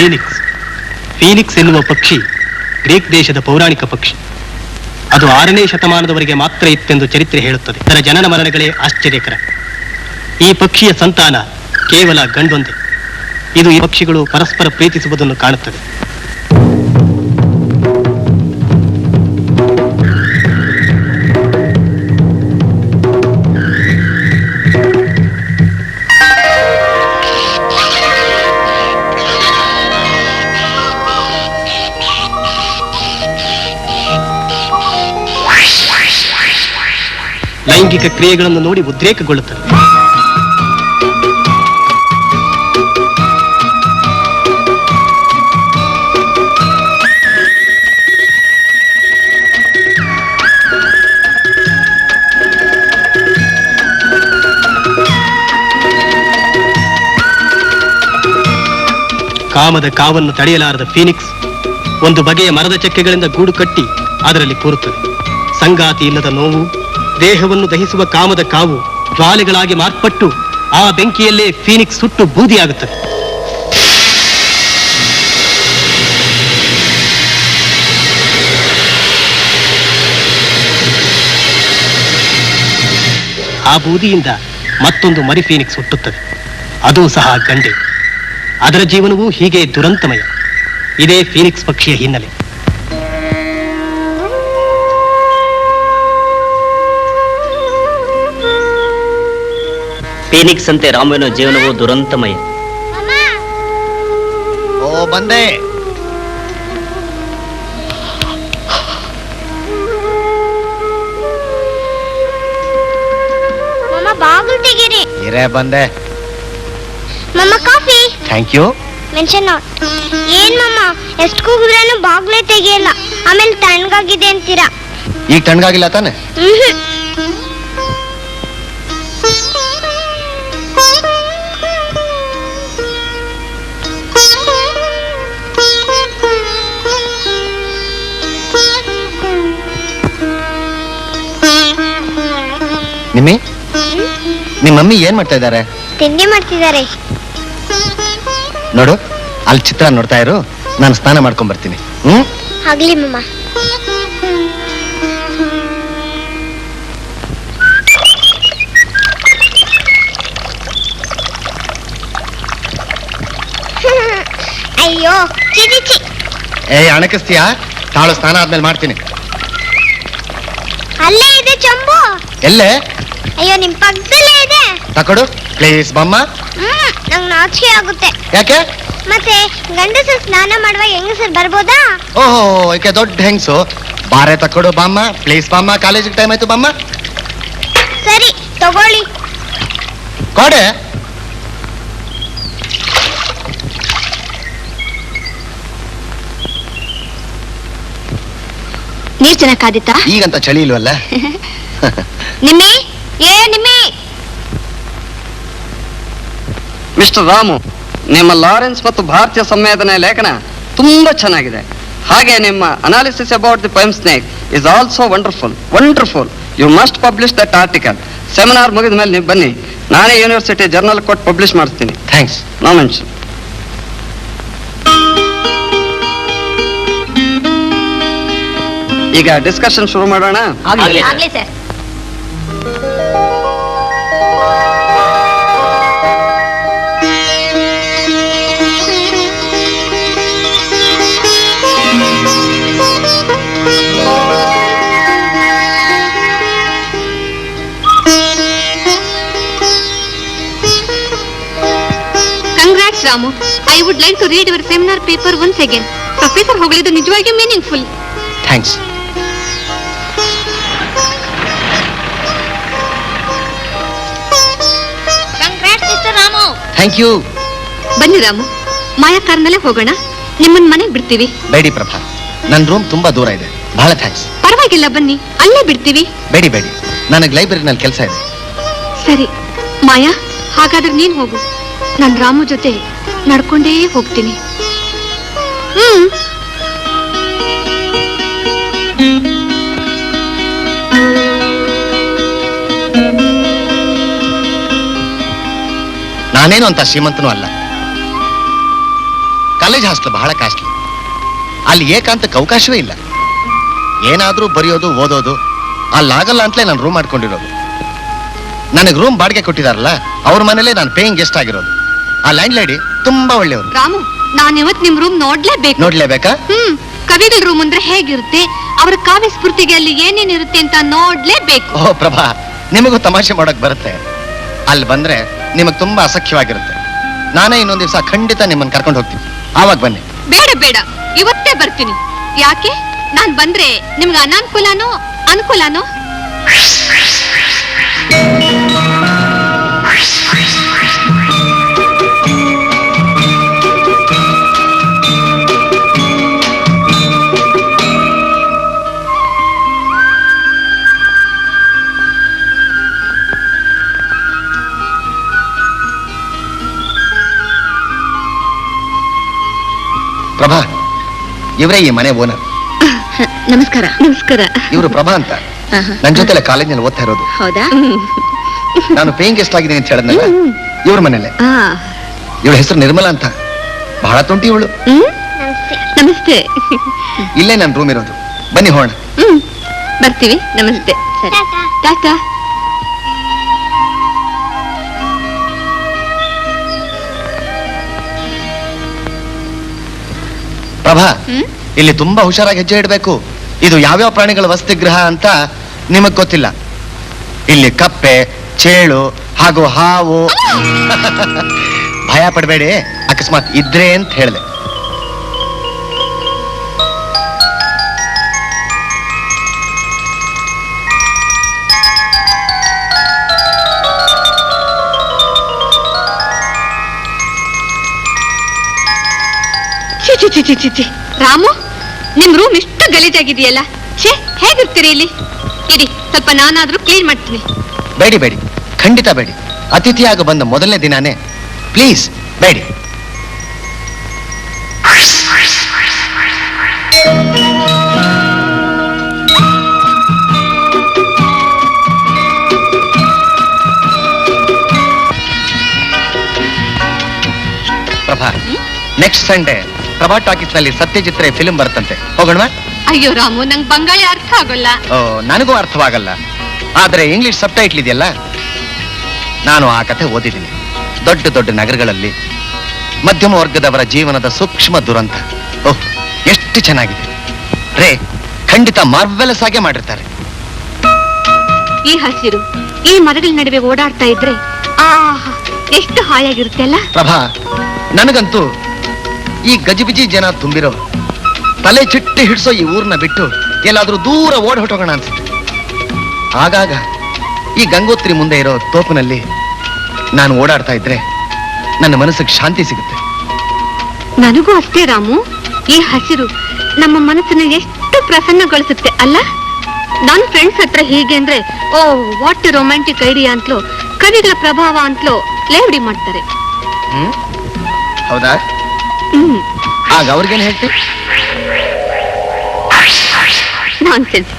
Phoenix. Phoenix ಎನ್ನುವ ಪಕ್ಷಿ Greek ದೇಶದ ಪೌರಾಣಿಕ ಪಕ್ಷಿ. ಅದು 6ನೇ ಶತಮಾನದವರೆಗೆ ಮಾತ್ರ ಇತ್ತೆಂದು ಚರಿತ್ರೆ ಹೇಳುತ್ತದೆ. ಅದರ ಜನನ ಮರಣಗಳೇ ಆಶ್ಚರ್ಯಕರ. ಈ ಪಕ್ಷಿಯ ಸಂತಾನ ಕೇವಲ ಗಂಡೊಂದೇ. ಇದು ಈ ಪಕ್ಷಿಗಳು ಪರಸ್ಪರ ಪ್ರೀತಿಸುವುದನ್ನು ಕಾಣುತ್ತದೆ. ಲೈಂಗಿಕ ಕ್ರಿಯೆಗಳನ್ನು ನೋಡಿ ಉದ್ರೇಕಗೊಳ್ಳುತ್ತದೆ. ಕಾಮದ ಕಾವನ್ನು ತಡೆಯಲಾರದ ಫೀನಿಕ್ಸ್ ಒಂದು ಬಗೆಯ ಮರದ ಚಕ್ಕೆಗಳಿಂದ ಗೂಡು ಕಟ್ಟಿ ಅದರಲ್ಲಿ ಕೂರುತ್ತದೆ. ಸಂಗಾತಿ ಇಲ್ಲದ ನೋವು, ದೇಹವನ್ನು ದಹಿಸುವ ಕಾಮದ ಕಾವು ಜ್ವಾಲೆಗಳಾಗಿ ಮಾರ್ಪಟ್ಟು ಆ ಬೆಂಕಿಯಲ್ಲೇ ಫೀನಿಕ್ಸ್ ಸುಟ್ಟು ಬೂದಿಯಾಗುತ್ತದೆ. ಆ ಬೂದಿಯಿಂದ ಮತ್ತೊಂದು ಮರಿ ಫೀನಿಕ್ಸ್ ಹುಟ್ಟುತ್ತದೆ. ಅದೂ ಸಹ ಗಂಡೆ. ಅದರ ಜೀವನವೂ ಹೀಗೆ ದುರಂತಮಯ. ಇದೇ ಫೀನಿಕ್ಸ್ ಪಕ್ಷಿಯ ಹಿನ್ನೆಲೆ. ಫೀನಿಕ್ಸ್ ಅಂತೆ ರಾಮನ ಜೀವನವು ದುರಂತಮಯ. ಓ ಬಂದೆ. ಬಾಗಿಲು ತೆಗೀರಿ. ಇರೇ ಬಂದೆ. ಮಮ್ಮ coffee. Thank you. Mention not. ಏನ್ ಮಮ್ಮ ಎಷ್ಟು ಕೂಗಿದ್ರೇನು ಬಾಗ್ಲೇ ತೆಗಿಯಲ್ಲ. ಆಮೇಲೆ ತಣ್ಣಗಾಗಿದೆ ಅಂತೀರಾ. ಈಗ ತಣ್ಣಗಾಗಿಲ್ಲ ತಾನೆ? ನಿಮ್ಮಿ, ನಿಮ್ಮ ಮಮ್ಮಿ ಏನ್ ಮಾಡ್ತಾ ಇದ್ದಾರೆ? ತಿಂಡಿ ಮಾಡ್ತಿದ್ದಾರೆ. ನೋಡು, ಅಲ್ಲಿ ಚಿತ್ರ ನೋಡ್ತಾ ಇರು, ನಾನು ಸ್ನಾನ ಮಾಡ್ಕೊಂಡ್ ಬರ್ತೀನಿ. ಆಗ್ಲಿ ಮಮ್ಮ. ಅಯ್ಯೋ ಚಿರಿಚಿ. ಅಣಕಿಸ್ತೀಯಾ? ತಾಳು, ಸ್ನಾನ ಆದ್ಮೇಲೆ ಮಾಡ್ತೀನಿ. ಅಲ್ಲೇ ಇದೆ ಚಂಬು. ಎಲ್ಲೇ? ಅಯ್ಯೋ ನಿಮ್ ಪಕ್ಕದಲ್ಲೇ ಇದೆ. ತಕೊಡು ಪ್ಲೀಸ್ ಬಮ್ಮ. ನಂಗೆ ನಾಚಿಕೆ ಆಗುತ್ತೆ. ಯಾಕೆ? ಮತ್ತೆ ಗಂಡಸರು ಸ್ನಾನ ಮಾಡುವಾಗ ಹೆಂಗಸರು ಬರ್ಬೋದಾ? ಓಹೋ, ಈಕೆ ದೊಡ್ಡ ಹೆಂಗಸು. ಬಾರೆ ತಕೊಡು ಬಾಮ್ಮ, ಪ್ಲೀಸ್ ಬಾಮ್ಮ. ಕಾಲೇಜಿಗೆ ಟೈಮ್ ಆಯ್ತು ಬಾಮ್ಮ. ಸರಿ ತಗೊಳ್ಳಿ. ಕೊಡೆ. ನೀರ್ ಚೆನ್ನಾಗಿ ಕಾದಿತ್ತಾ? ಈಗಂತ ಚಳಿ ಇಲ್ವಲ್ಲ. ನಿಮ್ಮಿ, ನಿಮ್ಮಿ. ಮಿಸ್ಟರ್ ರಾಮು, ನಿಮ್ಮ ಲಾರೆನ್ಸ್ ಮತ್ತು ಭಾರತೀಯ ಸಂವೇದನೆ ಲೇಖನ ತುಂಬಾ ಚೆನ್ನಾಗಿದೆ. ಹಾಗೆ ನಿಮ್ಮ ಅನಾಲಿಸಿಸ್ ಅಬೌಟ್ ದಿ ಪೈಮ್ snake is also wonderful. Wonderful. You must publish that article. Seminar ಮುಗಿದ ಮೇಲೆ ನೀವು ಬನ್ನಿ, ನಾನೇ ಯೂನಿವರ್ಸಿಟಿ ಜರ್ನಲ್ ಕೊಟ್ಟು ಪಬ್ಲಿಷ್ ಮಾಡಿಸ್ತೀನಿ. ಥ್ಯಾಂಕ್ಸ್. No mention. ಈಗ ಡಿಸ್ಕಷನ್ ಶುರು ಮಾಡೋಣ. ಆಗ್ಲಿ sir. Congrats, Ramu. I would like to read your seminar paper once again. Professor ಹೊಗಳಿದ್ದು ನಿಜವಾಗಿಯೂ meaningful. Thanks. Congrats, Mr. Ramu. Thank you. ಬನ್ನಿ ರಾಮು, ಮಾಯಾ ಕಾರ್ನಲ್ಲೇ ಹೋಗೋಣ. ನಿಮ್ಮನ್ನ ಮನೆಗೆ ಬಿಡ್ತೀವಿ. ಬೇಡಿ ಪ್ರಭಾ, ನನ್ನ ರೂಮ್ ತುಂಬಾ ದೂರ ಇದೆ. ಬಹಳ ಥ್ಯಾಂಕ್ಸ್. ಪರವಾಗಿಲ್ಲ, ಬನ್ನಿ, ಅಲ್ಲೇ ಬಿಡ್ತೀವಿ. ಬೇಡಿ, ನನಗೆ ಲೈಬ್ರರಿನಲ್ಲಿ ಕೆಲಸ ಇದೆ. ಸರಿ ಮಾಯಾ, ಹಾಗಾದ್ರೆ ನೀನ್ ಹೋಗು. ನಾನು ರಾಮು ಜೊತೆ ನಡ್ಕೊಂಡೇ ಹೋಗ್ತೀನಿ. ನಾನೇನು ಅಂತ ಶ್ರೀಮಂತನೂ ಅಲ್ಲ. ಕಾಲೇಜ್ ಹಾಸ್ಟೆಲ್ ಬಹಳ ಕಾಸ್ಟ್ಲಿ. ಅಲ್ಲಿ ಏಕಾಂತಕ್ಕೆ ಅವಕಾಶವೇ ಇಲ್ಲ. ಏನಾದ್ರೂ ಬರೆಯೋದು ಓದೋದು ಅಲ್ಲಾಗಲ್ಲ ಅಂತಲೇ ನಾನು ರೂಮ್ ಮಾಡ್ಕೊಂಡಿರೋದು. ನನಗೆ ರೂಮ್ ಬಾಡಿಗೆ ಕೊಟ್ಟಿದಾರಲ್ಲ, ಅವ್ರ ಮನೇಲೆ ನಾನು ಪೇಯಿಂಗ್ ಗೆಸ್ಟ್ ಆಗಿರೋದು. ಆ ಲ್ಯಾಂಡ್ ಲೇಡಿ ತುಂಬಾ ಒಳ್ಳೆಯವರು. ರಾಮು, ನಾನು ಇವತ್ತು ನಿಮ್ ರೂಮ್ ನೋಡ್ಲೇಬೇಕು. ನೋಡ್ಲೇಬೇಕಾ? ಕವಿಗಳ ರೂಮ್ ಅಂದ್ರೆ ಹೇಗಿರುತ್ತೆ, ಅವರ ಕಾವ್ಯ ಸ್ಫೂರ್ತಿಗೆ ಅಲ್ಲಿ ಏನೇನಿರುತ್ತೆ ಅಂತ ನೋಡ್ಲೇಬೇಕು. ಓ ಪ್ರಭಾ, ನಿಮಗೂ ತಮಾಷೆ ಮಾಡಕ್ ಬರುತ್ತೆ. ಅಲ್ಲಿ ಬಂದ್ರೆ ನಿಮಗ್ ತುಂಬಾ ಅಸಖ್ಯವಾಗಿರುತ್ತೆ. ನಾನೇ ಇನ್ನೊಂದ್ ದಿವಸ ಖಂಡಿತ ನಿಮ್ಮನ್ನ ಕರ್ಕೊಂಡು ಹೋಗ್ತೀನಿ. ಆವಾಗ ಬನ್ನಿ. ಬೇಡ ಬೇಡ, ಇವತ್ತೇ ಬರ್ತೀನಿ. ಯಾಕೆ? ನಾನ್ ಬಂದ್ರೆ ನಿಮ್ಗೆ ಅನಾನುಕೂಲನೋ ಅನುಕೂಲನೋ? ಪ್ರಭಾ, ಇವರೇ ಈ ಮನೆ ಓನರ್. ನಮಸ್ಕಾರ. ನಮಸ್ಕಾರ. ಇವರು ಪ್ರಭಾ ಅಂತ ನನ್ನ ಜೊತೆಲೆ ಕಾಲೇಜ್ನಲ್ಲಿ ಓದ್ತಾ ಇರೋದು. ಹೌದಾ? ನಾನು ಪೇಯಿಂಗ್ ಗೆಸ್ಟ್ ಆಗಿದ್ದೀನಿ ಅಂತ ಹೇಳಿದ್ನಲ್ಲ, ಇವ್ರ ಮನೇಲೆ. ಇವಳ ಹೆಸರು ನಿರ್ಮಲಾ ಅಂತ, ಬಹಳ ತುಂಟಿ ಇವಳು. ನಮಸ್ತೆ. ಇಲ್ಲೇ ನನ್ನ ರೂಮ್ ಇರೋದು. ಬನ್ನಿ ಹೋಣ. ಬರ್ತೀವಿ. ನಮಸ್ತೆ. ಸರಿ, ಟಾಟಾ. ಪ್ರಭಾ, ಇಲ್ಲಿ ತುಂಬಾ ಹುಷಾರಾಗಿ ಹೆಜ್ಜೆ ಇಡಬೇಕು. ಇದು ಯಾವ್ಯಾವ ಪ್ರಾಣಿಗಳ ವಸತಿಗೃಹ ಅಂತ ನಿಮಗ್ ಗೊತ್ತಿಲ್ಲ. ಇಲ್ಲಿ ಕಪ್ಪೆ, ಚೇಳು ಹಾಗೂ ಹಾವು. ಭಯ ಪಡಬೇಡಿ, ಅಕಸ್ಮಾತ್ ಇದ್ರೆ ಅಂತ ಹೇಳಿದೆ. ರಾಮು, ನಿಮ್ ರೂಮ್ ಇಷ್ಟು ಗಲೀಜಾಗಿದೆಯಲ್ಲ. ಛೇ, ಹೇಗಿರ್ತೀರಿ ಇಲ್ಲಿ? ಇಡಿ, ಸ್ವಲ್ಪ ನಾನಾದ್ರೂ ಕ್ಲೀನ್ ಮಾಡ್ತೀನಿ. ಬೇಡಿ ಬೇಡಿ, ಖಂಡಿತ ಬೇಡಿ. ಅತಿಥಿಯಾಗ ಬಂದ ಮೊದಲನೇ ದಿನಾನೇ ಪ್ಲೀಸ್ ಬೇಡಿ. Prabha, next Sunday Prabha talkies ನಲ್ಲಿ ಸತ್ಯಜಿತ್ ರೇ ಫಿಲ್ಮ್ ಬರುತ್ತಂತೆ, ಹೋಗೋಣ? ಅಯ್ಯೋ ರಾಮು, ನಂಗೆ ಬಂಗಾಳಿ ಅರ್ಥ ಆಗೋಲ್ಲ. ನನಗೂ ಅರ್ಥವಾಗಲ್ಲ, ಆದ್ರೆ ಇಂಗ್ಲಿಷ್ ಸಬ್ ಟೈಟ್ಲ್ ಇದೆಯಲ್ಲ. ನಾನು ಆ ಕಥೆ ಓದಿದ್ದೀನಿ. ದೊಡ್ಡ ದೊಡ್ಡ ನಗರಗಳಲ್ಲಿ ಮಧ್ಯಮ ವರ್ಗದವರ ಜೀವನದ ಸೂಕ್ಷ್ಮ ದುರಂತ. ಓಹ್, ಎಷ್ಟು ಚೆನ್ನಾಗಿದೆ ರೇ. ಖಂಡಿತ ಮಾರ್ವೆಲಸ್ ಆಗಿ ಮಾಡಿರ್ತಾರೆ. ಈ ಹಸಿರು, ಈ ಮರಗಳ ನಡುವೆ ಓಡಾಡ್ತಾ ಇದ್ರೆ ಆಹಾ, ಎಷ್ಟು ಹಾಯಾಗಿರುತ್ತೆ ಅಲ್ಲ. ಪ್ರಭಾ, ನನಗಂತೂ ಈ ಗಜಿಬಿಜಿ ಜನ ತುಂಬಿರೋ, ತಲೆ ಚಿಟ್ಟಿ ಹಿಡ್ಸೋ ಈ ಊರ್ನ ಬಿಟ್ಟು ಎಲ್ಲಾದ್ರೂ ದೂರ ಓಡ್ ಹೊಟ್ಟೋಗೋಣ ಅನ್ಸುತ್ತೆ. ಆಗಾಗ ಈ ಗಂಗೋತ್ರಿ ಮುಂದೆ ಇರೋ ತೋಪಿನಲ್ಲಿ ನಾನು ಓಡಾಡ್ತಾ ಇದ್ರೆ ನನ್ನ ಮನಸ್ಸಿಗೆ ಶಾಂತಿ ಸಿಗುತ್ತೆ. ನನಗೂ ಅಷ್ಟೇ ರಾಮು. ಈ ಹಸಿರು ನಮ್ಮ ಮನಸ್ಸನ್ನ ಎಷ್ಟು ಪ್ರಸನ್ನಗೊಳಿಸುತ್ತೆ ಅಲ್ಲ. ನನ್ನ ಫ್ರೆಂಡ್ಸ್ ಹತ್ರ ಹೀಗೆ ಅಂದ್ರೆ, ಓ ವಾಟ್ ರೊಮ್ಯಾಂಟಿಕ್ ಐಡಿಯಾ ಅಂತಲೋ, ಕವಿಗಳ ಪ್ರಭಾವ ಅಂತಲೋ ಲೇವಡಿ ಮಾಡ್ತಾರೆ. ಹೌದಾ? ಆಗ ಅವ್ರಿಗೇನು ಹೇಳ್ತಿ? ನಾನ್ಸೆನ್ಸ್.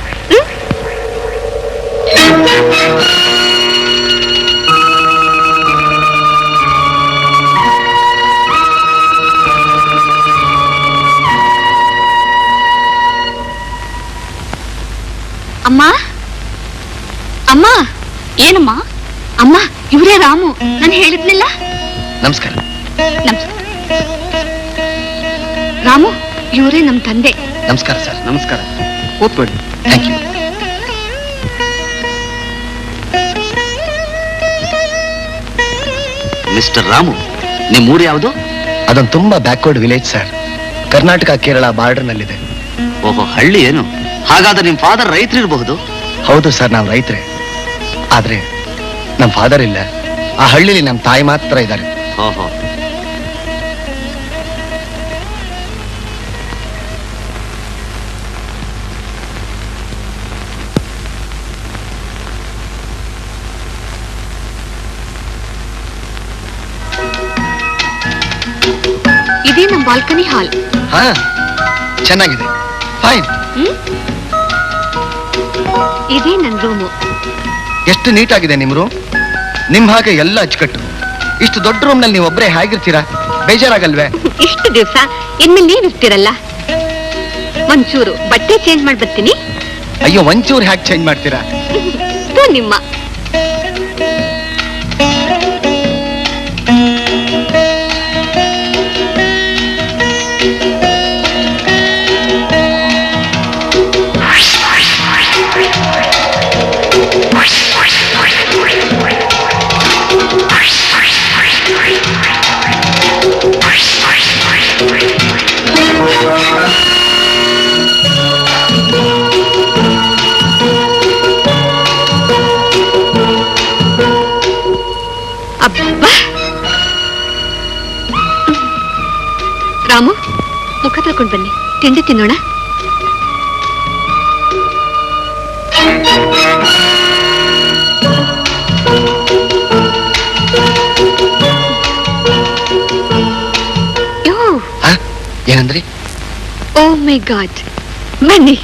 ಅಮ್ಮ, ಅಮ್ಮ. ಏನಮ್ಮ? ಅಮ್ಮ, ಇವರೇ ರಾಮು, ನಾನು ಹೇಳಿದ್ನಿಲ್ಲ. ನಮಸ್ಕಾರ. ನಮಸ್ಕಾರ ರಾಮು, ಇವರೇ ನಮ್ಮ ತಂದೆ. ನಮಸ್ಕಾರ ಸರ್. ನಮಸ್ಕಾರ. ಕೂತ್ಕೊಳ್ಳಿ. Thank you. ಮಿಸ್ಟರ್ ರಾಮು, ನಿಮ್ಮೂರು ಯಾವುದು? ಅದೊಂದು ತುಂಬಾ backward village sir. Karnataka Kerala border ನಲ್ಲಿದೆ. ಓಹೋ, ಹಳ್ಳಿ ಏನು? ಹಾಗಾದ್ರೆ ನಿಮ್ ಫಾದರ್ ರೈತರಿರಬಹುದು. ಹೌದು ಸರ್, ನಾವು ರೈತರೇ. ಆದ್ರೆ ನಮ್ಮ ಫಾದರ್ ಇಲ್ಲ. ಆ ಹಳ್ಳಿಲಿ ನಮ್ಮ ತಾಯಿ ಮಾತ್ರ ಇದ್ದಾರೆ. ಓಹೋ, ಇದೇ ನಮ್ಮ ಬಾಲ್ಕನಿ ಹಾಲ್. ಹಾ, ಚೆನ್ನಾಗಿದೆ. ಫೈನ್. ಇದೇ ನನ್ನ ರೂಮು. ಎಷ್ಟು ನೀಟಾಗಿದೆ ನಿಮ್ ರೂಮ್. ನಿಮ್ ಹಾಗೆ ಎಲ್ಲ ಅಚ್ಚುಕಟ್ಟು. ಇಷ್ಟು ದೊಡ್ಡ ರೂಮ್ ನಲ್ಲಿ ನೀವು ಒಬ್ಬರೇ ಹೇಗಿರ್ತೀರಾ? ಬೇಜಾರಾಗಲ್ವೇ? ಇಷ್ಟು ದಿವಸ ಇನ್ಮೇಲೆ ನೀವಿರ್ತೀರಲ್ಲ, ಒಂಚೂರು ಬಟ್ಟೆ ಚೇಂಜ್ ಮಾಡಿ ಬರ್ತೀನಿ. ಅಯ್ಯೋ, ಒಂಚೂರು ಹ್ಯಾಕ್ ಚೇಂಜ್ ಮಾಡ್ತೀರಾ? ನಿಮ್ಮ ರಾಮು, ಮುಖ ತಗೊಂಡು ಬನ್ನಿ, ತಿಂಡಿ ತಿನ್ನೋಣ. ಏನಂದ್ರಿ? ಓ ಮೈ ಗಾಡ್, ಬನ್ನಿ.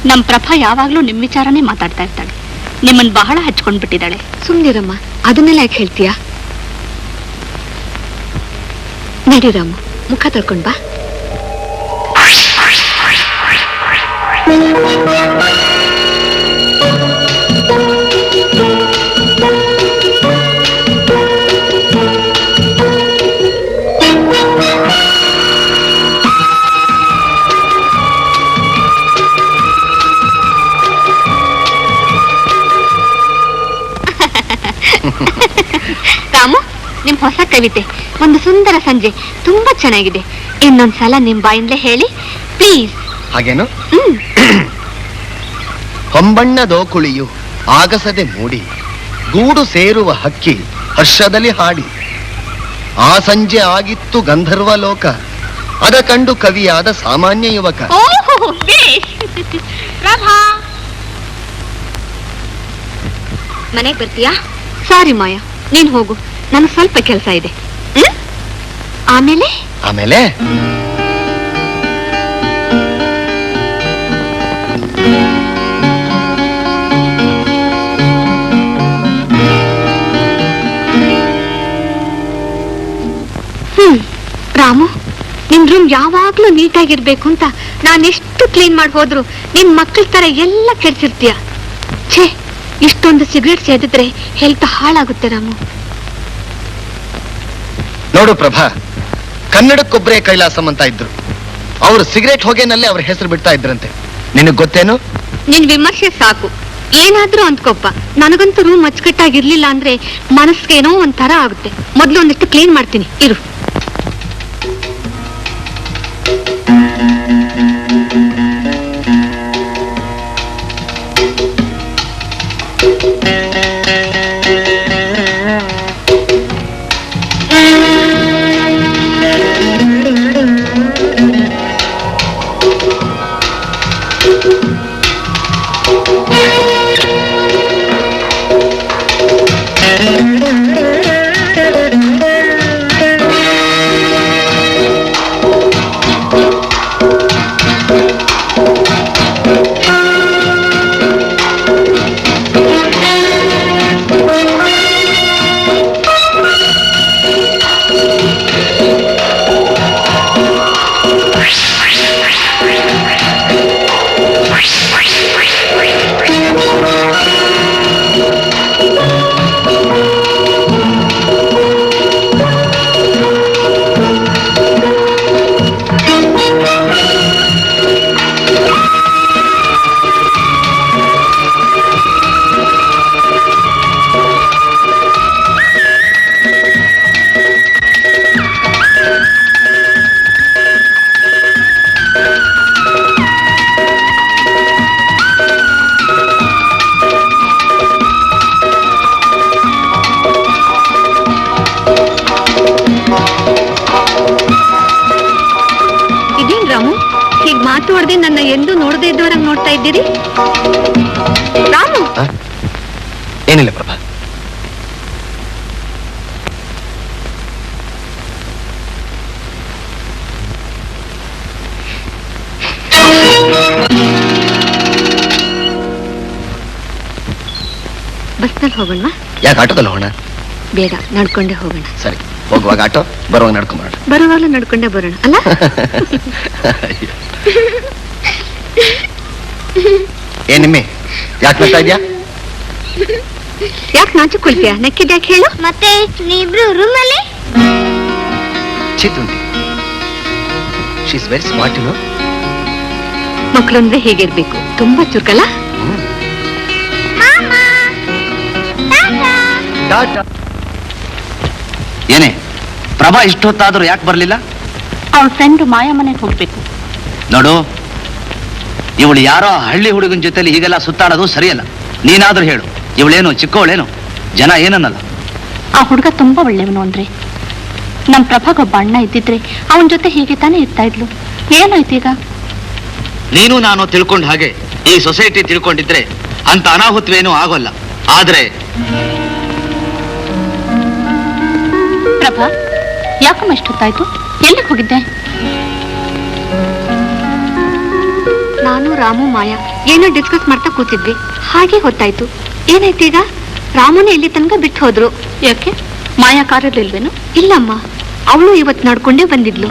ನಮ್ ಪ್ರಭಾ ಯಾವಾಗ್ಲೂ ನಿಮ್ ವಿಚಾರನೇ ಮಾತಾಡ್ತಾ ಇರ್ತಾಳೆ. ನಿಮ್ಮನ್ ಬಹಳ ಹಚ್ಕೊಂಡ್ಬಿಟ್ಟಿದ್ದಾಳೆ. ಸುಮ್ನಿರಮ್ಮ, ಅದನ್ನೆಲ್ಲ ಯಾಕೆ ಹೇಳ್ತೀಯಾ? ನಡಿ ರಾಮು, ಮುಖ ತೊಳ್ಕೊಂಡ್ ಬಾ. ರಾಮು, ನಿಮ್ ಹೊಸ ಕವಿತೆ ಒಂದು ಸುಂದರ ಸಂಜೆ ತುಂಬಾ ಚೆನ್ನಾಗಿದೆ. ಇನ್ನೊಂದ್ಸಲ ನಿಮ್ ಬಾಯಿಂದಲೇ ಹೇಳಿ ಪ್ಲೀಸ್. ಹಾಗೇನು? ಹೊಂಬಣ್ಣದೋ ಕುಳಿಯು ಆಗಸದೆ ಮೂಡಿ, ಗೂಡು ಸೇರುವ ಹಕ್ಕಿ ಹರ್ಷದಲ್ಲಿ ಹಾಡಿ, ಆ ಸಂಜೆ ಆಗಿತ್ತು ಗಂಧರ್ವ ಲೋಕ, ಅದ ಕಂಡು ಕವಿಯಾದ ಸಾಮಾನ್ಯ ಯುವಕ. ಮನೆಗೆ ಬರ್ತೀಯಾ? ಸಾರಿ ಮಾಯಾ, ನೀನ್ ಹೋಗು, ನನಗೆ ಸ್ವಲ್ಪ ಕೆಲಸ ಇದೆ. ಆಮೇಲೆ ಆಮೇಲೆ ರಾಮು, ನಿಮ್ ರೂಮ್ ಯಾವಾಗ್ಲೂ ನೀಟಾಗಿರ್ಬೇಕು ಅಂತ ನಾನೆಷ್ಟು ಕ್ಲೀನ್ ಮಾಡಿ ಹೋದ್ರು ನಿನ್ ಮಕ್ಕಳ ತರ ಎಲ್ಲ ಕೆಡ್ಸಿರ್ತೀಯ. ಛೇ, ಇಷ್ಟೊಂದು ಸಿಗರೇಟ್ ಸೇದಿದ್ರೆ ಹೆಲ್ತ್ ಹಾಳಾಗುತ್ತೆ ರಾಮು. ನೋಡು ಪ್ರಭಾ, ಕನ್ನಡಕ್ಕೊಬ್ಬರೇ ಕೈಲಾಸಂ ಅಂತ ಇದ್ರು. ಅವರು ಸಿಗರೇಟ್ ಹೊಗೆನಲ್ಲೇ ಅವ್ರ ಹೆಸರು ಬಿಡ್ತಾ ಇದ್ರಂತೆ. ನಿನಗ್ ಗೊತ್ತೇನು? ನಿನ್ ವಿಮರ್ಶೆ ಸಾಕು, ಏನಾದ್ರೂ ಅಂದ್ಕೊಪ್ಪ. ನನಗಂತೂ ರೂಮ್ ಅಚ್ಚುಕಟ್ಟಾಗಿರ್ಲಿಲ್ಲ ಅಂದ್ರೆ ಮನಸ್ಸಿಗೇನೋ ಒಂಥರ ಆಗುತ್ತೆ. ಮೊದ್ಲು ಒಂದಿಷ್ಟು ಕ್ಲೀನ್ ಮಾಡ್ತೀನಿ, ಇರು. ನನ್ನ ಎಂದು ನೋಡದೇ ಇದ್ದವರಂಗ್ ನೋಡ್ತಾ ಇದ್ದೀರಿ? ರಾಮು, ಏನಿಲ್ಲ ಪ್ರಭಾ. ಬಸ್ನಲ್ಲಿ ಹೋಗೋಣ? ಯಾಕೆ ಆಟೋದಲ್ಲಿ ಹೋಗೋಣ? ಬೇಡ, ನಡ್ಕೊಂಡೇ ಹೋಗೋಣ. ಸರಿ, ಹೋಗುವಾಗ ಆಟೋ, ಬರುವಾಗ ನಡ್ಕೊಂಬರೋಣ. ಬರುವಾಗಲೂ ನಡ್ಕೊಂಡೇ ಬರೋಣ ಅಲ್ಲ? ಏ ನಿಮ್ಮೆ, ಯಾಕೆ ನಗ್ತಾ ಇದ್ಯಾ? ಯಾಕೆ ನಾಚಿಕೊಳ್ತೀಯ? ನಕ್ಕಿದ್ಯಾಕೆ ಹೇಳು? ಮತ್ತೆ ನೀವಿಬ್ರು ರೂಮಲ್ಲಿ? ಚಿತ್ತುಂಟಿ, she is very smart, you know. ಮಕ್ಕಳು ಅಂದ್ರೆ ಹೇಗಿರ್ಬೇಕು, ತುಂಬಾ ಚುರುಕಲ್ಲ? ಟಾಟಾ. ಏನೇ ಪ್ರಭಾ ಇಷ್ಟೊತ್ತಾದ್ರೂ ಯಾಕೆ ಬರ್ಲಿಲ್ಲ? ಅವಳ ಫ್ರೆಂಡ್ ಮಾಯಾ ಮನೆಗೆ ಹೋಗ್ಬೇಕು. ನೋಡು, ಇವಳು ಯಾರೋ ಹಳ್ಳಿ ಹುಡುಗನ ಜೊತೆಲಿ ಹೀಗೆಲ್ಲ ಸುತ್ತಾಡೋದು ಸರಿಯಲ್ಲ. ನೀನಾದ್ರೂ ಹೇಳು, ಇವಳೇನು ಚಿಕ್ಕವಳೇನು? ಜನ ಏನನ್ನಲ್ಲ. ಆ ಹುಡುಗ ತುಂಬಾ ಒಳ್ಳೆಯವನು ಅಂದ್ರೆ. ನಮ್ ಪ್ರಭಾಗೊಬ್ಬ ಅಣ್ಣ ಇದ್ದಿದ್ರೆ ಅವನ ಜೊತೆ ಹೀಗೆ ತಾನೇ ಇರ್ತಾ ಇದ್ಲು. ಏನಾಯ್ತು ಈಗ? ನೀನು ನಾನು ತಿಳ್ಕೊಂಡ ಹಾಗೆ ಈ ಸೊಸೈಟಿ ತಿಳ್ಕೊಂಡಿದ್ರೆ ಅಂತ ಅನಾಹುತವೇನೂ ಆಗೋಲ್ಲ. ಆದ್ರೆ ಪ್ರಭಾ, ಯಾಕಮ್ಮ ಇಷ್ಟೊತ್ತಾಯ್ತು? ಎಲ್ಲಿಗೆ ಹೋಗಿದ್ದೆ? ನಾನು ರಾಮು ಮಾಯಾ ಏನೋ ಡಿಸ್ಕಸ್ ಮಾಡ್ತಾ ಕೂತಿದ್ವಿ, ಹಾಗೆ ಹೊತ್ತಾಯ್ತು. ಏನಾಯ್ತು ಈಗ? ರಾಮುನೇ ಇಲ್ಲಿ ತನಕ ಬಿಟ್ಟು ಹೋದ್ರು. ಯಾಕೆ, ಮಾಯಾ ಕಾರಿರ್ಲಿಲ್ವೇನು? ಇಲ್ಲಮ್ಮ, ಅವಳು ಇವತ್ತು ನಡ್ಕೊಂಡೇ ಬಂದಿದ್ಲು.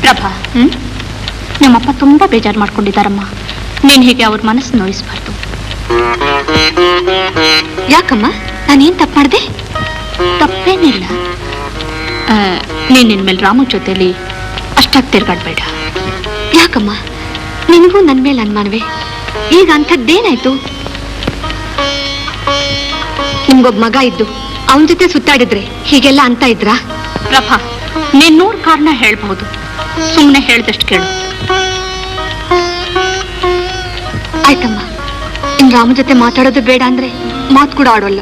ಪ್ರಭಾ, ನಿಮ್ಮಪ್ಪ ತುಂಬಾ ಬೇಜಾರು ಮಾಡ್ಕೊಂಡಿದ್ದಾರಮ್ಮ. ನೀನ್ ಹೀಗೆ ಅವ್ರ ಮನಸ್ಸು ನೋಯಿಸ್ಬಾರ್ದು. ಯಾಕಮ್ಮ, ನಾನೇನ್ ತಪ್ಪು ಮಾಡ್ದೆ? ತಪ್ಪೇನಿಲ್ಲ. ನೀನ್ ಇನ್ಮೇಲೆ ರಾಮು ಜೊತೆಲಿ ಅಷ್ಟಾಗಿ ತಿರ್ಗಾಡ್ಬೇಡ. ಯಾಕಮ್ಮ, ನಿನಗೂ ನನ್ ಮೇಲೆ ಅನುಮಾನವೇ? ಈಗ ಅಂಥದ್ದೇನಾಯ್ತು? ನಿಮ್ಗೊಬ್ಬ ಮಗ ಇದ್ದು ಅವನ ಜೊತೆ ಸುತ್ತಾಡಿದ್ರೆ ಹೀಗೆಲ್ಲ ಅಂತ ಇದ್ರಾ? ಪ್ರಭಾ, ನೀನ್ 100 ಕಾರಣ ಹೇಳ್ಬಹುದು, ಸುಮ್ಮನೆ ಹೇಳ್ದಷ್ಟು ಕೇಳು. ಆಯ್ತಮ್ಮ, ಇನ್ ರಾಮ ಜೊತೆ ಮಾತಾಡೋದು ಬೇಡ ಅಂದ್ರೆ ಮಾತು ಕೂಡ ಆಡೋಲ್ಲ.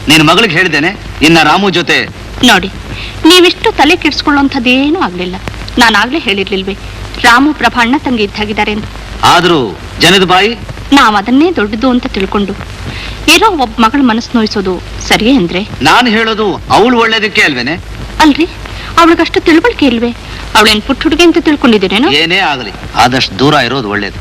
ನಿನ್ನ ಮಗಳಿಗೆ ಹೇಳಿದ್ದೇನೆ, ಇನ್ನ ರಾಮು ಜೊತೆ. ನೋಡಿ, ನೀವಿಷ್ಟು ತಲೆ ಕೆಡಿಸ್ಕೊಳ್ಳುವಂಥದ್ದೇನೂ ಆಗ್ಲಿಲ್ಲ. ನಾನಾಗ್ಲೇ ಹೇಳಿರ್ಲಿಲ್ವೇ ರಾಮು ಪ್ರಭಾ ಅಣ್ಣ ತಂಗಿ ಇದ್ದಾಗಿದ್ದಾರೆ ಅಂತ. ಆದ್ರೂ ಜನದ ಬಾಯಿ ನಾವ್ ಅದನ್ನೇ ದೊಡ್ಡದು ಅಂತ ತಿಳ್ಕೊಂಡು ಇರೋ ಒಬ್ಬ ಮಗಳ ಮನಸ್ಸು ನೋಯಿಸೋದು ಸರಿಯೇ ಅಂದ್ರೆ? ನಾನು ಹೇಳೋದು ಅವಳು ಒಳ್ಳೇದಕ್ಕೆ ಅಲ್ವೇನೆ? ಅಲ್ರಿ, ಅವಳಿಗಷ್ಟು ತಿಳುವಳಿಕೆ ಇಲ್ವೇ? ಅವಳೇನ್ ಪುಟ್ಟ ಹುಡುಗಿ ಅಂತ ತಿಳ್ಕೊಂಡಿದ್ದೀರೇನೋ? ಏನೇ ಆಗಲಿ ಆದಷ್ಟು ದೂರ ಇರೋದು ಒಳ್ಳೇದು.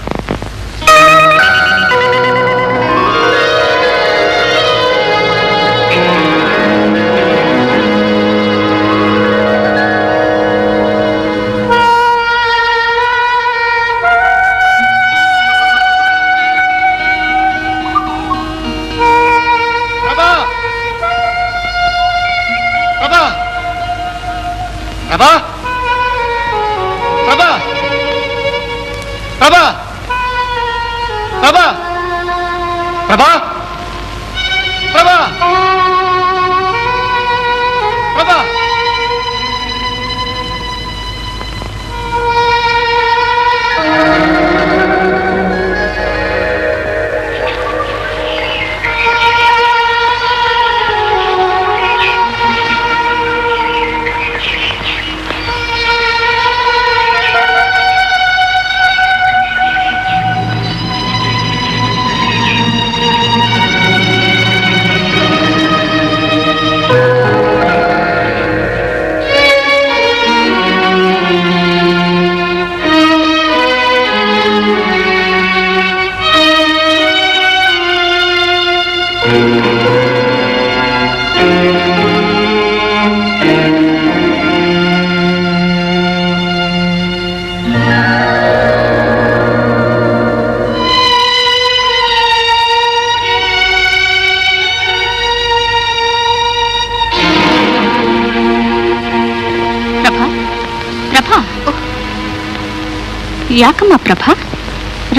ಯಾಕಮ್ಮ ಪ್ರಭಾ,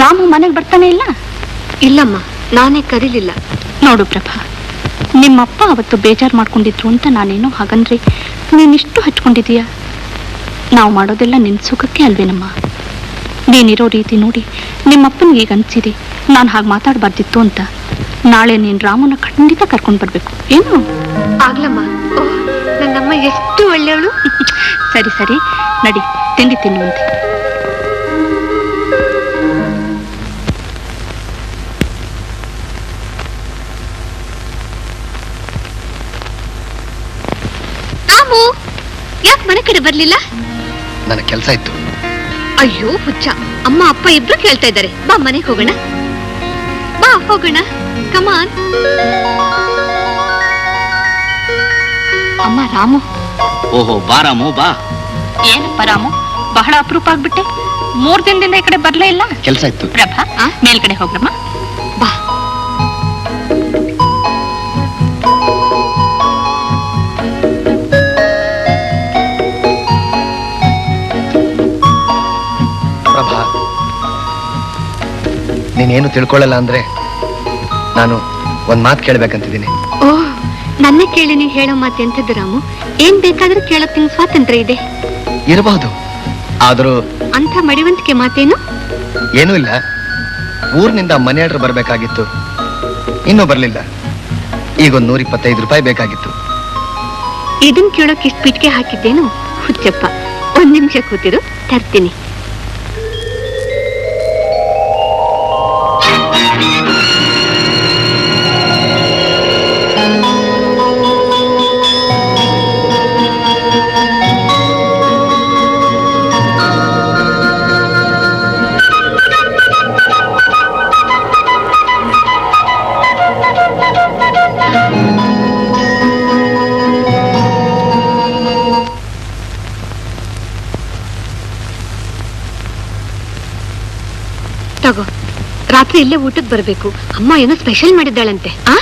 ರಾಮು ಮನೆಗೆ ಬರ್ತಾನೆ ಇಲ್ಲ? ಇಲ್ಲಮ್ಮ, ನಾನೇ ಕರೀಲಿಲ್ಲ. ನೋಡು ಪ್ರಭಾ, ನಿಮ್ಮಪ್ಪ ಅವತ್ತು ಬೇಜಾರು ಮಾಡ್ಕೊಂಡಿದ್ರು ಅಂತ ನಾನೇನೋ ಹಾಗಂದ್ರೆ ನೀನಿಷ್ಟು ಹಚ್ಕೊಂಡಿದೀಯ. ನಾವು ಮಾಡೋದೆಲ್ಲ ನಿನ್ ಸುಖಕ್ಕೆ ಅಲ್ವೇನಮ್ಮ? ನೀನಿರೋ ರೀತಿ ನೋಡಿ ನಿಮ್ಮಪ್ಪನಿಗೆ ಈಗ ಅನ್ಸಿದೆ ನಾನು ಹಾಗೆ ಮಾತಾಡಬಾರ್ದಿತ್ತು ಅಂತ. ನಾಳೆ ನೀನ್ ರಾಮನ ಖಂಡಿತ ಕರ್ಕೊಂಡು ಬರ್ಬೇಕು, ಏನು? ಆಗ್ಲಮ್ಮ. ನನ್ನಮ್ಮ ಎಷ್ಟು ಒಳ್ಳೆಯವಳು. ಸರಿ ಸರಿ, ನಡಿ ತಿಂಡಿ ತಿನ್ನುವಂತೆ. ರಾಮು, ಯಾಕೆ ಮನೆ ಕಡೆ ಬರ್ಲಿಲ್ಲ? ನನ್ನ ಕೆಲಸ ಇತ್ತು. ಅಯ್ಯೋ ಹುಚ್ಚ, ಅಮ್ಮ ಅಪ್ಪ ಇಬ್ರು ಕೇಳ್ತಾ ಇದ್ದಾರೆ. ಬಾ ಮನೆಗೆ ಹೋಗೋಣ. ಬಾ ಹೋಗೋಣ, ಕಮಾನ್. ಅಮ್ಮ ರಾಮು. ಓಹೋ, ಬಾ ರಾಮು ಬಾ. ಏನಪ್ಪ ರಾಮು, ಬಹಳ ಅಪರೂಪ ಆಗ್ಬಿಟ್ಟೆ. 3 ದಿನದಿಂದ ಈ ಕಡೆ ಬರ್ಲೇ ಇಲ್ಲ. ಕೆಲಸ ಇತ್ತು. ಪ್ರಭಾ, ಮೇಲ್ಗಡೆ ಹೋಗ್ರಮ್ಮ. ಬಾ. ಪ್ರಭಾ, ನೀನೇನು ತಿಳ್ಕೊಳ್ಳಲ್ಲ ಅಂದ್ರೆ ನಾನು ಒಂದ್ ಮಾತು ಕೇಳ್ಬೇಕಂತಿದ್ದೀನಿ. ಓ, ನನ್ನ ಕೇಳಿ ನೀವು ಹೇಳೋ ಮಾತು ಎಂಥದ್ದು ರಾಮು? ಏನ್ ಬೇಕಾದ್ರೂ ಕೇಳೋಕ್ ನಿಂಗೆ ಸ್ವಾತಂತ್ರ್ಯ ಇದೆ. ಇರಬಹುದು, ಆದರೂ ಅಂಥ ಮಡಿವಂತಿಕೆ ಮಾತೇನು? ಏನೂ ಇಲ್ಲ. ಊರಿನಿಂದ ಮನೆ ಆರ್ಡರ್ ಬರ್ಬೇಕಾಗಿತ್ತು, ಇನ್ನೂ ಬರ್ಲಿಲ್ಲ. ಈಗ ಒಂದು 125 ರೂಪಾಯಿ ಬೇಕಾಗಿತ್ತು. ಇದನ್ ಕೇಳೋಕ್ ಇಷ್ಟು ಪಿಟ್ಕೆ ಹಾಕಿದ್ದೇನು? ಹುಚ್ಚಪ್ಪ, 1 ನಿಮಿಷ ಕೂತಿರು, ತರ್ತೀನಿ. ತಗೋ, ರಾತ್ರಿ ಇಲ್ಲೇ ಊಟಕ್ಕೆ ಬರ್ಬೇಕು. ಅಮ್ಮ ಏನೋ ಸ್ಪೆಷಲ್ ಮಾಡಿದ್ದಾಳಂತೆ. ಆ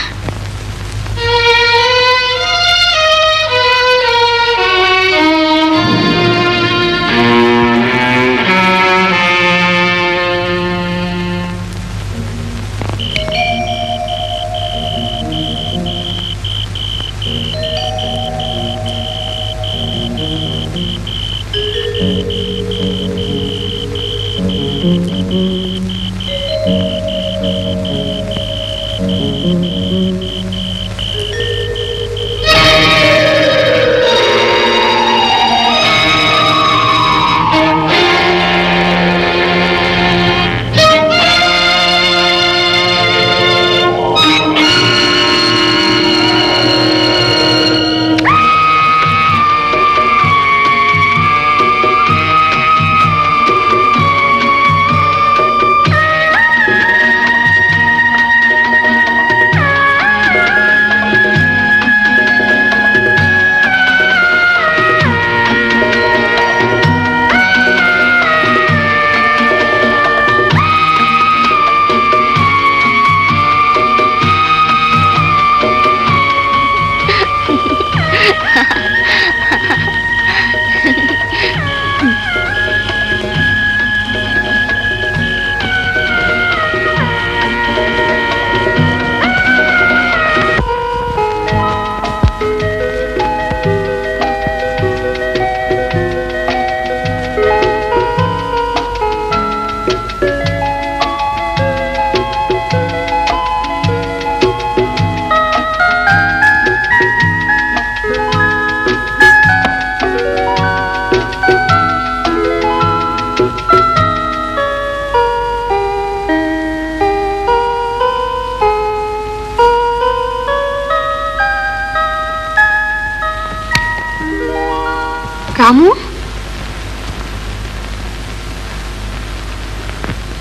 ರಾಮು,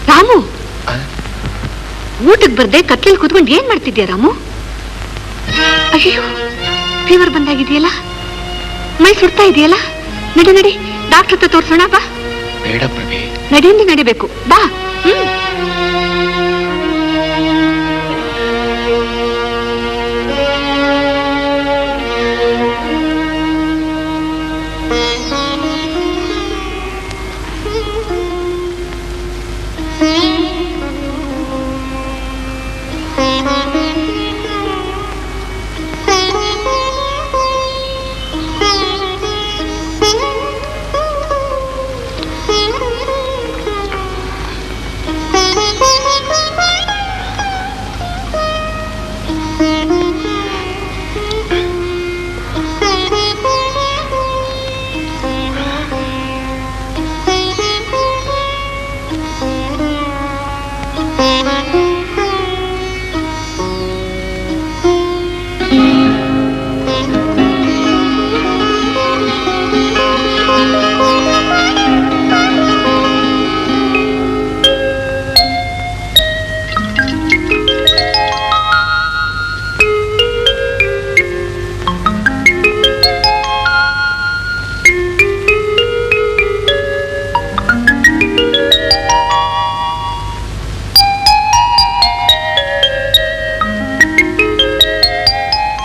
ರಾಮು, ಊಟಕ್ಕೆ ಬರ್ದೆ ಕತ್ಲಲ್ಲಿ ಕೂತ್ಕೊಂಡು ಏನ್ ಮಾಡ್ತಿದ್ಯಾ ರಾಮು? ಅಯ್ಯೋ, ಫೀವರ್ ಬಂದಾಗಿದೆಯಲ್ಲ, ಮೈ ಸುಡ್ತಾ ಇದೆಯಲ್ಲ. ನಡಿ ನಡಿ, ಡಾಕ್ಟರ್ ಹತ್ರ ತೋರ್ಸೋಣ ಬಾ. ಬೇಡ ಪ್ರಭೆ, ನಡಿಯಿಂದ ನಡಿಬೇಕು, ಬಾ.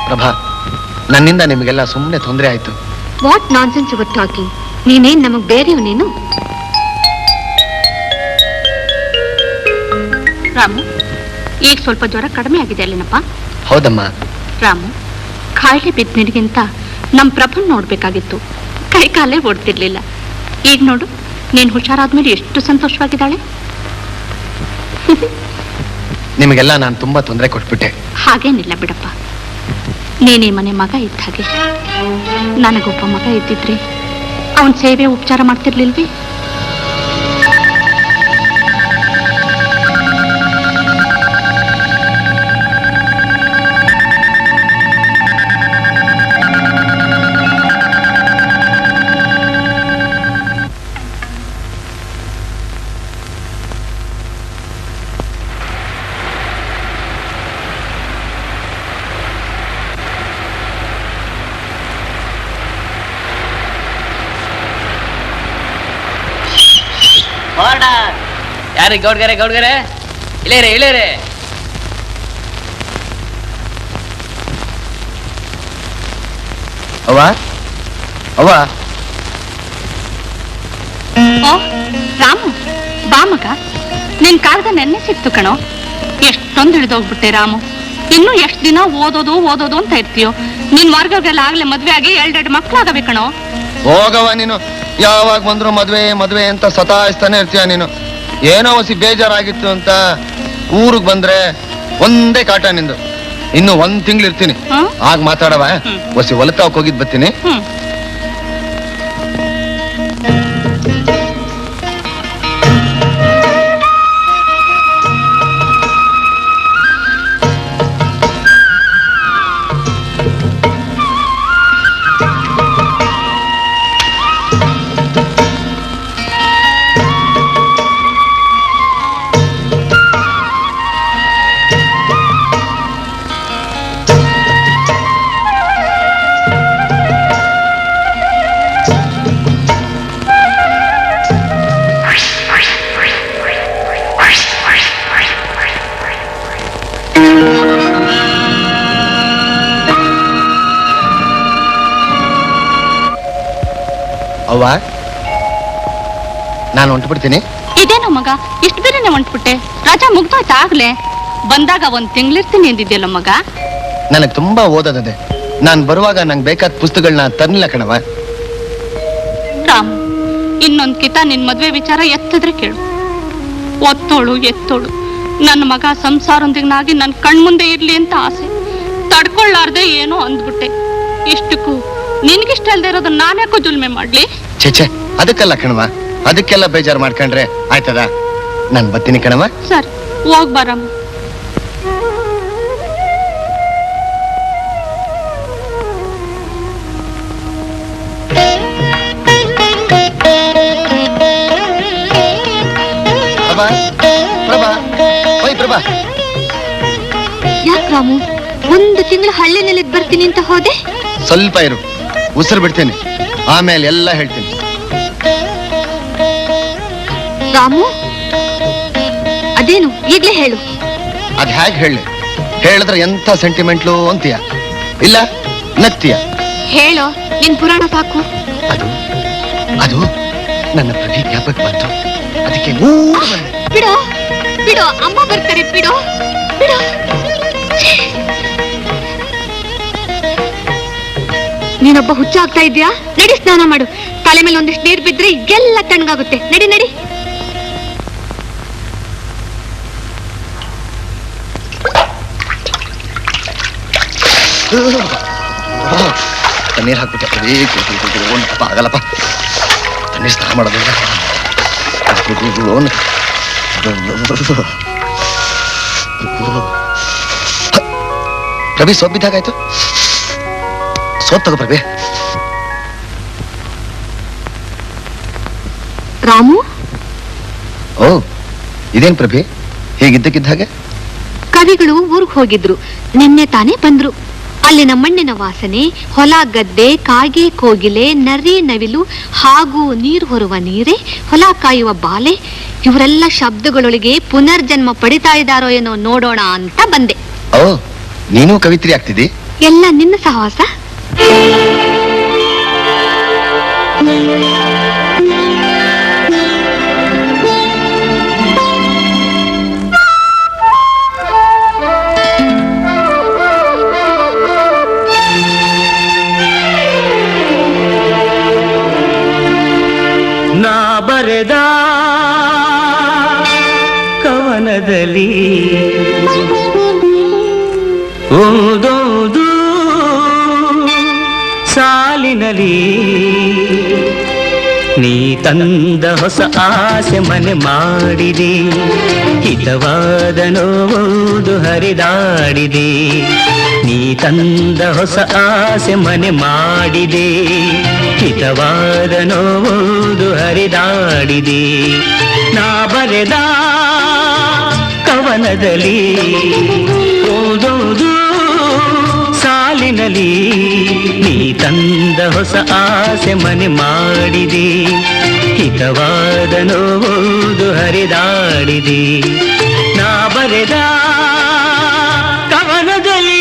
ಪ್ರಭಾ, ನನ್ನಿಂದ ನಿಮಗೆಲ್ಲ ಸುಮ್ಮನೆ ತೊಂದರೆ ಆಯ್ತು. What nonsense your talking? ನೀನೇನ್ ನಮಗ್ ಬೇರೆಯವ್ ನೀನು? ರಾಮು, ಈಗ ಸ್ವಲ್ಪ ಜ್ವರ ಕಡಿಮೆ ಆಗಿದೆ ಅಲ್ಲೇನಪ್ಪ? ಹೌದಮ್ಮ. ರಾಮು, ಕಾಯಿಲೆ ಬಿದ್ದ ನಮ್ ಪ್ರಭನ್ ನೋಡ್ಬೇಕಾಗಿತ್ತು. ಕೈ ಕಾಲೇ ಓಡ್ತಿರ್ಲಿಲ್ಲ. ಈಗ ನೋಡು, ನೀನ್ ಹುಷಾರಾದ್ಮೇಲೆ ಎಷ್ಟು ಸಂತೋಷವಾಗಿದ್ದಾಳೆ. ನಿಮಗೆಲ್ಲ ನಾನು ತುಂಬಾ ತೊಂದರೆ ಕೊಟ್ಬಿಟ್ಟೆ. ಹಾಗೇನಿಲ್ಲ ಬಿಡಪ್ಪ, ನೀನೇ ಮನೆ ಮಗ ಇದ್ದ ಹಾಗೆ. ನನಗೊಬ್ಬ ಮಗ ಇದ್ದಿದ್ರೆ ಅವನ್ ಸೇವೆ ಉಪಚಾರ ಮಾಡ್ತಿರ್ಲಿಲ್ವೇ? ಯಾರಿ ಗೌಡ್ಗರೆ ಗೌಡ್ಗರೆ ಇಳೇರೆ ಇಳೇರೆ. ಅವ್ವ ಅವ್ವ. ಓ ರಾಮು, ಬಾ ಮಗ. ನಿನ್ ಕಾಲದ ನೆನ್ನೆ ಸಿಕ್ತು ಕಣೋ. ಎಷ್ಟೊಂದು ಹಿಡಿದೋಗ್ಬಿಟ್ಟೆ ರಾಮು. ಇನ್ನು ಎಷ್ಟ್ ದಿನ ಓದೋದು ಓದೋದು ಅಂತ ಇರ್ತೀಯೋ? ನಿನ್ ಮಾರ್ಗಗೆಲ್ಲ ಆಗ್ಲೇ ಮದ್ವೆ ಆಗಿ 2 ಮಕ್ಳಾಗಬೇಕಣೋ. ಹೋಗವ ನೀನು, ಯಾವಾಗ ಬಂದ್ರು ಮದ್ವೆ ಮದ್ವೆ ಅಂತ ಸತಾಯಿಸ್ತಾನೆ ಇರ್ತೀಯ ನೀನು. ಏನೋ ಹೊಸಿ ಬೇಜಾರಾಗಿತ್ತು ಅಂತ ಊರಿಗೆ ಬಂದ್ರೆ ಒಂದೇ ಕಾಟ ನಿಂದು. ಇನ್ನು 1 ತಿಂಗಳು ಇರ್ತೀನಿ, ಆಗ ಮಾತಾಡವ. ಹೊಸಿ ಹೊಲತಾವ್ ಹೋಗಿದ್ ಬರ್ತೀನಿ. ಅವ್ವ, ನಾನು ಹೊಂಟ್ಬಿಡ್ತೀನಿ. ಇದೇನೋ ಮಗ, ಇಷ್ಟು ಬೇರೆನೆ ಹೊಂಟ್ಬಿಟ್ಟೆ? ರಜಾ ಮುಗ್ದೋಯ್ತಾ ಆಗ್ಲೇ? ಬಂದಾಗ 1 ತಿಂಗಳಿರ್ತೀನಿ ಎಂದಿದ್ಯಲ್ಲ ಮಗ. ನನಗೆ ತುಂಬಾ ಓದೋದಿದೆ. ನಾನು ಬರುವಾಗ ನಂಗೆ ಬೇಕಾದ ಪುಸ್ತಕಗಳನ್ನ ತರ್ನಿಲ್ಲ ಕಣವ. ರಾಮ್, ಇನ್ನೊಂದ್ ಕಿತ ನಿನ್ ಮದ್ವೆ ವಿಚಾರ ಎತ್ತಿದ್ರೆ ಕೇಳು. ಒತ್ತೋಳು ಎತ್ತೋಳು ನನ್ನ ಮಗ ಸಂಸಾರೊಂದಿಗೆ ನನ್ ಕಣ್ಮುಂದೆ ಇರ್ಲಿ ಅಂತ ಆಸೆ. ತಡ್ಕೊಳ್ಳಾರ್ದೆ ಏನೋ ಅಂದ್ಬಿಟ್ಟೆ. ಇಷ್ಟಕ್ಕೂ ನಿನ್ಗಿಷ್ಟ ಅಲ್ದೇ ಇರೋದು ನಾನ್ಯಾಕೋ ಜುಲ್ಮೆ ಮಾಡ್ಲಿ? ಛೇ, ಅದಕ್ಕೆಲ್ಲ ಕಣವ. ಅದಕ್ಕೆಲ್ಲ ಬೇಜಾರು ಮಾಡ್ಕೊಂಡ್ರೆ ಆಯ್ತದ? ನಾನು ಬರ್ತೀನಿ ಕಣವ. ಸರ್, ಹೋಗ್ ಬರಮ್ಮ. ಪ್ರಭಾ, ಓಯ್ ಪ್ರಭಾ. ಯಾಕೆ ರಾಮು, 1 ತಿಂಗಳು ಹಳ್ಳಿನಲ್ಲಿ ಬರ್ತೀನಿ ಅಂತ ಹೋದೆ? ಸ್ವಲ್ಪ ಇರು, ಉಸಿರು ಬಿಡ್ತೇನೆ, ಆಮೇಲೆ ಎಲ್ಲ ಹೇಳ್ತೀನಿ. ರಾಮು, ಅದೇನು ಈಗ್ಲೇ ಹೇಳು. ಅದ್ ಹೇಗೆ ಹೇಳಿ? ಹೇಳಿದ್ರೆ ಎಂತ ಸೆಂಟಿಮೆಂಟ್ಲು ಅಂತೀಯ, ಇಲ್ಲ ನಗ್ತೀಯ? ಹೇಳೋ, ನಿನ್ ಪುರಾಣ ಸಾಕು. ಅದು ಅದು ನನ್ನ ಪ್ರತಿ ಜ್ಞಾಪಕ ಬಂತು, ಅದಕ್ಕೆ ಬಿಡೋ ಬಿಡೋ, ಅಮ್ಮ ಬರ್ತಾರೆ, ಬಿಡೋ ಬಿಡೋ. ನೀನೊಬ್ಬ ಹುಚ್ಚ ಆಗ್ತಾ ಇದ್ಯಾ? ನಡಿ, ಸ್ನಾನ ಮಾಡು. ತಲೆ ಮೇಲೆ ಒಂದಿಷ್ಟು ನೀರು ಬಿದ್ರೆ ಎಲ್ಲ ತಣ್ಣಗಾಗುತ್ತೆ. ನಡಿ ನಡಿ. ನೀರು ಹಾಕ್ಬಿಟ್ಟೆ. ಆಗಲ್ಲಪ್ಪ, ತಣ್ಣೀರು ಸ್ನಾನ ಮಾಡೋದಿಲ್ಲ. ಪ್ರಭಿ, ಸೋಪ್ ಬಿದ್ದಾಗಾಯ್ತು. ಸೋಪ್ ತಗೋ ಪ್ರಭಿ. ರಾಮು, ಓ ಇದೇನ್ ಪ್ರಭಿ ಹೀಗಿದ್ದಕ್ಕಿದ್ದ ಹಾಗೆ? ಕವಿಗಳು ಊರ್ಗ್ ಹೋಗಿದ್ರು, ನಿನ್ನೆ ತಾನೇ ಬಂದ್ರು. ಅಲ್ಲಿನ ಮಣ್ಣಿನ ವಾಸನೆ, ಹೊಲ ಗದ್ದೆ, ಕಾಗೆ ಕೋಗಿಲೆ, ನರಿ ನವಿಲು ಹಾಗೂ ನೀರು ಹೊರುವ ನೀರೆ, ಹೊಲ ಕಾಯುವ ಬಾಲೆ, ಇವರೆಲ್ಲ ಶಬ್ದಗಳೊಳಗೆ ಪುನರ್ಜನ್ಮ ಪಡಿತಾ ಇದ್ದಾರೋ ಏನೋ ನೋಡೋಣ ಅಂತ ಬಂದೆ. ಓ, ನೀನು ಕವಿತ್ರಿ ಆಗ್ತಿದ್ದಿ? ಎಲ್ಲ ನಿನ್ನ ಸಹವಾಸ. ನಾ ಬರೆದ ಕವನದಲ್ಲಿ ಓದೋದು ಸಾಲಿನಲ್ಲಿ ನೀ ತಂದ ಹೊಸ ಆಸೆ ಮನೆ ಮಾಡಿದೆ, ಹಿತವಾದ ನೋವುದು ಹರಿದಾಡಿದೆ. ನೀ ತಂದ ಹೊಸ ಆಸೆ ಮನೆ ಮಾಡಿದೆ, ಹಿತವಾದ ನೋವುದು ಹರಿದಾಡಿದೆ. ನಾ ಬರೆದ ಕವನದಲ್ಲಿ ಓದೋದು ಸಾಲಿನಲ್ಲಿ ನೀ ತಂದ ಹೊಸ ಆಸೆ ಮನೆ ಮಾಡಿದೆ, ಹಿತವಾದ ನೋವುದು ಹರಿದಾಡಿದೆ. ನಾ ಬರೆದ ಕವನದಲ್ಲಿ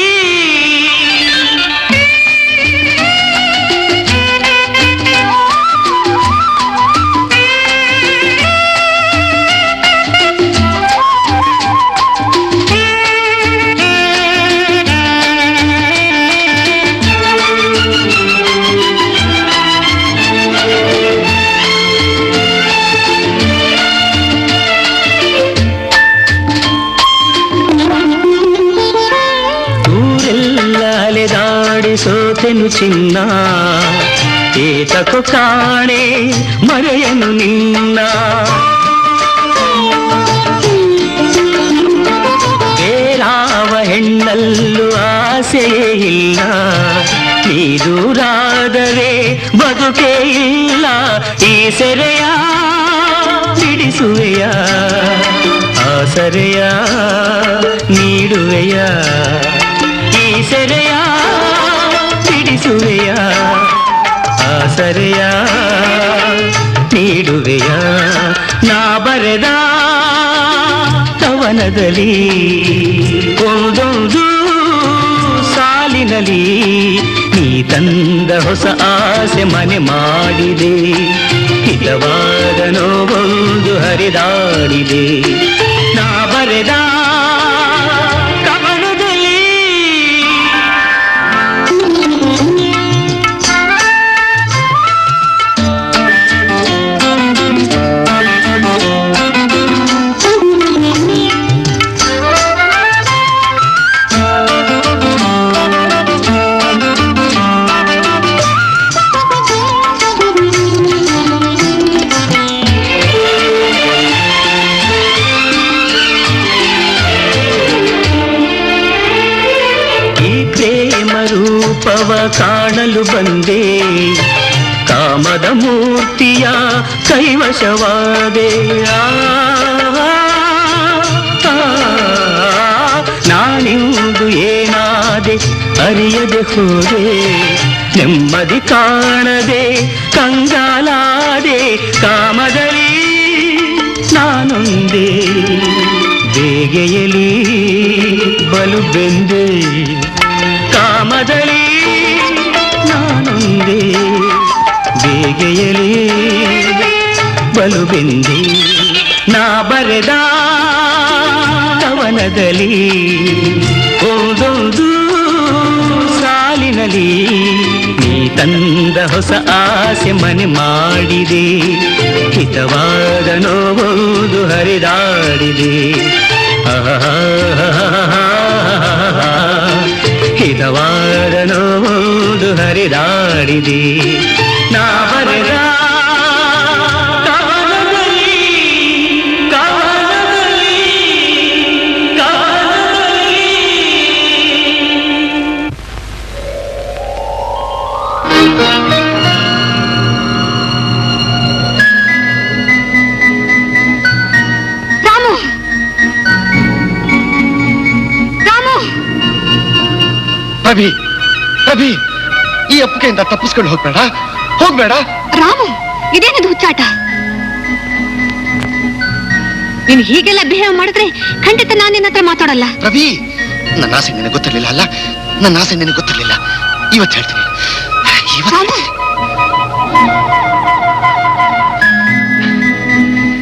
ಸೋತೆನು ಚಿನ್ನ, ಏತಕೋ ಕಾಣೆ ಮರೆಯನು ನಿನ್ನ. ಬೇರಾವ ಹೆಣ್ಣಲ್ಲೂ ಆಸೆಯೇ ಇಲ್ಲ, ನೀ ದೂರಾದರೆ ಬದುಕೇ ಇಲ್ಲ. ಈ ಸೆರೆಯ ಬಿಡಿಸುವೆಯ, ಆಸರೆಯ ನೀಡುವೆಯ. ಈ ಸೆರೆಯ ಬಿಡಿಸುವೆಯ, ಆಸರೆಯ ನೀಡುವೆಯ. ನಾ ಬರೆದ ಕವನದಲ್ಲಿ ಓದೋದು ಸಾಲಿನಲ್ಲಿ ನೀ ತಂದ ಹೊಸ ಆಸೆ ಮನೆ ಮಾಡಿದೆ, ಹಿತವಾದ ನೋವೊಂದು ಹರಿದಾಡಿದೆ. ನಾ ಬರೆದ ಕಾಣಲು ಬಂದೆ, ಕಾಮದ ಮೂರ್ತಿಯ ಕೈವಶವಾದೆ. ನಾನಿಂದು ಏನಾದೆ ಅರಿಯದೆ ಹೋದೆ, ನೆಮ್ಮದಿ ಕಾಣದೆ ಕಂಗಾಲಾದೆ. ಕಾಮದಲ್ಲಿ ನಾನೊಂದೇ ಬೇಗೆಯಲಿ ಬಲು ಬೆಂದೆ, ಕಾಮದಲ್ಲಿ ನಾನೊಂದೇ ಬೇಗೆಯಲಿ ಬಲು ಬೆಂದೆ. ನಾ ಬರೆದ ಕವನದಲ್ಲಿ ಓದೋದು ಸಾಲಿನಲ್ಲಿ ನೀ ತಂದ ಹೊಸ ಆಸೆ ಮನೆ ಮಾಡಿದೆ, ಹಿತವಾದ ನೋವುದು ಹರಿದಾಡಿದೆ. ಹಿತವಾದ ನೋವುದು ಹರಿದಾಡಿದೆ. ನಾ ಬರೆದ ರವಿ, ರವಿ, ಈ ಅಪ್ಪಿಗೆಯಿಂದ ತಪ್ಪಿಸ್ಕೊಂಡು ಹೋಗ್ಬೇಡ, ಹೋಗ್ಬೇಡ. ರಾಮು, ಇದೇನದು ಹುಚ್ಚಾಟ? ನೀನು ಹೀಗೆಲ್ಲ ಬಿಹೇವ್ ಮಾಡಿದ್ರೆ ಖಂಡಿತ ನಾನು ನಿನ್ನ ಹತ್ರ ಮಾತಾಡಲ್ಲ. ರವಿ, ನನ್ನ ಆಸೆ ನಿನಗೆ ಗೊತ್ತಿರಲಿಲ್ಲ ಅಲ್ಲ. ನನ್ನ ಆಸೆ ನಿನಗೆ ಗೊತ್ತಿರ್ಲಿಲ್ಲ. ಇವತ್ತು ಹೇಳ್ತೀನಿ.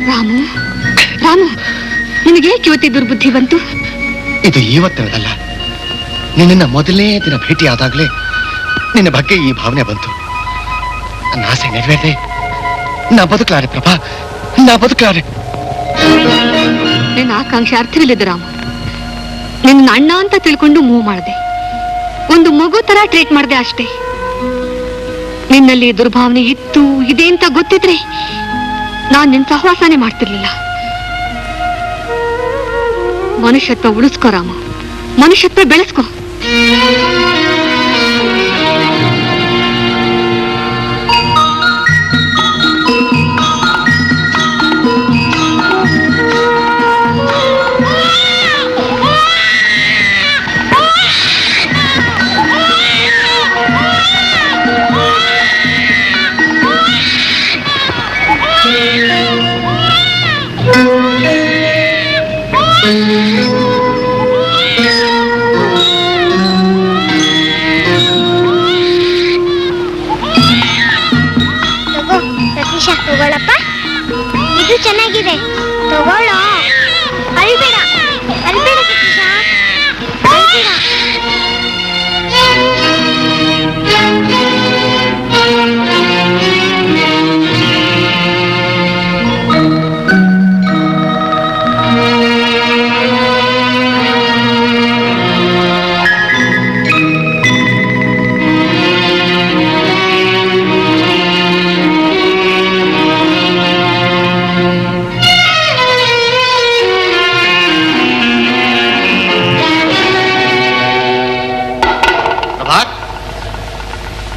ರಾಮು, ರಾಮು, ನಿನಗೆ ಇವತ್ತಿ ದುರ್ಬುದ್ಧಿ ಬಂತು? ಇದು ಇವತ್ತಿನದಲ್ಲ. ನಿನ್ನ ಮೊದಲನೇ ದಿನ ಭೇಟಿ ಆದಾಗಲೇ ನಿನ್ನ ಬಗ್ಗೆ ಈ ಭಾವನೆ ಬಂತು. ನನ್ನ ಆಸೆ ನೆರವೇರಿದೆ. ನಾ ಬದುಕಲಾರೆ ಪ್ರಭಾ, ನಾ ಬದುಕಲಾರೆ. ನನ್ನ ಆಕಾಂಕ್ಷೆ ಅರ್ಥವಿಲ್ಲದ ರಾಮು. ನಿನ್ನ ಅಣ್ಣ ಅಂತ ತಿಳ್ಕೊಂಡು ಮೂವ್ ಮಾಡಿದೆ. ಒಂದು ಮಗು ತರ ಟ್ರೀಟ್ ಮಾಡಿದೆ ಅಷ್ಟೇ. ನಿನ್ನಲ್ಲಿ ದುರ್ಭಾವನೆ ಇತ್ತು ಇದೆ ಅಂತ ಗೊತ್ತಿದ್ರೆ ನಾನ್ ನಿನ್ ಸಹವಾಸನೆ ಮಾಡ್ತಿರ್ಲಿಲ್ಲ. ಮನುಷ್ಯತ್ವ ಉಳಿಸ್ಕೋ ರಾಮ, ಮನುಷ್ಯತ್ವ ಬೆಳೆಸ್ಕೋ. ತಗೊಳಪ್ಪ, ಇದು ಚೆನ್ನಾಗಿದೆ, ತಗೊಳ್ಳೋ. ಅಳ್ಬೇಡ, ಅಳ್ಬೇಡ ಸತೀಶ, ಅಳ್ಬೇಡ.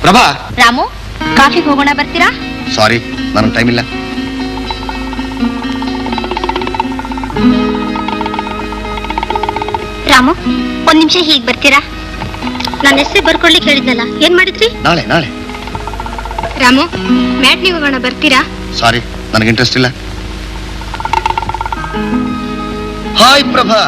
ಪ್ರಭಾ, ರಾಮು, ಕಾಫಿಗೆ ಹೋಗೋಣ, ಬರ್ತೀರಾ? ಸಾರಿ, ನನಗೆ ಟೈಮ್ ಇಲ್ಲ. ರಾಮು, ಒಂದ್ ನಿಮಿಷ ಹೀಗೆ ಬರ್ತೀರಾ? ನನ್ನ ಹೆಸರು ಬರ್ಕೊಳ್ಳಿಕ್ಕೆ ಹೇಳಿದ್ನಲ್ಲ, ಏನ್ ಮಾಡಿದ್ರಿ? ನಾಳೆ ನಾಳೆ. ರಾಮು, ಮ್ಯಾಟ್ನಿಗೆ ಹೋಗೋಣ, ಬರ್ತೀರಾ? ಸಾರಿ, ನನಗೆ ಇಂಟ್ರೆಸ್ಟ್ ಇಲ್ಲ. ಹಾಯ್ ಪ್ರಭಾ.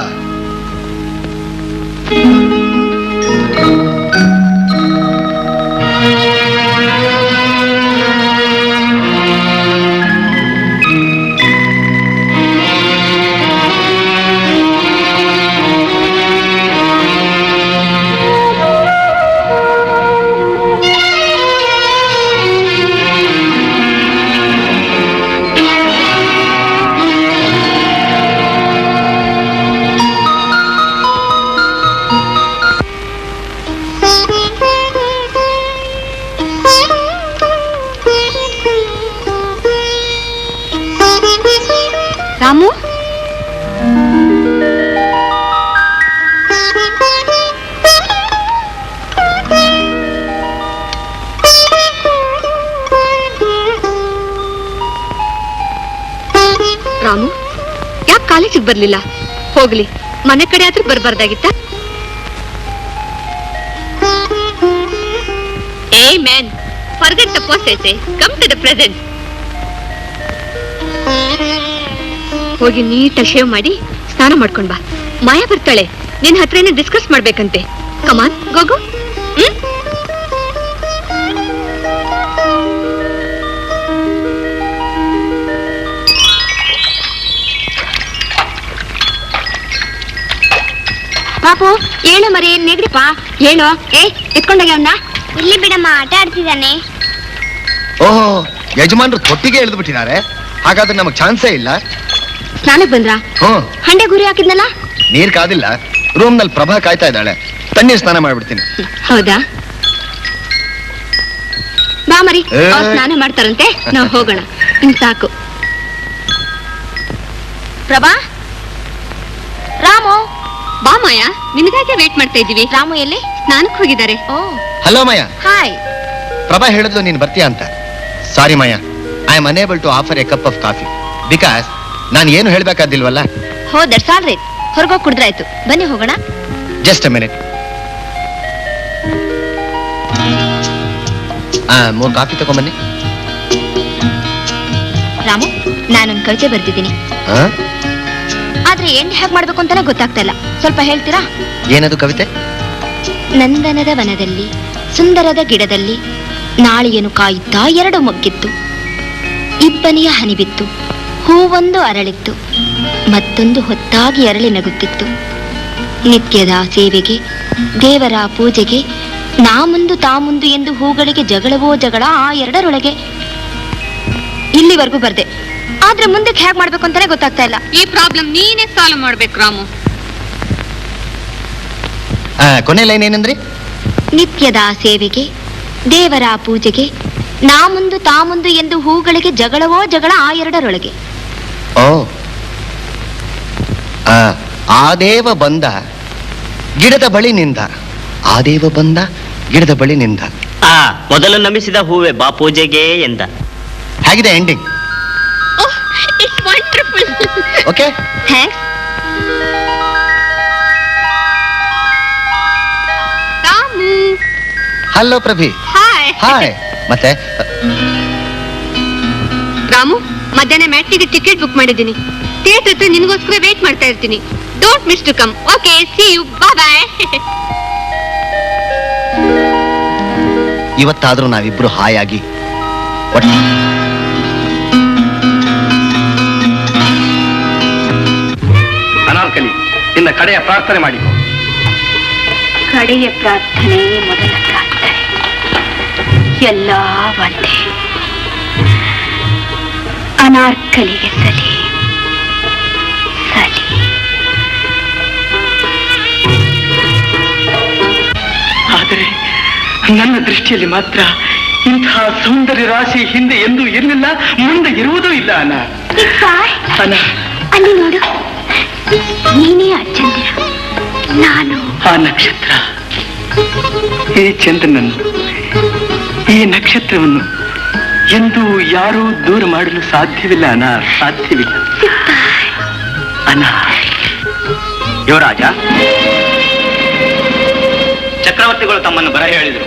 ರಾಮು, ರಾಮು, ಯಾಕೆ ಕಾಲೇಜಿಗೆ ಬರ್ಲಿಲ್ಲ? ಹೋಗ್ಲಿ, ಮನೆ ಕಡೆ ಆದ್ರೂ ಬರ್ಬಾರ್ದಾಗಿತ್ತ? ಏ man, forget the past, come to the present. ಹೋಗಿ ನೀಟಾಗಿ ಶೇವ್ ಮಾಡಿ ಸ್ನಾನ ಮಾಡ್ಕೊಂಡ್ ಬಾ. ಮಾಯಾ ಬರ್ತಾಳೆ, ನಿನ್ ಹತ್ರನೇ ಡಿಸ್ಕಸ್ ಮಾಡ್ಬೇಕಂತೆ. ಕಮಾನ್, ಗೋಗು. ಪಾಪು, ಹೇಳು ಮರಿ, ನೆಗ್ರಿಪಾ, ಹೇಳು. ಎತ್ಕೊಂಡೋಗ್ಯ ಅವನ್ನ. ಇಲ್ಲಿ ಬಿಡಮ್ಮ, ಆಟ ಆಡ್ತಿದ್ದಾನೆ. ಓಹೋ, ಯಜಮಾನ್ರು ತೊಟ್ಟಿಗೆ ಎಳೆದು ಬಿಟ್ಟಿದ್ದಾರೆ. ಹಾಗಾದ್ರೆ ನಮಗ್ ಚಾನ್ಸೇ ಇಲ್ಲ. ಸ್ನಾನಕ್ ಬಂದ್ರಾ? ಹಂಡೆ ಗುರಿ ಹಾಕಿದ್ನಲ್ಲ. ನೀರ್ ಕಾದಿಲ್ಲ, ರೂಮ್ ನಲ್ಲಿ ಪ್ರಭಾ ಕಾಯ್ತಾ ಇದ್ದಾಳೆ. ತಣ್ಣೀರ್ ಸ್ನಾನ ಮಾಡ್ಬಿಡ್ತೀನಿ. ಹೌದಾ? ಬಾ ಮರಿ, ಸ್ನಾನ ಮಾಡ್ತಾರಂತೆ, ನಾವು ಹೋಗೋಣ. ಸಾಕು. ಪ್ರಭಾ, ರಾಮು. ಬಾ ಮಾಯಾ, ನಿನಗಾಗೆ ವೇಟ್ ಮಾಡ್ತಾ ಇದೀವಿ. ರಾಮು ಎಲ್ಲಿ? ಸ್ನಾನಕ್ಕೆ ಹೋಗಿದ್ದಾರೆ. ಹಲೋ ಮಾಯಾ. ಹಾಯ್. ಪ್ರಭಾ ಹೇಳಿದ್ಲು ನೀನ್ ಬರ್ತೀಯಾ ಅಂತ. Sorry Maya, I am unable to offer a cup of coffee because ನಾನು ಏನು ಹೇಳ್ಬೇಕಾದಿಲ್ವಲ್ಲ. Oh, that's all right. ಹೊರಗೋಗಿ ಕುಡಿದ್ರಾಯ್ತು. ಬನ್ನಿ ಹೋಗೋಣ. Just a minute. 3 ಕಾಫಿ ತಗೊಂಬನ್ನಿ. ರಾಮು, ನಾನೊಂದು ಕವಿತೆ ಬರ್ತಿದ್ದೀನಿ, ಆದ್ರೆ ಎಂಡ್ ಹೇಗೆ ಮಾಡ್ಬೇಕು ಅಂತಾನೆ ಗೊತ್ತಾಗ್ತಾ ಇಲ್ಲ. ಸ್ವಲ್ಪ ಹೇಳ್ತೀರಾ? ಏನದು ಕವಿತೆ? ನಂದನದ ವನದಲ್ಲಿ ಸುಂದರದ ಗಿಡದಲ್ಲಿ ನಾಳಿಯನು ಕಾಯುತ್ತಾ 2 ಮೊಗ್ಗಿತ್ತು. ಇಬ್ಬನಿಯ ಹನಿ ಬಿತ್ತು, ಹೂವೊಂದು ಅರಳಿತ್ತು, ಮತ್ತೊಂದು ಹೊತ್ತಾಗಿ ಅರಳಿ ನಗುತ್ತಿತ್ತು. ನಿತ್ಯದ ಸೇವೆಗೆ, ದೇವರ ಪೂಜೆಗೆ, ನಾ ಮುಂದು ತಾ ಮುಂದು ಎಂದು ಹೂಗಳಿಗೆ ಜಗಳವೋ ಜಗಳ ಆ 2ರೊಳಗೆ. ಇಲ್ಲಿವರೆಗೂ ಬರ್ದೆ, ಆದ್ರೆ ಮುಂದಕ್ಕೆ ಹೇಗೆ ಮಾಡ್ಬೇಕು ಅಂತಾನೆ ಗೊತ್ತಾಗ್ತಾ ಇಲ್ಲ. ಈ ಪ್ರಾಬ್ಲಮ್ ನೀನೇ ಸಾಲ್ವ್ ಮಾಡ್ಬೇಕು ರಾಮು. ಕೊನೆ ಲೈನ್ ಏನಂದ್ರಿ? ನಿತ್ಯದ ಸೇವೆಗೆ, ದೇವರ ಪೂಜೆಗೆ, ನಾ ಮುಂದು ತಾ ಮುಂದು ಎಂದು ಹೂಗಳಿಗೆ ಜಗಳವೋ ಜಗಳ ಆ 2ರೊಳಗೆ. ಓ, ಆದೇವ ಬಂದ ಗಿಡದ ಬಳಿ ನಿಂದ, ಆದೇವ ಬಂದ ಗಿಡದ ಬಳಿ ನಿಂದ. ಮೊದಲು ನಮಿಸಿದ ಹೂವೆ ಬಾ ಪೂಜೆಗೆ ಎಂದ. ಹೇಗಿದೆ ending? It's wonderful. Okay, thanks. Ramu, hello Prabhi. Hi. Hi. ಮತ್ತೆ ರಾಮು, ಮಧ್ಯಾಹ್ನ ಮ್ಯಾಟ್ನಿಗೆ ಟಿಕೆಟ್ ಬುಕ್ ಮಾಡಿದ್ದೀನಿ. ಥಿಯೇಟರ್ ಹತ್ರ ನಿನಗೋಸ್ಕರ ವೇಟ್ ಮಾಡ್ತಾ ಇರ್ತೀನಿ. Don't miss to come. Okay, see you. Bye bye. ಇವತ್ತಾದ್ರೂ ನಾವಿಬ್ರು ಹಾಯಾಗಿ ಅನಾರ್ಕಲಿ, ನಿನ್ನ ಕಡೆಯ ಪ್ರಾರ್ಥನೆ ಮಾಡಿ. ಕಡೆಯ ಪ್ರಾರ್ಥನೆ ಮೊದಲ ಪ್ರಾರ್ಥನೆ, ಎಲ್ಲ ಒಂದೇ. ಅನಾರ್ಕಲಿಗೆ ಸಲಿ ಸಲಿ. ಆದರೆ ನನ್ನ ದೃಷ್ಟಿಯಲ್ಲಿ ಮಾತ್ರ ಇಂತಹ ಸೌಂದರ್ಯ ರಾಶಿ ಹಿಂದೆ ಎಂದೂ ಇರಲಿಲ್ಲ, ಮುಂದೆ ಇರುವುದೂ ಇಲ್ಲ. ಅಲ್ಲಿ ನೋಡು, ನೀನೇ ಆ ಚಂದ್ರ, ನಾನು ಆ ನಕ್ಷತ್ರ. ಈ ಚಂದ್ರನನ್ನು, ಈ ನಕ್ಷತ್ರವನ್ನು ಎಂದು ಯಾರೂ ದೂರ ಮಾಡಲು ಸಾಧ್ಯವಿಲ್ಲ ಸಾಧ್ಯವಿಲ್ಲ. ಯುವರಾಜ, ಚಕ್ರವರ್ತಿಗಳು ತಮ್ಮನ್ನು ಬರ ಹೇಳಿದರು.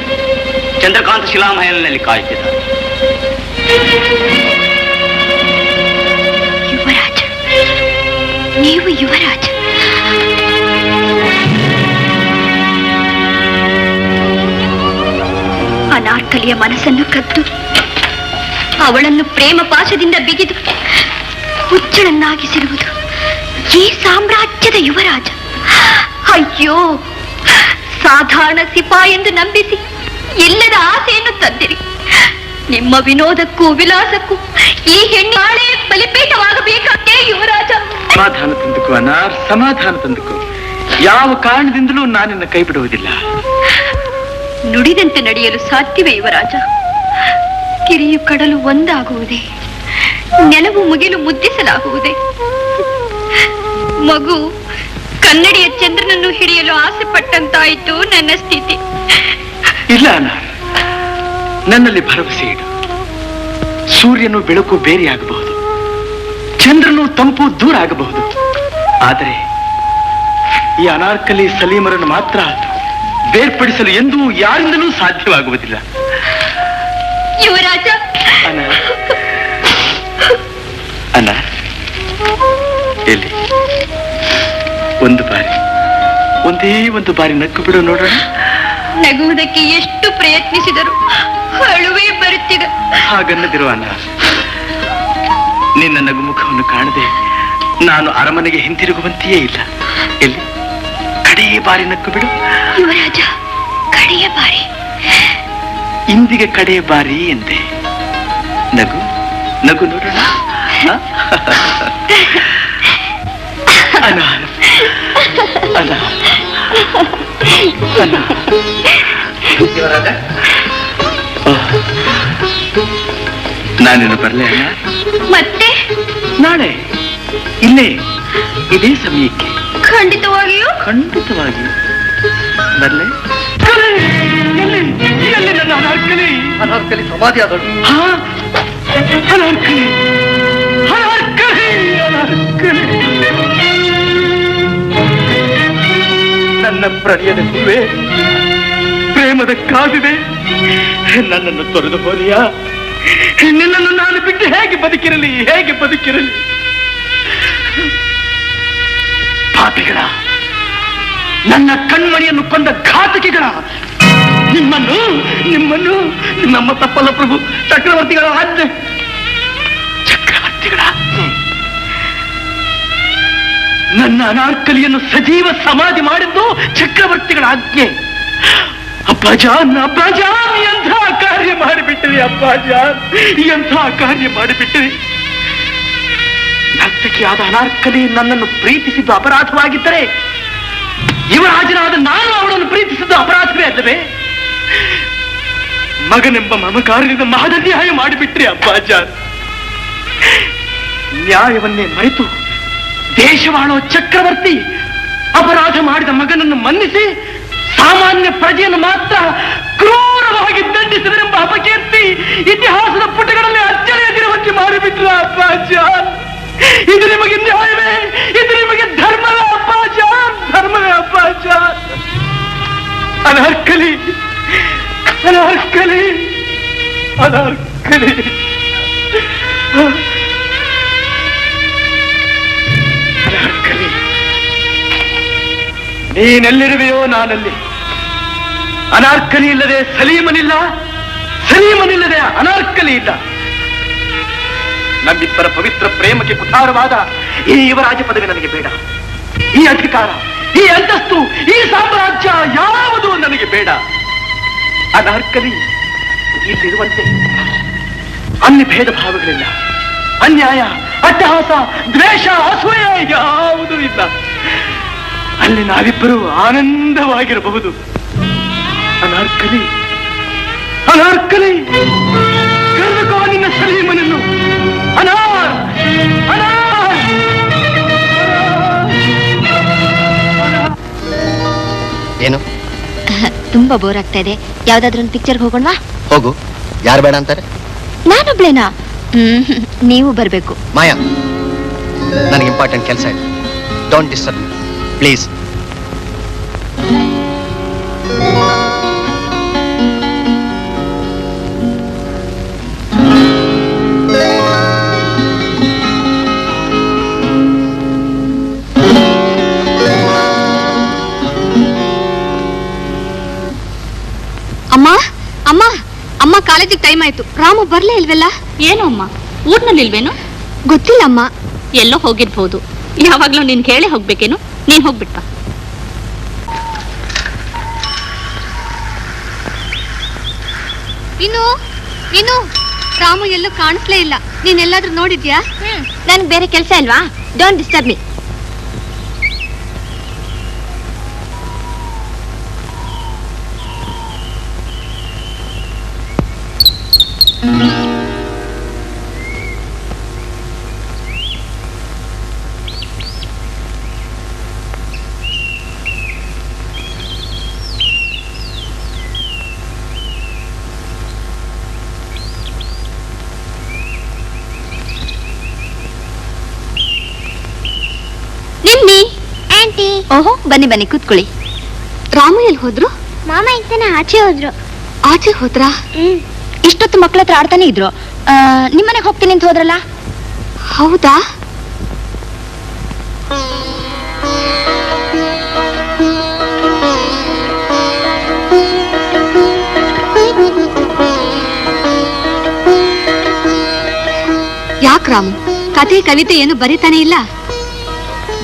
ಚಂದ್ರಕಾಂತ ಶಿಲಾಮಹಲಿನಲ್ಲಿ ಕಾಯುತ್ತಿದ್ದಾರೆ. ಯುವರಾಜ, ನೀವು ಯುವರಾಜ. ಅನಾರ್ಕಲಿಯ ಮನಸ್ಸನ್ನು ಕದ್ದು ಅವಳನ್ನು ಪ್ರೇಮ ಪಾಶದಿಂದ ಬಿಗಿದು ಹುಚ್ಚಳನ್ನಾಗಿಸಿರುವುದು ಈ ಸಾಮ್ರಾಜ್ಯದ ಯುವರಾಜ. ಅಯ್ಯೋ, ಸಾಧಾರಣ ಸಿಪಾಯಿ ಎಂದು ನಂಬಿಸಿ ಇಲ್ಲದ ಆಸೆಯನ್ನು ತಂದಿರಿ. ನಿಮ್ಮ ವಿನೋದಕ್ಕೂ ವಿಲಾಸಕ್ಕೂ ಈ ಹೆಣ್ಣು ನಾಳೆ ಬಲಿಪೀಠವಾಗಬೇಕಂತೆ ಯುವರಾಜ. ಸಮಾಧಾನ ತಂದುಕೋ ಅನಾರ್, ಸಮಾಧಾನ ತಂದುಕೋ. ಯಾವ ಕಾರಣದಿಂದಲೂ ನಾನಿನ್ನ ಕೈ ಬಿಡುವುದಿಲ್ಲ. ನುಡಿದಂತೆ ನಡೆಯಲು ಸಾಧ್ಯವೇ ಯುವರಾಜ? ಕಿರಿಯು ಕಡಲು ಒಂದಾಗುವುದೇ, ನೆಲವು ಮುಗಿಲು ಮುದ್ದಿಸಲಾಗುವುದೇ? ಮಗು ಕನ್ನಡಿಯ ಚಂದ್ರನನ್ನು ಹಿಡಿಯಲು ಆಸೆ ಪಟ್ಟಂತಾಯಿತು ನನ್ನ ಸ್ಥಿತಿ. ಇಲ್ಲ ಅನಾರ್, ನನ್ನಲ್ಲಿ ಭರವಸೆ ಇಡು. ಸೂರ್ಯನು ಬೆಳಕು ಬೇರೆಯಾಗಬಹುದು, ಚಂದ್ರನು ತಂಪು ದೂರ ಆಗಬಹುದು. ಆದರೆ ಈ ಅನಾರ್ಕಲಿ ಸಲೀಮರನ್ನು ಮಾತ್ರ ಬೇರ್ಪಡಿಸಲು ಎಂದೂ ಯಾರಿಂದಲೂ ಸಾಧ್ಯವಾಗುವುದಿಲ್ಲ. ಯುವರಾಜ, ಅನ್ನ ಎಲ್ಲಿ ಒಂದು ಬಾರಿ, ಒಂದೇ ಒಂದು ಬಾರಿ ನಕ್ಕು ಬಿಡು ನೋಡೋಣ. ನಗುವುದಕ್ಕೆ ಎಷ್ಟು ಪ್ರಯತ್ನಿಸಿದರು ಅಳುವೇ ಬರುತ್ತಿದೆ. ಹಾಗನ್ನದಿರುವ ಅನ್ನ, ನಿನ್ನ ನಗುಮುಖವನ್ನು ಕಾಣದೆ ನಾನು ಅರಮನೆಗೆ ಹಿಂತಿರುಗುವಂತೆಯೇ ಇಲ್ಲ. ಎಲ್ಲಿ ಕಡೆಯ ಬಾರಿ ನಕ್ಕು ಬಿಡು ಯುವರಾಜ. ಕಡೆಯ ಬಾರಿ, ಇಂದಿಗೆ ಕಡೆಯ ಬಾರಿ ಎಂದೆ. ನಗು ನಗು ನೋಡೋಣ. ಅನಾರ್, ಅನಾರ್, ಅನಾರ್. ನಾನೇನು ಬರಲೇ ಅಣ್ಣ? ಮತ್ತೆ ನಾಳೆ ಇಲ್ಲೇ ಇದೇ ಸಮಯಕ್ಕೆ ಖಂಡಿತವಾಗಿಯೂ ಖಂಡಿತವಾಗಿ ಬರಲೇ. ಎಲ್ಲಿ ನನ್ನ ಅನಾರ್ಕಲಿ? ಅನಾರ್ಕಲಿ ಸಮಾಧಿ ಆದಳು. ಅನಾರ್ಕಲಿ, ಅನಾರ್ಕಲಿ, ಅನಾರ್ಕಲಿ. ನನ್ನ ಪ್ರಣಯದ ಹೂವೆ, ಪ್ರೇಮದ ಕಾದಿದೆ, ನನ್ನನ್ನು ತೊರೆದು ಹೋದೆಯಾ? ನಿನ್ನನ್ನು ನಾನು ಬಿಟ್ಟು ಹೇಗೆ ಬದುಕಿರಲಿ, ಹೇಗೆ ಬದುಕಿರಲಿ? ಪಾಪಿಗಳ ನನ್ನ ಕಣ್ಮಣಿಯನ್ನು ಕೊಂದ ಘಾತಕಿಗಳ ನಿಮ್ಮನ್ನು ನಿಮ್ಮನ್ನು ನಮ್ಮ ತಪ್ಪಲ್ಲ ಪ್ರಭು. ಚಕ್ರವರ್ತಿಗಳ ಆಜ್ಞೆ. ಚಕ್ರವರ್ತಿಗಳ ನನ್ನ ಅನಾರ್ಕಲಿಯನ್ನು ಸಜೀವ ಸಮಾಧಿ ಮಾಡಿದ್ದು ಚಕ್ರವರ್ತಿಗಳ ಆಜ್ಞೆ. ಅಪ್ಪಾಜಾನ್ ಅಪ್ಪಾಜಾನ್, ಎಂಥ ಕಾರ್ಯ ಮಾಡಿಬಿಟ್ಟಿರಿ ಅಪ್ಪಾಜಾನ್, ಎಂಥ ಕಾರ್ಯ ಮಾಡಿಬಿಟ್ಟಿರಿ. ನರ್ತಕಿಯಾದ ಅನಾರ್ಕಲಿ ನನ್ನನ್ನು ಪ್ರೀತಿಸಿದ್ದು ಅಪರಾಧವಾಗಿದ್ದರೆ ಯುವರಾಜನಾದ ನಾನು ಅವಳನ್ನು ಪ್ರೀತಿಸಿದ್ದು ಅಪರಾಧವೇ ಅಲ್ಲವೇ? ಮಗನೆಂಬ ಮಮಕಾರದಿಂದ ಮಹದನ್ಯಾಯ ಮಾಡಿಬಿಟ್ರಿ ಅಪ್ಪಾಜಾನ್. ನ್ಯಾಯವನ್ನೇ ಮರೆತು ದೇಶವಾಳೋ ಚಕ್ರವರ್ತಿ ಅಪರಾಧ ಮಾಡಿದ ಮಗನನ್ನು ಮನ್ನಿಸಿ ಸಾಮಾನ್ಯ ಪ್ರಜೆಯನ್ನು ಮಾತ್ರ ಕ್ರೂರವಾಗಿ ದಂಡಿಸಿದರೆಂಬ ಅಪಕೀರ್ತಿ ಇತಿಹಾಸದ ಪುಟಗಳಲ್ಲಿ ಅಚ್ಚಳಿಯದಿರುವಂತೆ ಮಾಡಿಬಿಟ್ರು ಅಪ್ಪಾಜಾನ್. ಇದು ನಿಮಗೆ ನ್ಯಾಯವೇ? ಇದು ನಿಮಗೆ ಧರ್ಮವೇ ಅಪ್ಪಾಜಾನ್? ಧರ್ಮವೇ ಅಪ್ಪಾಜಾನ್? ಅನಾರ್ಕಲಿ ಅನಾರ್ಕಲಿ ಅನಾರ್ಕಲಿ ಅನಾರ್ಕಲಿ, ನೀನೆಲ್ಲಿರುವೆಯೋ ನಾನಲ್ಲಿ. ಅನಾರ್ಕಲಿ ಇಲ್ಲದೆ ಸಲೀಮನಿಲ್ಲ, ಸಲೀಮನಿಲ್ಲದೆ ಅನಾರ್ಕಲಿ ಇಲ್ಲ. ನಮ್ಮಿಬ್ಬರ ಪವಿತ್ರ ಪ್ರೇಮಕ್ಕೆ ಕುಠಾರವಾದ ಈ ಯುವರಾಜ ಪದವಿ ನನಗೆ ಬೇಡ. ಈ ಅಧಿಕಾರ, ಈ ಅಂತಸ್ತು, ಈ ಸಾಮ್ರಾಜ್ಯ ಯಾವುದೂ ನನಗೆ ಬೇಡ. ಅನಾರ್ಕಲಿ ಇಲ್ಲಿರುವಂತೆ ಅಲ್ಲಿ ಭೇದ ಭಾವಗಳಿಲ್ಲ, ಅನ್ಯಾಯ, ಅಟ್ಟಹಾಸ, ದ್ವೇಷ, ಅಸೂಯೆ ಯಾವುದೂ ಇಲ್ಲ. ಅಲ್ಲಿ ನಾವಿಬ್ಬರು ಆನಂದವಾಗಿರಬಹುದು. ಅನಾರ್ಕಲಿ ಅನಾರ್ಕಲಿ, ಕರೆದುಕೋ ನಿನ್ನ ಸಲೀಮನನ್ನು. ಅನಾರ್ ಅನಾರ್. ಏನು ತುಂಬಾ ಬೋರ್ ಆಗ್ತಾ ಇದೆ. ಯಾವ್ದಾದ್ರು ಒಂದು ಪಿಕ್ಚರ್ಗೆ ಹೋಗೋಣವಾ? ಹೋಗು. ಯಾರು ಬೇಡ ಅಂತಾರೆ? ನಾನೊಬ್ಳೇನಾ? ನೀವು ಬರ್ಬೇಕು. ಮಾಯಾ, ನನಗೆ ಇಂಪಾರ್ಟೆಂಟ್ ಕೆಲಸ ಇದೆ. Don't disturb me please. ಅಮ್ಮ ಅಮ್ಮ ಅಮ್ಮ, ಕಾಲೇಜಿಗೆ ಟೈಮ್ ಆಯ್ತು. ರಾಮು ಬರ್ಲೇ ಇಲ್ವಲ್ಲ? ಏನು ಅಮ್ಮ, ಊರ್ನಲ್ಲಿ ಇಲ್ವೇನು? ಗೊತ್ತಿಲ್ಲ ಅಮ್ಮ. ಎಲ್ಲೋ ಹೋಗಿರ್ಬೋದು. ಯಾವಾಗ್ಲೂ ನೀನ್ ಕೇಳೇ ಹೋಗ್ಬೇಕೇನು? ನೀನ್ ಹೋಗ್ಬಿಟ್ಟ. ಇನ್ನು ರಾಮು ಎಲ್ಲೂ ಕಾಣಿಸ್ಲೇ ಇಲ್ಲ. ನೀನೆಲ್ಲಾದ್ರೂ ನೋಡಿದ್ಯಾ? ನನ್ಗೆ ಬೇರೆ ಕೆಲಸ ಇಲ್ವಾ? Don't disturb me. ಆಂಟಿ. ಓಹೋ, ಬನ್ನಿ ಬನ್ನಿ ಕೂತ್ಕೊಳ್ಳಿ. ರಾಮು ಎಲ್ಲಿ ಹೋದ್ರು? ಮಾಮ ಇಂತಾನೆ ಆಚೆ ಹೋದ್ರು. ಆಚೆ ಹೋದ್ರಾ? ಇಷ್ಟೊತ್ತು ಮಕ್ಕಳ ಹತ್ರ ಆಡ್ತಾನೆ ಇದ್ರು. ನಿಮ್ಮನೆಗೆ ಹೋಗ್ತೀನಿ ಅಂತ ಹೋದ್ರಲ್ಲ? ಹೌದಾ? ಯಾಕ್ ರಾಮು, ಕತೆ ಕವಿತೆ ಏನು ಬರೀತಾನೆ ಇಲ್ಲ?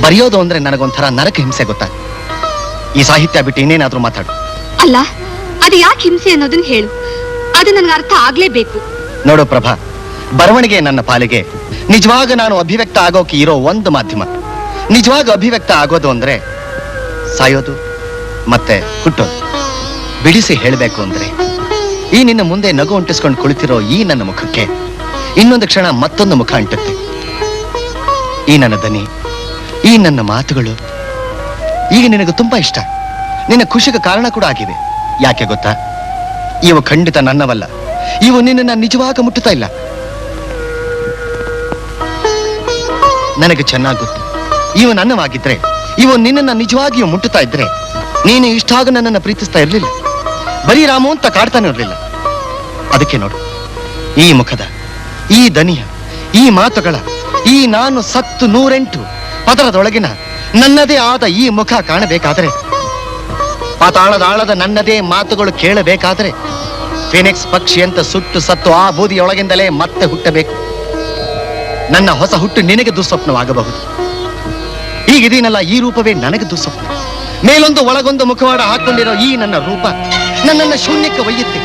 ಬರೆಯೋದು ಅಂದ್ರೆ ನನಗೊಂಥರ ನರಕ ಹಿಂಸೆ ಗೊತ್ತಾ. ಈ ಸಾಹಿತ್ಯ ಬಿಟ್ಟು ಇನ್ನೇನಾದ್ರೂ ಮಾತಾಡು. ಅಲ್ಲ, ಅದು ಯಾಕೆ ಹಿಂಸೆ ಅನ್ನೋದನ್ನ ಹೇಳು. ಅದು ನನಗೆ ಅರ್ಥ ಆಗ್ಲೇಬೇಕು. ನೋಡು ಪ್ರಭಾ, ಬರವಣಿಗೆ ನನ್ನ ಪಾಲಿಗೆ ನಿಜವಾಗ ನಾನು ಅಭಿವ್ಯಕ್ತ ಆಗೋಕೆ ಇರೋ ಒಂದು ಮಾಧ್ಯಮ. ನಿಜವಾಗ ಅಭಿವ್ಯಕ್ತ ಆಗೋದು ಅಂದ್ರೆ ಸಾಯೋದು ಮತ್ತೆ ಹುಟ್ಟೋದು. ಬಿಡಿಸಿ ಹೇಳಬೇಕು ಅಂದ್ರೆ ಈ ನಿನ್ನ ಮುಂದೆ ನಗು ಅಂಟಿಸ್ಕೊಂಡು ಕುಳಿತಿರೋ ಈ ನನ್ನ ಮುಖಕ್ಕೆ ಇನ್ನೊಂದು ಕ್ಷಣ ಮತ್ತೊಂದು ಮುಖ ಅಂಟುತ್ತೆ. ಈ ನನ್ನ ದನಿ, ಈ ನನ್ನ ಮಾತುಗಳು ಈಗ ನಿನಗೆ ತುಂಬಾ ಇಷ್ಟ. ನಿನ್ನ ಖುಷಿಗೆ ಕಾರಣ ಕೂಡ ಆಗಿವೆ. ಯಾಕೆ ಗೊತ್ತಾ? ಇವು ಖಂಡಿತ ನನ್ನವಲ್ಲ. ಇವು ನಿನ್ನ ನಿಜವಾಗ ಮುಟ್ಟುತ್ತಾ ಇಲ್ಲ. ನನಗೆ ಚೆನ್ನಾಗಿ ಗೊತ್ತು, ಇವು ನನ್ನವಾಗಿದ್ರೆ, ಇವು ನಿನ್ನನ್ನು ನಿಜವಾಗಿಯೂ ಮುಟ್ಟುತ್ತಾ ಇದ್ರೆ ನೀನು ಇಷ್ಟಾಗ ನನ್ನನ್ನು ಪ್ರೀತಿಸ್ತಾ ಇರ್ಲಿಲ್ಲ. ಬರೀ ರಾಮು ಅಂತ ಕಾಡ್ತಾನೆ ಇರ್ಲಿಲ್ಲ. ಅದಕ್ಕೆ ನೋಡು, ಈ ಮುಖದ, ಈ ದನಿಯ, ಈ ಮಾತುಗಳ, ಈ ನಾನು ಸತ್ತು 108 ಪದರದೊಳಗಿನ ನನ್ನದೇ ಆದ ಈ ಮುಖ ಕಾಣಬೇಕಾದರೆ ಪಾತಾಳದಾಳದ ನನ್ನದೇ ಮಾತುಗಳು ಕೇಳಬೇಕಾದ್ರೆ ಫಿನಿಕ್ಸ್ ಪಕ್ಷಿ ಅಂತ ಸುಟ್ಟು ಸತ್ತು ಆ ಬೂದಿಯೊಳಗಿಂದಲೇ ಮತ್ತೆ ಹುಟ್ಟಬೇಕು. ನನ್ನ ಹೊಸ ಹುಟ್ಟು ನಿನಗೆ ದುಸ್ವಪ್ನವಾಗಬಹುದು. ಈಗಿದೀನಲ್ಲ, ಈ ರೂಪವೇ ನನಗೆ ದುಸ್ವಪ್ನ. ಮೇಲೊಂದು ಒಳಗೊಂದು ಮುಖವಾಡ ಹಾಕೊಂಡಿರೋ ಈ ನನ್ನ ರೂಪ ನನ್ನನ್ನು ಶೂನ್ಯಕ್ಕೆ ಒಯ್ಯುತ್ತೆ.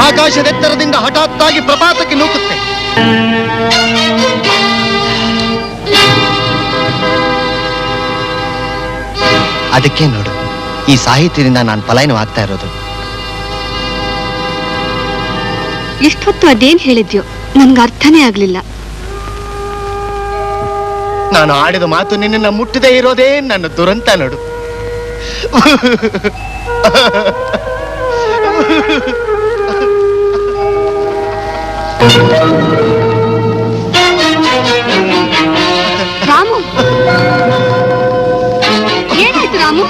ಆಕಾಶದೆತ್ತರದಿಂದ ಹಠಾತ್ತಾಗಿ ಪ್ರಪಾತಕ್ಕೆ ನೂಕುತ್ತೆ. ಅದಕ್ಕೆ ನೋಡು, ಈ ಸಾಹಿತ್ಯದಿಂದ ನಾನು ಪಲಾಯನವಾಗ್ತಾ ಇರೋದು. ಇಷ್ಟೊತ್ತು ಅದೇನ್ ಹೇಳಿದ್ಯೋ ನನ್ಗೆ ಅರ್ಥನೇ ಆಗ್ಲಿಲ್ಲ. ನಾನು ಆಡಿದ ಮಾತು ನಿನ್ನನ್ನು ಮುಟ್ಟದೇ ಇರೋದೇ ನನ್ನ ದುರಂತ ನೋಡು. ರಾಮು, ಏನಾಯ್ತು ರಾಮು?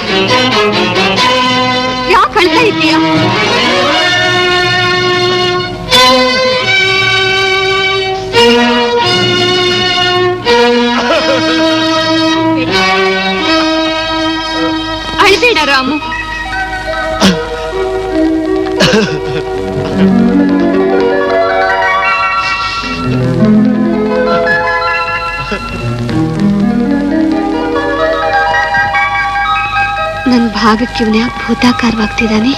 ಯಾಕೆ ಕಳ್ತಾ ಇದ್ದೀಯಾ? ಅಳ್ಬೇಡ ರಾಮು. ನನ್ನ ಭಾಗಕ್ಕೆ ಇವನೇ ಭೂತಾಕಾರವಾಗ್ತಿದ್ದಾನೆ.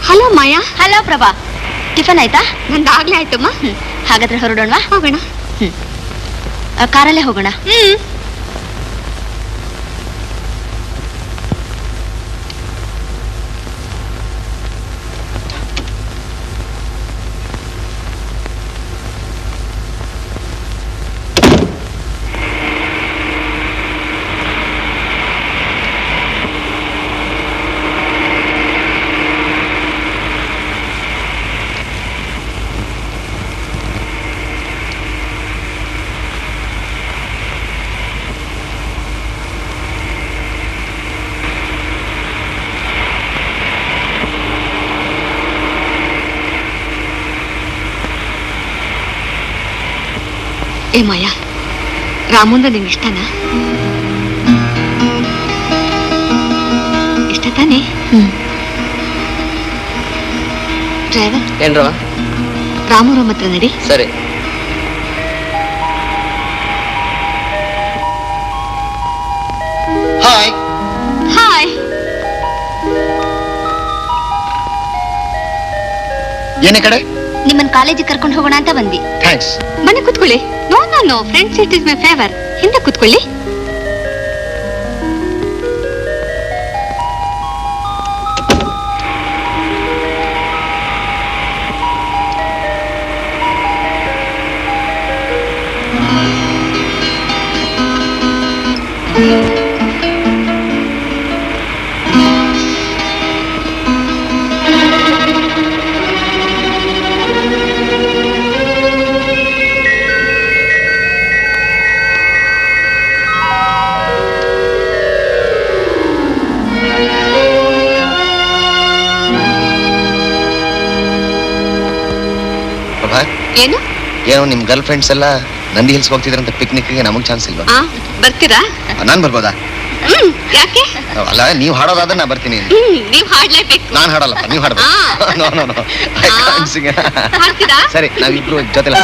ಹಲೋ ಮಾಯಾ. ಹಲೋ ಪ್ರಭಾ, ಟಿಫನ್ ಆಯ್ತಾ? ನಂದಾಗ್ಲೇ ಆಯ್ತಮ್ಮ. ಹಾಗಾದ್ರೆ ಹೊರಡೋಣವಾ? ಹೋಗೋಣ. ಕಾರಲ್ಲೇ ಹೋಗೋಣ. ಏ ಮಾಯಾ, ರಾಮುಂದ ನಿಂಗೆ ಇಷ್ಟನಾ? ಇಷ್ಟ ತಾನೆ? ಡ್ರೈವರ್ ಏನ್ರವ? ರಾಮುರಮ್ಮ ಹತ್ರ ನಡಿ. ಸರಿ. ಹಾಯ್. ಹಾಯ್. ಏನೇ ಕಡೆ? ನಿಮ್ಮನ್ ಕಾಲೇಜಿಗೆ ಕರ್ಕೊಂಡು ಹೋಗೋಣ ಅಂತ ಬಂದಿ. ಥ್ಯಾಂಕ್ಸ್. ಬನ್ನಿ ಕೂತ್ಕೊಳ್ಳಿ. No no no, front seat is my favour. ಹಿಂದೆ ಕೂತ್ಕೊಳ್ಳಿ. ಏನು ಏನೋ ನಿಮ್ ಗರ್ಲ್ ಫ್ರೆಂಡ್ಸ್ ಎಲ್ಲ ನಂದಿ ಹಿಲ್ಸ್ ಹೋಗ್ತಿದ್ರಂತ ಪಿಕ್ನಿಕ್ಗೆ ನಮಗ್ ಚಾನ್ಸ್ ಇಲ್ವಾ? ಬರ್ತೀರಾ? ನಾನ್ ಬರ್ಬೋದಾ? ಯಾಕೆ? ಅಲ್ಲ, ನೀವ್ ಹಾಡೋದಾದ್ರೆ ನಾ ಬರ್ತೀನಿ. ನೀವ್ ಹಾಡ್ಲೇಬೇಕು. ನಾನ್ ಹಾಡಲ್ಲಪ್ಪ, ನೀವ್ ಹಾಡ್ಬೇಕು. No no no, I can't sing. ಸರಿ, ನಾವಿಬ್ರು ಜೊತೆಲ್ಲ.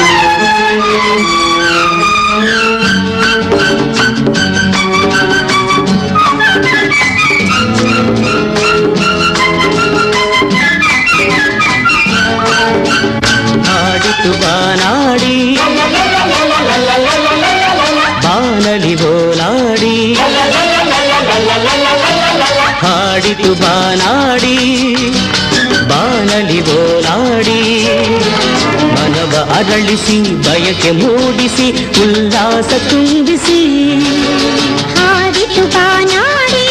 ಹಾಡಿತು ಬಾನಾಡಿ ಬಾನಲಿ ಬೋಲಾಡಿ, ಹಾಡಿತು ಬಾನಾಡಿ ಬಾನಲಿ ಬೋಲಾಡಿ, ಮನವ ಅರಳಿಸಿ ಬಯಕೆ ಮೂಡಿಸಿ ಉಲ್ಲಾಸ ತುಂಬಿಸಿ. ಹಾಡಿತು ಬಾನಾಡಿ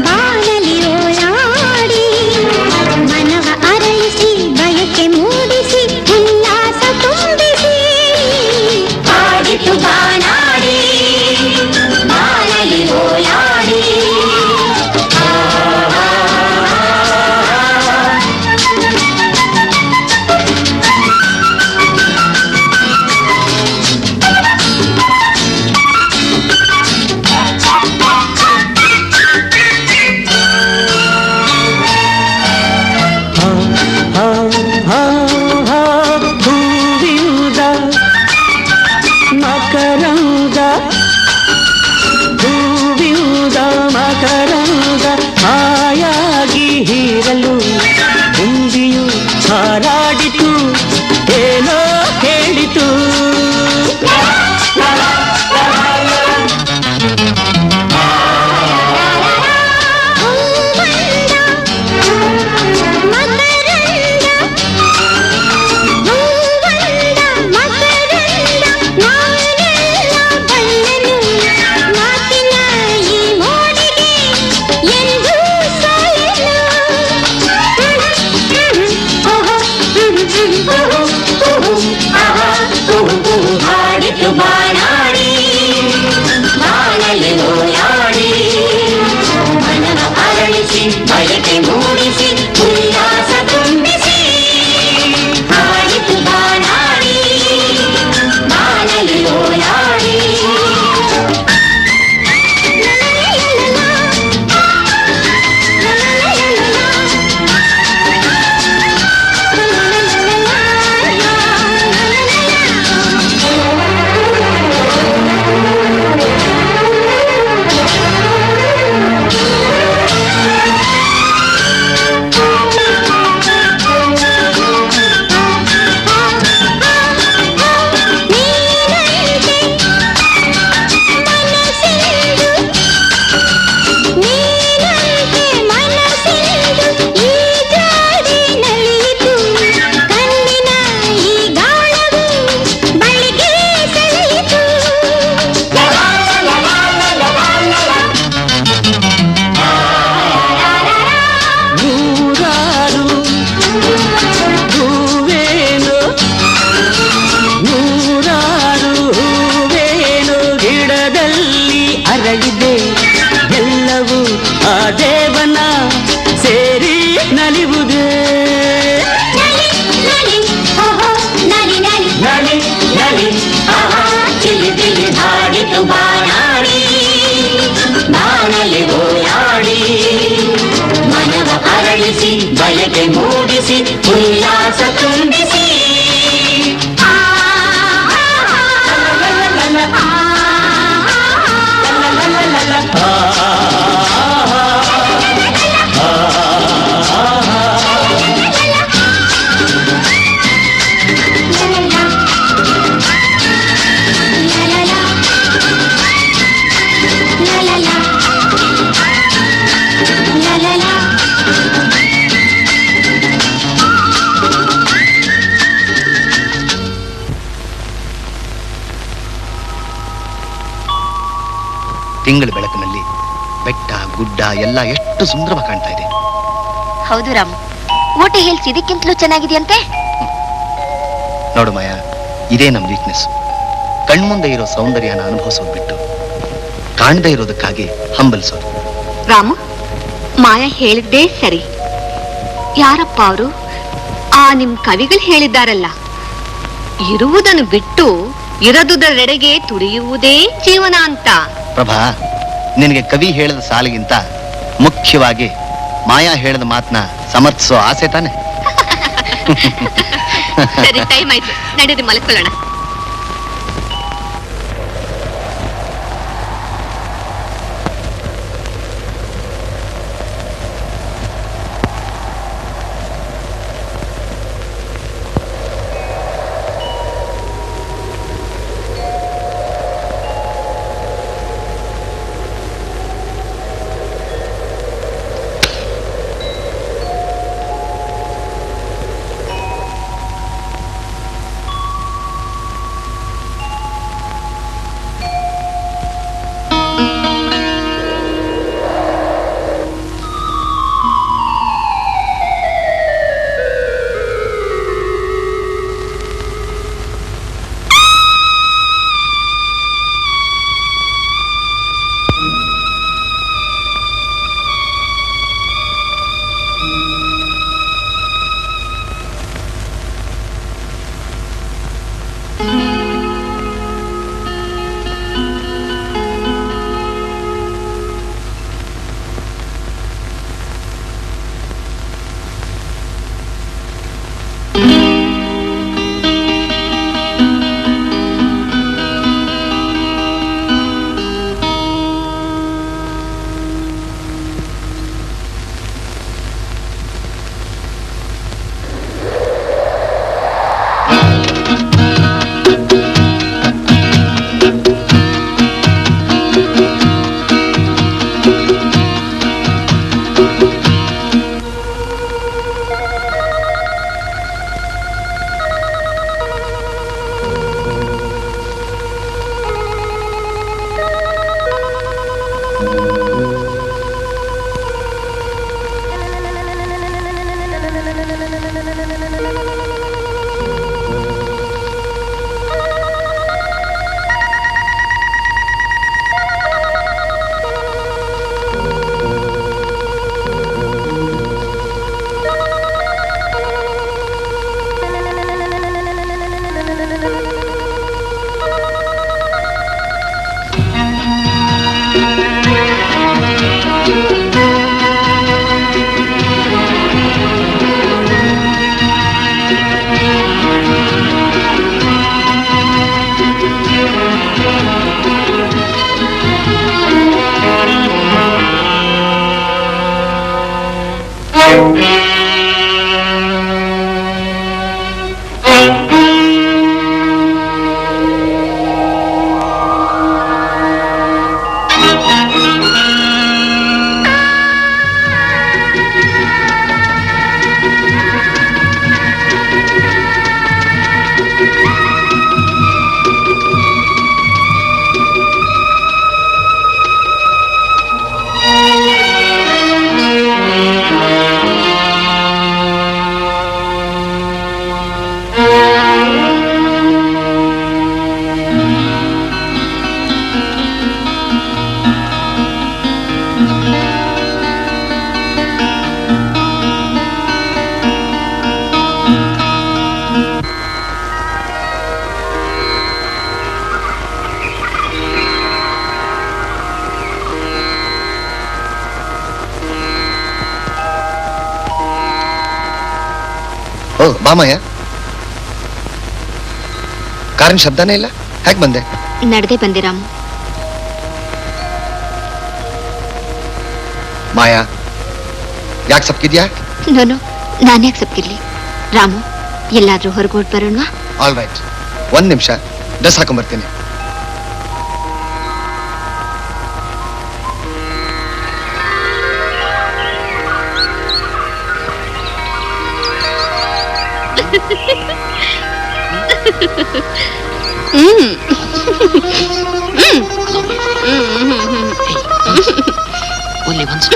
ಬಾನಲಿ ಓಲಾಡಿ, ಮನವ ಅರಳಿಸಿ ಬಯಕೆ ಮೂಡಿಸಿ ಉಲ್ಲಾಸ ತುಂಬಿಸಿ. ಹಾಡಿತು ಬಾನಾಡಿ ಬಾನಲಿ ಓಲಾಡಿ. ಮಕರಂದ ಹೂವಿಂದ ಮಕರಂದ ಹಾಯಾಗಿ ಹೀರಲು ಮುಂದಿಯು ಹಾರಾಡಿತು ಏನೋ ಹೇಳಿತು ಬಯಕೆ ಮೂಡಿಸಿ ಉಲ್ಲಾಸ ತುಂಬಿಸಿ ಹಾಡಿತು ಬಾನಾಡಿ ಬಾನಲಿ ಓಲಾಡಿ ಎಲ್ಲವೂ ಆ ದೇವನ ಸೇರಿ ನಲಿವುದೇ ನಲಿ ನಲಿ ಚಿಲಿ ಚಿಲಿ ಹಾಡಿತು ಬಾನಾಡಿ ಬಾನಲಿ ಓಲಾಡಿ ಮನವ ಅರಳಿಸಿ ಬಯಕೆ ಮೂಡಿಸಿ ಉಲ್ಲಾಸ ತುಂಬಿಸಿ ತಿಂಗಳ ಬೆಳಕಿನಲ್ಲಿ ಬೆಟ್ಟ ಗುಡ್ಡ ಎಲ್ಲ ಎಷ್ಟು ಸುಂದರವಾಗಿ ಕಾಣ್ತಾ ಇದೆ. ಹೌದು ರಾಮ್, ಊಟಿ ಹಿಲ್ಸ್ ಇದಕ್ಕಿಂತಲೂ ಚೆನ್ನಾಗಿದೆಯಂತೆ. ನೋಡು ಮಾಯಾ, ಇದೇ ನಮ್ ವೀಕ್ನೆಸ್. ಕಣ್ಮುಂದೆ ಇರೋ ಸೌಂದರ್ಯನ ಅನುಭವಿಸೋದು ಬಿಟ್ಟು ಕಾಣದೇ ಇರೋದಕ್ಕಾಗಿ ಹಂಬಲಿಸೋದು. ರಾಮು, ಮಾಯಾ ಹೇಳಿದ್ದೇ ಸರಿ. ಯಾರಪ್ಪ ಅವರು? ಆ ನಿಮ್ ಕವಿಗಳು ಹೇಳಿದ್ದಾರಲ್ಲ, ಇರುವುದನ್ನು ಬಿಟ್ಟು ಇರದುದರೆಡೆಗೆ ತುಡಿಯುವುದೇ ಜೀವನ ಅಂತ. ಪ್ರಭಾ, ನಿನಗೆ ಕವಿ ಹೇಳಿದ ಸಾಲಿಗಿಂತ ಮುಖ್ಯವಾಗಿ ಮಾಯಾ ಹೇಳಿದ ಮಾತನ್ನ ಸಮರ್ಥಿಸೋ ಆಸೆ ತಾನೆ. ಸರಿ, ಟೈಮ್ ಆಯ್ತು, ನಡೀರಿ ಮಲ್ಕೊಳ್ಳೋಣ. ಓ ಬಾಮಯ್ಯ, ಕಾರಿನ ಶಬ್ದನೇ ಇಲ್ಲ, ಹೇಗೆ ಬಂದೆ? ನಡೆದೇ ಬಂದೆ ರಾಮು. ಮಾಯಾ, ಯಾಕೆ ಸಪ್ಕಿದ್ಯಾ? ನೋನು, ನಾನ್ಯಾಕೆ ಸಪ್ಕಿರ್ಲಿ? ರಾಮು, ಎಲ್ಲಾದ್ರೂ ಹೊರಗೋಡ್ ಬರೋಣವಾ? ಆಲ್ ರೈಟ್, 1 ನಿಮಿಷ ಡ್ರೆಸ್ ಹಾಕೊಂಡ್ಬರ್ತೀನಿ. Only once.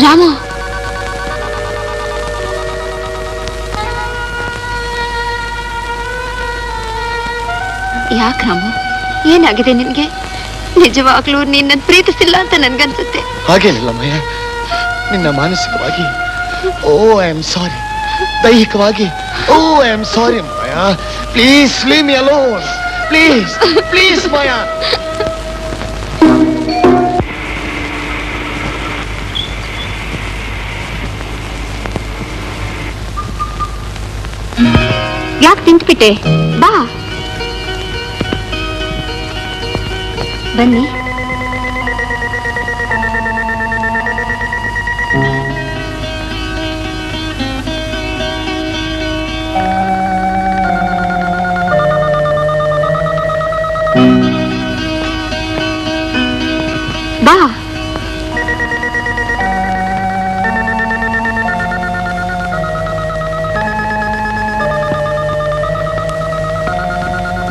ರಾಮು, ಯಾಕೆ ರಾಮು, ಏನಾಗಿದೆ ನಿನ್ಗೆ? ನಿಜವಾಗ್ಲೂ ನೀನ್ ನನ್ ಪ್ರೀತಿಸಿಲ್ಲ ಅಂತ ನನ್ಗನ್ಸುತ್ತೆ. ಹಾಗೇನಿಲ್ಲ ಮಯ್ಯ, ನಿನ್ನ ಮಾನಸಿಕವಾಗಿ ಐ ಆಮ್ ಸಾರಿ, ದೈಹಿಕವಾಗಿ I am sorry Mayya. Please leave me alone, please please Mayya. ಯಾಕೆ ನಿಂತ್ಬಿಟ್ಟೆ? ಬಾ. ಬನ್ನಿ. ಬಾ.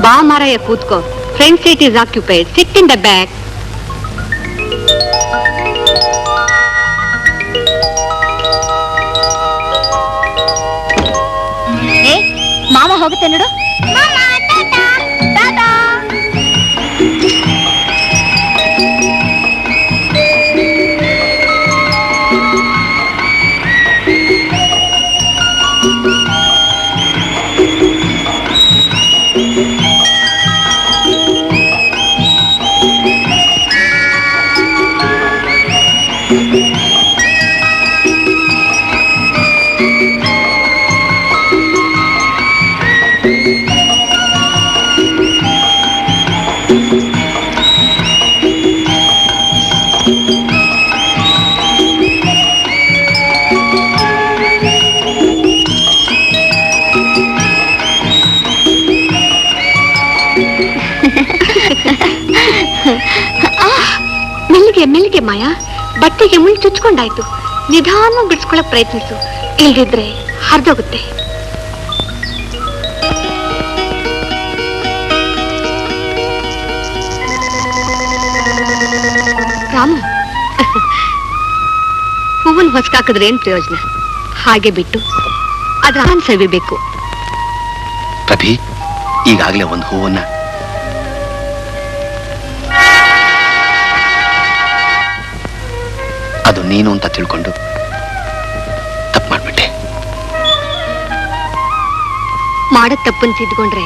ಬಾ ಮಾರಾಯ, ಕೂತ್ಕೋ. Front seat is occupied. Sit in the back. ಮಾಮ ಹೋಗುತ್ತೆ ನೋಡು. ಮೆಲ್ಲಿಗೆ ಮಾಯಾ, ಬಟ್ಟೆಗೆ ಮುಳ್ಳು ಚುಚ್ಕೊಂಡಾಯ್ತು. ನಿಧಾನ ಬಿಡಿಸ್ಕೊಳ್ಳಕ್ ಪ್ರಯತ್ನಿಸು, ಇಲ್ದಿದ್ರೆ ಹರಿದೋಗುತ್ತೆ. ರಾಮು, ಹೂವನ್ ಹೊಸ್ಕಾಕಿದ್ರೆ ಏನ್ ಪ್ರಯೋಜನ? ಹಾಗೆ ಬಿಟ್ಟು ಅದ್ರ ಹಾನ್ ಸವಿಬೇಕು. ಪ್ರಭಿ, ಈಗಾಗಲೇ ಒಂದು ಹೂವನ್ನ ಅದು ನೀನು ಅಂತ ತಿಳ್ಕೊಂಡು ತಪ್ಪು ಮಾಡ್ಬಿಟ್ಟೆ. ಮಾಡದ್ ತಪ್ಪನ್ ತಿದ್ಕೊಂಡ್ರೆ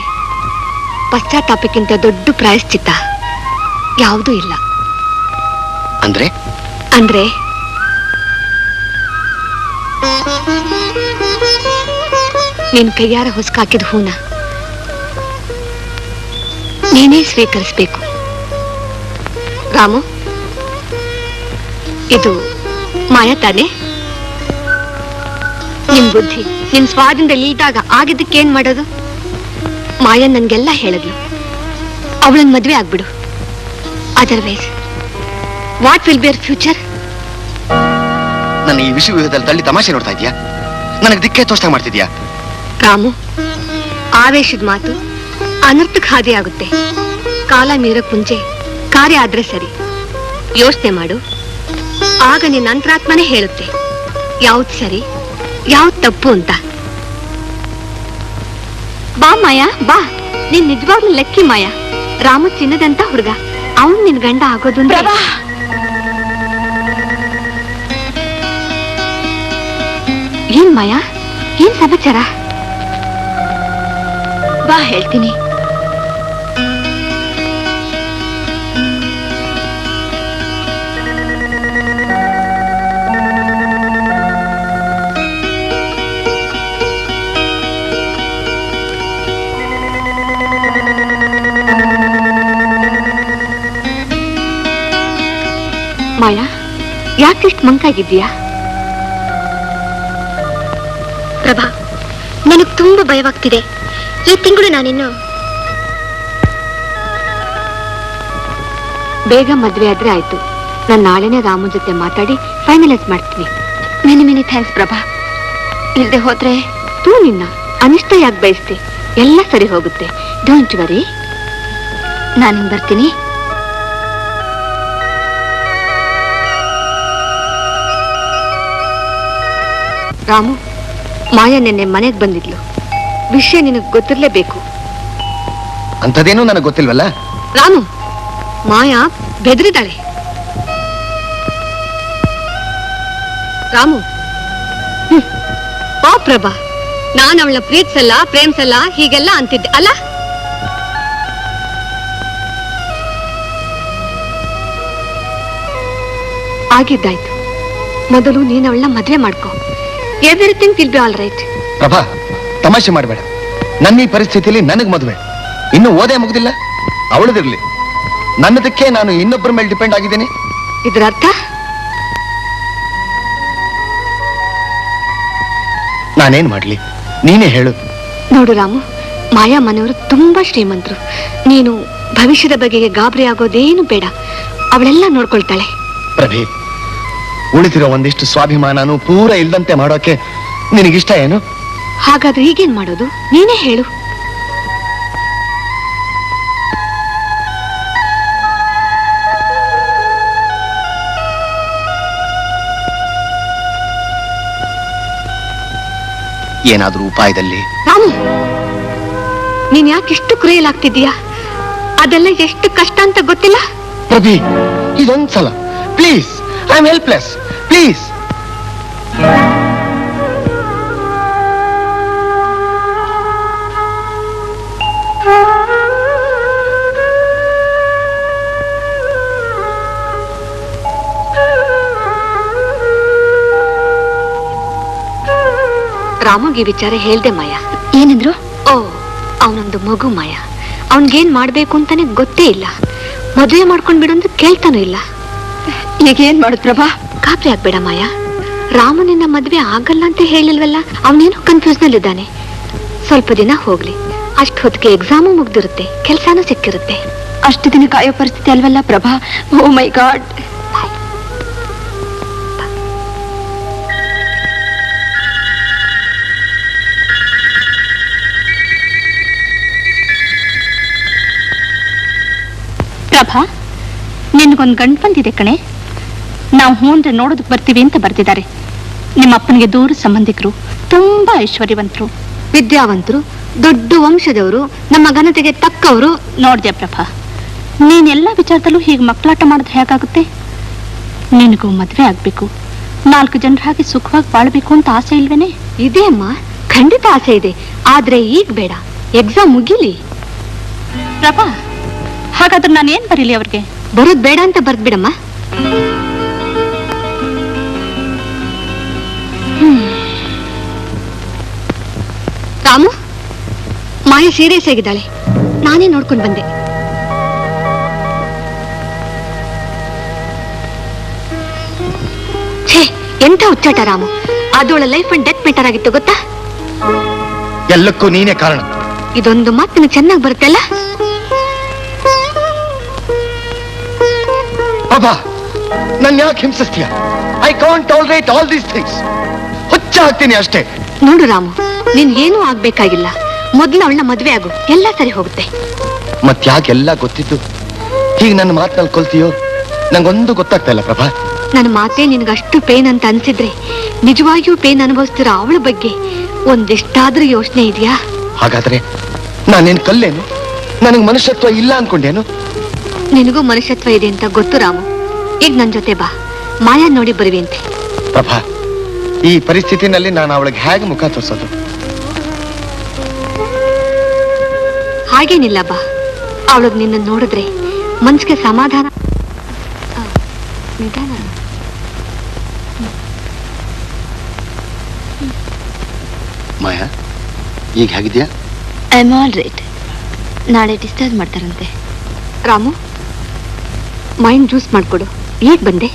ಪಶ್ಚಾತ್ತಾಪಕ್ಕಿಂತ ದೊಡ್ಡ ಪ್ರಾಯಶ್ಚಿತ್ತ ಯಾವುದೂ ಇಲ್ಲ. ಅಂದ್ರೆ ನಿನ್ ಕೈಯಾರ ಹೊಸ್ಕಾಕಿದ ಹೂನ ನೀನೇ ಸ್ವೀಕರಿಸ್ಬೇಕು. ರಾಮು, ಇದು ಮಾಯಾ ತಾನೆ? ನಿನ್ ಬುದ್ಧಿ ನಿನ್ ಸ್ವಾದಿಂದ ಇಲ್ದಾಗ ಆಗಿದ್ದಕ್ಕೇನ್ ಮಾಡೋದು? ಮಾಯಾ ನನ್ಗೆಲ್ಲ ಹೇಳಿದ್ಲು. ಅವಳನ್ ಮದ್ವೆ ಆಗ್ಬಿಡು. Otherwise what will be your future? ನನ್ನ ಈ ವಿಷಯದಲ್ಲಿ ತಳ್ಳಿ ತಮಾಷೆ ನೋಡ್ತಾ ಇದೀಯಾ? ನನಗೆ ದಿಕ್ಕೆ ತೋರ್ಸ್ತಾ ಮಾಡ್ತಿದ್ಯಾ? ರಾಮು, ಆವೇಶದ ಮಾತು ಅನರ್ಥಕ್ಕೆ ಹಾದಿ ಆಗುತ್ತೆ. ಕಾಲ ಮೀರಕ್ ಮುಂಚೆ ಕಾರ್ಯ ಆದ್ರೆ ಸರಿ. ಯೋಚನೆ ಮಾಡು, ಆಗ ನಿನ್ನ ಅಂತರಾತ್ಮನೇ ಹೇಳುತ್ತೆ ಯಾವ್ದು ಸರಿ ಯಾವ್ದು ತಪ್ಪು ಅಂತ. ಬಾ ಮಾಯಾ, ಬಾ. ನೀನ್ ನಿಜವಾಗ್ಲೂ ಲೆಕ್ಕಿ ಮಾಯಾ. ರಾಮು ಚಿನ್ನದಂತ ಹುಡುಗ, ಅವನ್ ನಿನ್ ಗಂಡ ಆಗೋದು. ಏನ್ ಮಾಯಾ, ಏನ್ ಸಮಾಚಾರ? ಬಾ ಹೇಳ್ತೀನಿ. ಮಾಯಾ, ಯಾಕಿಷ್ಟು ಮಂಕಾಗಿದ್ದೀಯಾ? ಪ್ರಭಾ, ನನಗ್ ತುಂಬಾ ಭಯವಾಗ್ತಿದೆ. ಈ ತಿಂಗಳು ನಾನಿನ್ನು ಬೇಗ ಮದ್ವೆ ಆದ್ರೆ ಆಯ್ತು. ನಾನು ನಾಳೆನೆ ರಾಮನ್ ಜೊತೆ ಮಾತಾಡಿ ಫೈನಲೈಸ್ ಮಾಡ್ತೀನಿ. Many thanks Prabha. ಇಲ್ದೆ ಹೋದ್ರೆ ತೂ ನಿನ್ನ ಅನಿಷ್ಟ ಯಾಕೆ ಬಯಸ್ತಿ? ಎಲ್ಲ ಸರಿ ಹೋಗುತ್ತೆ. Don't worry. ನಾನು ಬರ್ತೀನಿ. ರಾಮು, ಮಾಯಾ ನಿನ್ನೆ ಮನೆಗೆ ಬಂದಿದ್ಲು. ವಿಷಯ ನಿನಗೆ ಗೊತ್ತಿರ್ಲೇಬೇಕು. ಅಂಥದ್ದೇನೂ ನನಗೆ ಗೊತ್ತಿಲ್ವಲ್ಲ. ರಾಮು, ಮಾಯಾ ಬೆದರಿದಾಳೆ. ರಾಮು, ಪ್ರಭಾ, ನಾನು ಅವಳ ಪ್ರೀತಿಸಲ್ಲ ಪ್ರೇಮಿಸಲ್ಲ ಹೀಗೆಲ್ಲ ಅಂತಿದ್ದೆ ಅಲ್ಲ? ಆಗಿದ್ದಾಯ್ತು. ಮೊದಲು ನೀನು ಅವಳನ್ನ ಮದ್ವೆ ಮಾಡ್ಕೋ. Everything will be all right. Prabha, ತಮಾಷೆ ಮಾಡಬೇಡ. ನನ್ನ ಈ ಪರಿಸ್ಥಿತಿಯಲ್ಲಿ ನನಗ್ ಮದುವೆ ಇನ್ನು ಓದೇ ಮುಗ್ದಿಲ್ಲ. ಅವಳದಿರ್ಲಿ, ನನ್ನದಕ್ಕೆ ನಾನು ಇನ್ನೊಬ್ಬರ ಮೇಲೆ ಡಿಪೆಂಡ್ ಆಗಿದ್ದೀನಿ. ಇದರ ಅರ್ಥ? ನಾನೇನ್ ಮಾಡ್ಲಿ, ನೀನೇ ಹೇಳು. ನೋಡು ರಾಮು, ಮಾಯಾ ಮನೆಯವರು ತುಂಬಾ ಶ್ರೀಮಂತರು. ನೀನು ಭವಿಷ್ಯದ ಬಗೆಗೆ ಗಾಬರಿ ಆಗೋದೇನು ಬೇಡ. ಅವಳೆಲ್ಲ ನೋಡ್ಕೊಳ್ತಾಳೆ. ಪ್ರಭೆ, ಉಳಿದಿರೋ ಒಂದಿಷ್ಟು ಸ್ವಾಭಿಮಾನನು ಪೂರ ಇಲ್ದಂತೆ ಮಾಡೋಕೆ ನಿನಗಿಷ್ಟ ಏನು? ಹಾಗಾದ್ರೆ ಈಗೇನ್ ಮಾಡೋದು? ನೀನೇ ಹೇಳು. ಏನಾದ್ರೂ ಉಪಾಯದಲ್ಲಿ? ರಾಮು, ನೀನ್ ಯಾಕಿಷ್ಟು ಕ್ರೂಯಲ್ ಆಗ್ತಿದ್ದೀಯಾ? ಅದೆಲ್ಲ ಎಷ್ಟು ಕಷ್ಟ ಅಂತ ಗೊತ್ತಿಲ್ಲ? ಪ್ರಭಿ, ಇದೊಂದ್ಸಲ please, I am helpless, please. ರಾಮುಗೆ ವಿಚಾರ ಹೇಳ್ದೆ ಮಾಯಾ. ಏನಿದ್ರು? ಓ, ಅವನೊಂದು ಮಗು ಮಾಯಾ. ಅವನ್ಗೇನ್ ಮಾಡ್ಬೇಕು ಅಂತಾನೆ ಗೊತ್ತೇ ಇಲ್ಲ. ಮದುವೆ ಮಾಡ್ಕೊಂಡ್ ಬಿಡು ಅಂತ ಕೇಳ್ತಾನೂ ಇಲ್ಲ. ಈಗ ಏನ್ ಮಾಡುದ್ ಪ್ರಭಾ? ಗಾಬರಿ ಆಗ್ಬೇಡ ಮಾಯಾ. ರಾಮು ನಿನ್ನ ಮದ್ವೆ ಆಗಲ್ಲ ಅಂತ ಹೇಳಿಲ್ವಲ್ಲ, ಅವನೇನೋ ಕನ್ಫ್ಯೂಸ್ ನಲ್ಲಿದ್ದಾನೆ. ಸ್ವಲ್ಪ ದಿನ ಹೋಗ್ಲಿ, ಅಷ್ಟು ಹೊತ್ತಿಗೆ ಎಕ್ಸಾಮು ಮುಗ್ದಿರುತ್ತೆ, ಕೆಲ್ಸಾನು ಸಿಕ್ಕಿರುತ್ತೆ. ಅಷ್ಟು ದಿನ ಕಾಯೋ ಪರಿಸ್ಥಿತಿ ಅಲ್ವಲ್ಲ ಪ್ರಭಾ. ಓ ಮೈ ಗಾಡ್. ಪ್ರಭಾ, ನಿನ್ಗೊಂದು ಗಂಡು ಬಂದಿದೆ ಕಣೆ. ನಾವು ಹೂ ಅಂದ್ರೆ ನೋಡೋದಕ್ಕೆ ಬರ್ತೀವಿ ಅಂತ ಬರ್ತಿದ್ದಾರೆ. ನಿಮ್ಮ ಅಪ್ಪನಿಗೆ ದೂರ ಸಂಬಂಧಿಕರು, ತುಂಬಾ ಐಶ್ವರ್ಯವಂತರು, ವಿದ್ಯಾವಂತರು, ದೊಡ್ಡ ವಂಶದವರು, ನಮ್ಮ ಘನತೆಗೆ ತಕ್ಕವರು. ನೋಡ್ದೆ ಪ್ರಭಾ, ನೀನೆಲ್ಲ ವಿಚಾರದಲ್ಲೂ ಹೀಗೆ ಮಕ್ಕಳಾಟ ಮಾಡೋದು ಹೇಗಾಗುತ್ತೆ? ನಿನಗೂ ಮದ್ವೆ ಆಗ್ಬೇಕು, 4 ಜನರ ಹಾಗೆ ಸುಖವಾಗಿ ಬಾಳ್ಬೇಕು ಅಂತ ಆಸೆ ಇಲ್ವೇನೆ? ಇದೆ ಅಮ್ಮ, ಖಂಡಿತ ಆಸೆ ಇದೆ. ಆದ್ರೆ ಈಗ ಬೇಡ, ಎಕ್ಸಾಮ್ ಮುಗಿಲಿ. ಪ್ರಭಾ, ಹಾಗಾದ್ರೆ ನಾನು ಏನ್ ಬರೀಲಿ ಅವ್ರಿಗೆ? ಬರೋದ್ ಬೇಡ ಅಂತ ಬರ್ದ್ಬಿಡಮ್ಮ. ರಾಮು, ಮಾಯ ಸೀರಿಯಸ್ ಆಗಿದ್ದಾಳೆ. ನಾನೇ ನೋಡ್ಕೊಂಡು ಬಂದೆ. ಛೇ, ಎಂತ ಹುಚ್ಚಾಟ ರಾಮು. ಅದೋಳ ಲೈಫ್ ಅಂಡ್ ಡೆತ್ ಮ್ಯಾಟರ್ ಆಗಿತ್ತು ಗೊತ್ತಾ? ಎಲ್ಲಕ್ಕೂ ನೀನೇ ಕಾರಣ. ಇದೊಂದು ಮಾತಿನ ಚೆನ್ನಾಗಿ ಬರುತ್ತಲ್ಲ. ಬಾಬಾ, ನನ್ ಯಾಕೆ ಹಿಂಸಿಸ್ತೀಯ? I can't tolerate all these things. ಹುಚ್ಚ ಆಗ್ತೀನಿ ಅಷ್ಟೇ. ನೋಡು ರಾಮು, ನೀನ್ ಏನೂ ಆಗ್ಬೇಕಾಗಿಲ್ಲ. ಮೊದ್ಲು ಅವಳನ್ನ ಮದ್ವೆ ಆಗು, ಎಲ್ಲ ಸರಿ ಹೋಗುತ್ತೆ. ಮತ್ಯಾಕೆಲ್ಲ ಗೊತ್ತಿದ್ದು ಹೀಗೆ ನನ್ನ ಮಾತಿನಲ್ಲಿ ಕೊಲ್ತೀಯೋ? ನಂಗೊಂದು ಗೊತ್ತಾಗ್ತಾ ಇಲ್ಲ ಪ್ರಭಾ. ನನ್ನ ಮಾತೇ ನಿನ್ಗಷ್ಟು ಪೇನ್ ಅಂತ ಅನ್ಸಿದ್ರೆ, ನಿಜವಾಗಿಯೂ ಪೇನ್ ಅನುಭವಿಸ್ತಿರೋ ಅವಳ ಬಗ್ಗೆ ಒಂದಿಷ್ಟಾದ್ರೂ ಯೋಚನೆ ಇದೆಯಾ? ಹಾಗಾದ್ರೆ ನಾನೇನ್ ಕಲ್ಲೇನು? ನನಗ್ ಮನುಷ್ಯತ್ವ ಇಲ್ಲ ಅನ್ಕೊಂಡೇನು? ನಿನಗೂ ಮನುಷ್ಯತ್ವ ಇದೆ ಅಂತ ಗೊತ್ತು ರಾಮು. ಈಗ ನನ್ ಜೊತೆ ಬಾ, ಮಾಯಾ ನೋಡಿ ಬರುವಂತೆ. ಪ್ರಭಾ, ಈ ಪರಿಸ್ಥಿತಿನಲ್ಲಿ ನಾನು ಅವಳಿಗೆ ಹೇಗೆ ಮುಖ ತೋರಿಸೋದು? ಹಾಗೇನಿಲ್ಲ ಬಾ. ಅವಳಿಗೆ ನಿನ್ನ ನೋಡಿದ್ರೆ ಮನ್ಸಿಗೆ ಸಮಾಧಾನ. ನಿಧಾನ. ಮಾಯಾ, ಈಗ ಹೇಗಿದ್ಯಾ? I am all right. ನಾಳೆ ಡಿಸ್ಚಾರ್ಜ್ ಮಾಡ್ತಾರಂತೆ. ರಾಮು, ಮೈಂಡ್ ಜ್ಯೂಸ್ ಮಾಡ್ಕೊಡು. ಈಗ ಬಂದೆ.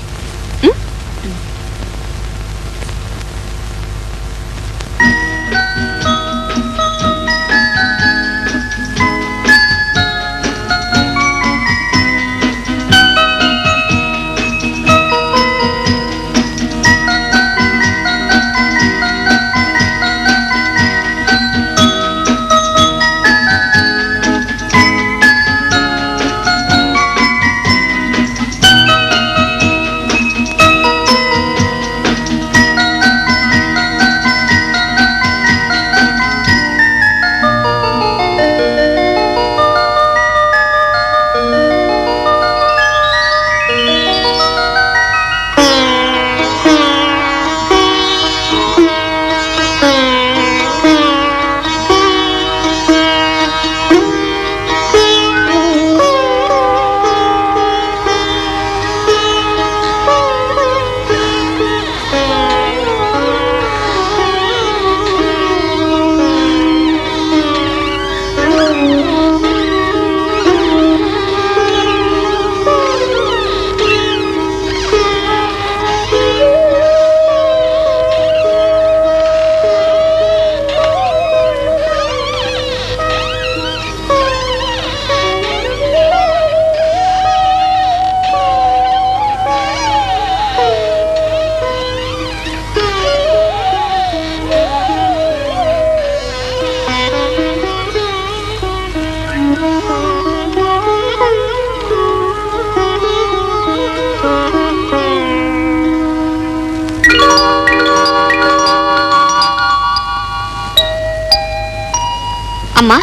ಅಮ್ಮ,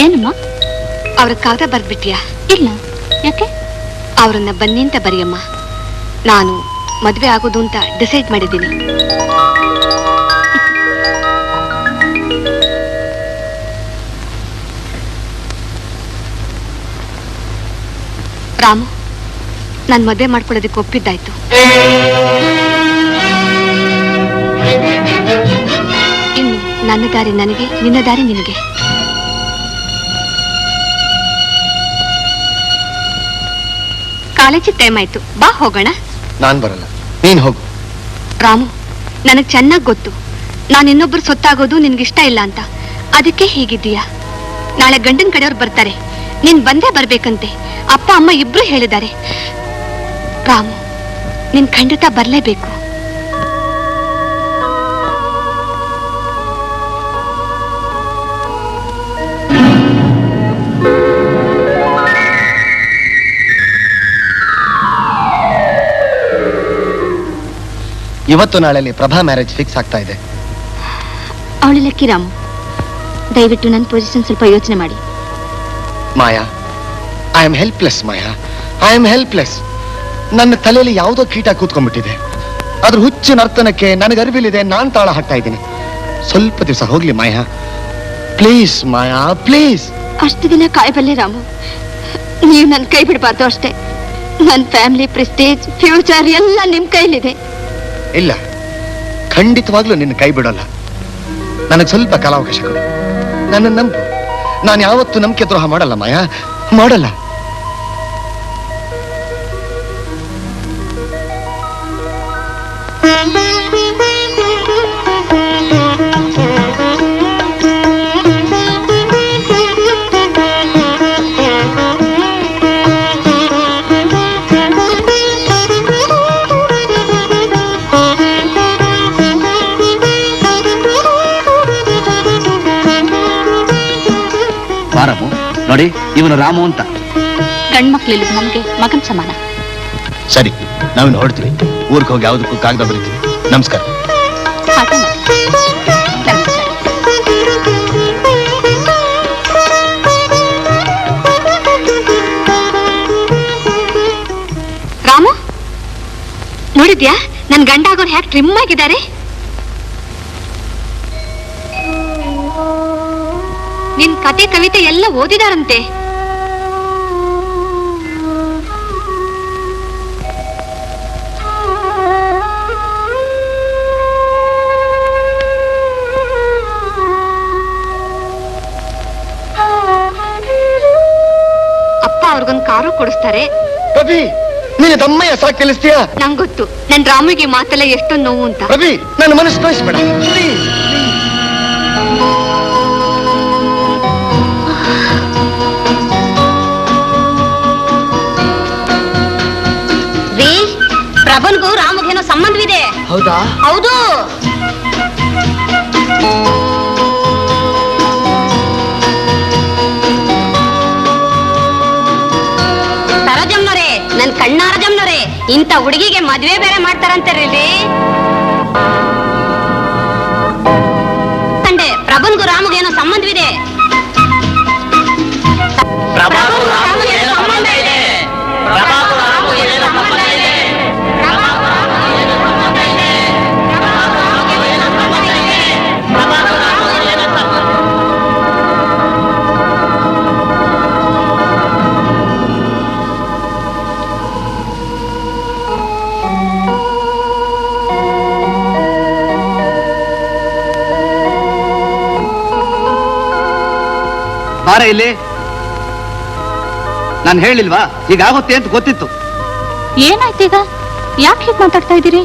ಏನಮ್ಮ? ಅವ್ರ ಕಾಗದ ಬರ್ದ್ಬಿಟ್ಯಾ? ಇಲ್ಲ, ಯಾಕೆ? ಅವ್ರನ್ನ ಬನ್ನಿ ಅಂತ ಬರೆಯಮ್ಮ. ನಾನು ಮದ್ವೆ ಆಗೋದು ಅಂತ ಡಿಸೈಡ್ ಮಾಡಿದ್ದೀನಿ. ರಾಮು, ನಾನು ಮದ್ವೆ ಮಾಡ್ಕೊಳ್ಳೋದಕ್ಕೆ ಒಪ್ಪಿದ್ದಾಯ್ತು. ಇನ್ನು ನನ್ನ ದಾರಿ ನನಗೆ, ನಿನ್ನ ದಾರಿ ನಿನಗೆ. ಕಾಲೇಜಿಗೆ ಟೈಮ್ ಆಯ್ತು, ಬಾ ಹೋಗೋಣ. ನಾನ್ ಬರಲ್ಲ, ನೀನ್ ಹೋಗು. ರಾಮು, ನನಗ್ ಚೆನ್ನಾಗ್ ಗೊತ್ತು ನಾನು ಇನ್ನೊಬ್ರು ಸೊತ್ತಾಗೋದು ನಿನ್ಗಿಷ್ಟ ಇಲ್ಲ ಅಂತ. ಅದಕ್ಕೆ ಹೀಗಿದ್ದೀಯಾ. ನಾಳೆ ಗಂಡನ ಕಡೆಯವ್ರು ಬರ್ತಾರೆ, ನೀನ್ ಬಂದೇ ಬರ್ಬೇಕಂತೆ. ಅಪ್ಪ ಅಮ್ಮ ಇಬ್ರು ಹೇಳಿದ್ದಾರೆ. ರಾಮು, ನೀನ್ ಖಂಡಿತ ಬರ್ಲೇಬೇಕು. ಇವತ್ತು ನಾಳೆಯಲ್ಲಿ ಪ್ರಭಾ ಮ್ಯಾರೇಜ್ ಫಿಕ್ಸ್ ಆಗ್ತಾ ಇದೆ. ಅವಳು ಲಕ್ಕಿ ರಾಮು. ದಯವಿಟ್ಟು ನನ್ನ ಪೊಸಿಷನ್ ಸ್ವಲ್ಪ ಯೋಚನೆ ಮಾಡಿ. Maya, I am helpless. Maya, I am helpless. ನನ್ನ ತಲೆಯಲ್ಲಿ ಯಾವುದೋ ಕೀಟ ಕೂತ್ಕೊಂಡ್ಬಿಟ್ಟಿದೆ. ಅದ್ರ ಹುಚ್ಚು ನರ್ತನಕ್ಕೆ ನನಗೆ ಅರಿವಿಲ್ಲಿದೆ. ನಾನ್ ತಾಳ ಹಾಕ್ತಾ ಇದ್ದೀನಿ. ಸ್ವಲ್ಪ ದಿವಸ ಹೋಗ್ಲಿ ಮಾಯಾ, ಪ್ಲೀಸ್. Maya, please. ಅಷ್ಟು ದಿನ ಕಾಯಬಲ್ಲೆ ರಾಮು, ನೀವು ನನ್ನ ಕೈ ಬಿಡಬಾರ್ದು ಅಷ್ಟೇ. ನನ್ನ ಫ್ಯಾಮಿಲಿ, ಪ್ರೆಸ್ಟೇಜ್, ಫ್ಯೂಚರ್ ಎಲ್ಲ ನಿಮ್ ಕೈಲಿದೆ. ಇಲ್ಲ, ಖಂಡಿತವಾಗ್ಲೂ ನಿನ್ನ ಕೈ ಬಿಡೋಲ್ಲ. ನನಗೆ ಸ್ವಲ್ಪ ಕಾಲಾವಕಾಶ ಕೊಡು. ನನ್ನ ನಂಬು. ನಾನು ಯಾವತ್ತೂ ನಂಬಿಕೆ ದ್ರೋಹ ಮಾಡಲ್ಲ ಮಾಯಾ, ಮಾಡಲ್ಲ. ರಾಮು ನೋಡಿ, ಇವನು ರಾಮು ಅಂತ. ಗಂಡ್ಮಕ್ಳಿಲ್ಲ, ನಮ್ಗೆ ಮಗನ್ ಸಮಾನ. ಸರಿ, ನಾವಿನ್ನು ಹೊರಡ್ತೀವಿ. ಊರಿಗೆ ಹೋಗಿ ಯಾವುದಕ್ಕೂ ಕಾಗದ ಬರೀತೀವಿ. ನಮಸ್ಕಾರ. ಹಾಗೆ ಮಾಡಿ. ನಮಸ್ಕಾರ. ರಾಮು, ನೋಡಿದ್ಯಾ ನನ್ ಗಂಡ ಆಗೋರು ಹ್ಯಾಕ್ ಟ್ರಿಮ್ ಆಗಿದ್ದಾರೆ? ನಿನ್ ಕತೆ ಕವಿತೆ ಎಲ್ಲ ಓದಿದಾರಂತೆ. ಅಪ್ಪ ಅವ್ರಿಗೊಂದು ಕಾರು ಕೊಡಿಸ್ತಾರೆ. ರವಿ, ನೀನು ತಮ್ಮಯ್ಯ ಸಾಕು ತಿಳಿಸ್ತೀಯಾ? ನಂಗ್ ಗೊತ್ತು ನನ್ ರಾಮಿಗೆ ಮಾತೆಲ್ಲ ಎಷ್ಟೊಂದು ನೋವು ಅಂತ. ರವಿ, ನನ್ನ ಮನಸ್ಸು ತೋರಿಸ್ಬೇಡ. ಪ್ರಭನ್ಗೂ ರಾಮಗೇನೋ ಸಂಬಂಧವಿದೆ. ಹೌದಾ? ಹೌದು. ಸರಜಮ್ನವ್ರೆ, ನನ್ ಕಣ್ಣಾರ ಜಮ್ನವ್ರೆ, ಇಂಥ ಹುಡುಗಿಗೆ ಮದ್ವೆ ಬೇರೆ ಮಾಡ್ತಾರಂತಾರಲ್ರಿ. ಕಂಡೆ ಪ್ರಭನ್ಗೂ ರಾಮಗೇನೋ ಸಂಬಂಧವಿದೆ. ಬಾರ ಇಲ್ಲಿ. ನಾನು ಹೇಳಿಲ್ವಾ ಹೀಗಾಗುತ್ತೆ ಅಂತ ಗೊತ್ತಿತ್ತು. ಏನಾಯ್ತೀಗ? ಯಾಕೆ ಹೀಗೆ ಮಾತಾಡ್ತಾ ಇದ್ದೀರಿ?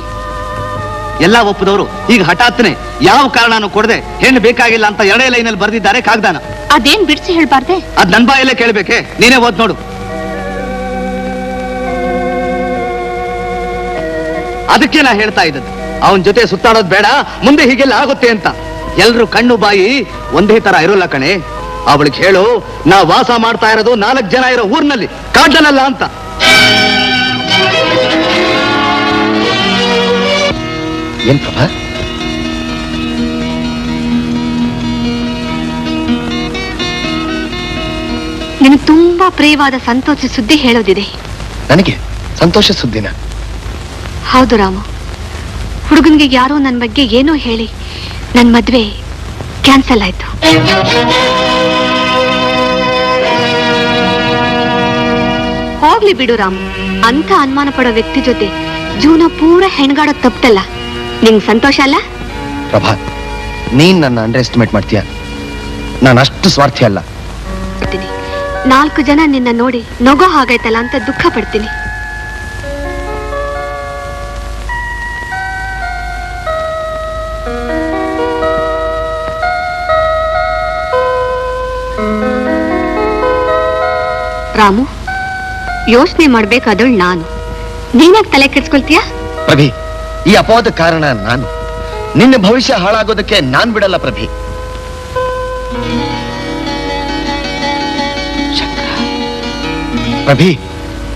ಎಲ್ಲ ಒಪ್ಪದವರು ಈಗ ಹಠಾತ್ನೆ ಯಾವ ಕಾರಣನೂ ಕೊಡದೆ ಹೆಣ್ಣು ಬೇಕಾಗಿಲ್ಲ ಅಂತ ಎರಡೇ ಲೈನಲ್ಲಿ ಬರೆದಿದ್ದಾರೆ ಕಾಗ್ದಾನ. ಅದೇನ್ ಬಿಡಿಸಿ ಹೇಳ್ಬಾರ್ದೆ? ಅದ್ ನನ್ ಬಾಯಲ್ಲೇ ಕೇಳ್ಬೇಕೆ? ನೀನೇ ಓದ್ ನೋಡು. ಅದಕ್ಕೆ ನಾ ಹೇಳ್ತಾ ಇದ್ದದ್ದು, ಅವನ್ ಜೊತೆ ಸುತ್ತಾಡೋದ್ ಬೇಡ, ಮುಂದೆ ಹೀಗೆಲ್ಲ ಆಗುತ್ತೆ ಅಂತ. ಎಲ್ರು ಕಣ್ಣು ಬಾಯಿ ಒಂದೇ ತರ ಇರೋಲ್ಲ ಕಣೆ. ಅವಳಿಗೆ ಹೇಳು, ನಾ ವಾಸ ಮಾಡ್ತಾ ಇರೋದು 4 ಜನ ಇರೋ ಊರಿನಲ್ಲಿ, ಕಾಡ್ನಲ್ಲ ಅಂತ. ಏನ್ ಪ್ರಭಾ? ನಿನಗೆ ತುಂಬಾ ಪ್ರಿಯವಾದ ಸಂತೋಷ ಸುದ್ದಿ ಹೇಳೋದಿದೆ. ನನಗೆ ಸಂತೋಷ ಸುದ್ದಿನ? ಹೌದು ರಾಮು, ಹುಡುಗನ್ಗೆ ಯಾರೋ ನನ್ನ ಬಗ್ಗೆ ಏನೋ ಹೇಳಿ ನನ್ನ ಮದ್ವೆ ಕ್ಯಾನ್ಸಲ್ ಆಯ್ತು. ಹೋಗ್ಲಿ ಬಿಡು ರಾಮು, ಅಂತ ಅನುಮಾನ ಪಡೋ ವ್ಯಕ್ತಿ ಜೊತೆ ಜೀವನ ಪೂರ ಹೆಣ್ಗಾಡೋದ್ ತಪ್ಪಲ್ಲ. ನಿಂಗ್ ಸಂತೋಷ ಅಲ್ಲ? ಪ್ರಭಾತ್, ನೀನ್ ನನ್ನ ಅಂಡರ್ ಎಸ್ಟಿಮೇಟ್ ಮಾಡ್ತೀಯ. ನಾನು ಅಷ್ಟು ಸ್ವಾರ್ಥಿ ಅಲ್ಲ. 4 ಜನ ನಿನ್ನ ನೋಡಿ ನಗೋ ಹಾಗಾಯ್ತಲ್ಲ ಅಂತ ದುಃಖ ಪಡ್ತೀನಿ. ರಾಮು, ಯೋಚನೆ ಮಾಡ್ಬೇಕಾದವಳು ನಾನು, ನೀನಾಗ ತಲೆ ಕೆಡ್ಸ್ಕೊಳ್ತೀಯ? ಪ್ರಭಿ, ಈ ಅಪವಾದ ಕಾರಣ ನಾನು. ನಿನ್ನ ಭವಿಷ್ಯ ಹಾಳಾಗೋದಕ್ಕೆ ನಾನ್ ಬಿಡಲ್ಲ ಪ್ರಭಿ. ಪ್ರಭಿ,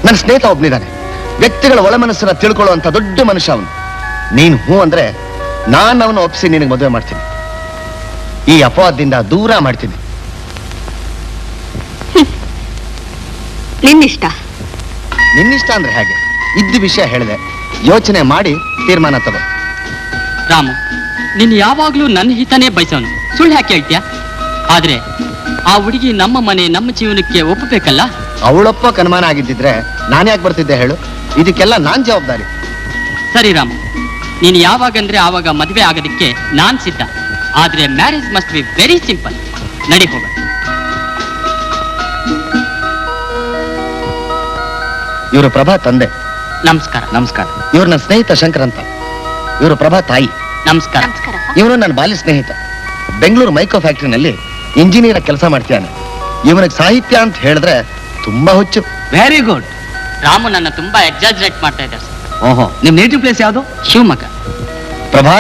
ನನ್ನ ಸ್ನೇಹಿತ ಒಬ್ನಿದ್ದಾನೆ, ವ್ಯಕ್ತಿಗಳ ಒಳ ಮನಸ್ಸನ್ನ ತಿಳ್ಕೊಳ್ಳುವಂತ ದೊಡ್ಡ ಮನುಷ್ಯ ಅವನು. ನೀನು ಹೂ ಅಂದ್ರೆ ನಾನು ಅವನು ಒಪ್ಪಿಸಿ ನಿನಗೆ ಮದುವೆ ಮಾಡ್ತೀನಿ. ಈ ಅಪವಾದದಿಂದ ದೂರ ಮಾಡ್ತೀನಿ. ನಿನ್ನಿಷ್ಟ. ನಿನ್ನಿಷ್ಟ ಅಂದ್ರೆ ಹೇಗೆ? ಇದ್ದ ವಿಷಯ ಹೇಳಿದೆ, ಯೋಚನೆ ಮಾಡಿ ತೀರ್ಮಾನ ತಗೋ. ರಾಮು, ನೀನು ಯಾವಾಗ್ಲೂ ನನ್ನ ಹಿತನೇ ಬಯಸೋನು, ಸುಳ್ಳು ಯಾಕೆ ಹೇಳ್ತೀಯ? ಆದ್ರೆ ಆ ಹುಡುಗಿ ನಮ್ಮ ಮನೆ ನಮ್ಮ ಜೀವನಕ್ಕೆ ಒಪ್ಪಬೇಕಲ್ಲ. ಅವಳೊಪ್ಪ ಕನುಮಾನ ಆಗಿದ್ದಿದ್ರೆ ನಾನು ಯಾಕೆ ಬರ್ತಿದ್ದೆ ಹೇಳು? ಇದಕ್ಕೆಲ್ಲ ನಾನ್ ಜವಾಬ್ದಾರಿ. ಸರಿ ರಾಮು, ನೀನು ಯಾವಾಗಂದ್ರೆ ಆವಾಗ ಮದುವೆ ಆಗೋದಕ್ಕೆ ನಾನ್ ಸಿದ್ಧ. ಆದ್ರೆ marriage must be very simple. ನಡಿ ಹೋಗ. ಇವರು ಪ್ರಭಾ ತಂದೆ. ನಮಸ್ಕಾರ. ನಮಸ್ಕಾರ. ಇವ್ರು ನನ್ನ ಸ್ನೇಹಿತ ಶಂಕರ್ ಅಂತ. ಇವರು ಪ್ರಭಾ ತಾಯಿ. ನಮಸ್ಕಾರ. ಇವನು ನನ್ನ ಬಾಲ್ಯ ಸ್ನೇಹಿತ. ಬೆಂಗಳೂರು ಮೈಕ್ರೋ ಫ್ಯಾಕ್ಟ್ರಿನಲ್ಲಿ ಇಂಜಿನಿಯರ್ ಕೆಲಸ ಮಾಡ್ತಾನೆ. ಇವನಿಗೆ ಸಾಹಿತ್ಯ ಅಂತ ಹೇಳಿದ್ರೆ ತುಂಬಾ ಹುಚ್ಚು. Very good. ರಾಮು ನನ್ನ ತುಂಬಾ ಎಕ್ಸಾಜರೇಟ್ ಮಾಡ್ತಾ ಇದ್ದಾರೆ. ಓಹೋ, ನಿಮ್ ನೇಟಿವ್ ಪ್ಲೇಸ್ ಯಾವುದು? ಶಿವಮೊಗ್ಗ. ಪ್ರಭಾ,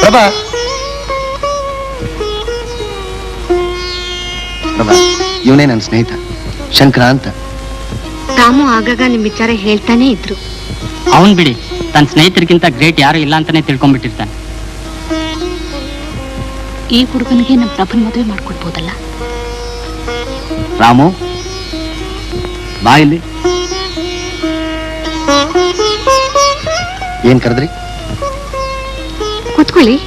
ಪ್ರಭಾ, ಪ್ರಭಾ, ಇವನೇ ನನ್ನ ಸ್ನೇಹಿತ ಶಂಕರ ಅಂತ. ರಾಮು ಆಗಾಗ ನಿಮ್ ವಿಚಾರ ಹೇಳ್ತಾನೆ ಇದ್ರು. ಅವನ್ ಬಿಡಿ, ತನ್ನ ಸ್ನೇಹಿತರಿಗಿಂತ ಗ್ರೇಟ್ ಯಾರು ಇಲ್ಲ ಅಂತಾನೆ ತಿಳ್ಕೊಂಡ್ಬಿಟ್ಟಿರ್ತಾನೆ. ಈ ಹುಡುಗನಿಗೆ ನಮ್ಮ ಪ್ರಭನ್ ಮದುವೆ ಮಾಡ್ಕೊಡ್ಬೋದಲ್ಲ? ರಾಮು, ಬಾ ಇಲ್ಲಿ. ಏನ್ ಕರೆದ್ರಿ? ಕೂತ್ಕೊಳ್ಳಿ.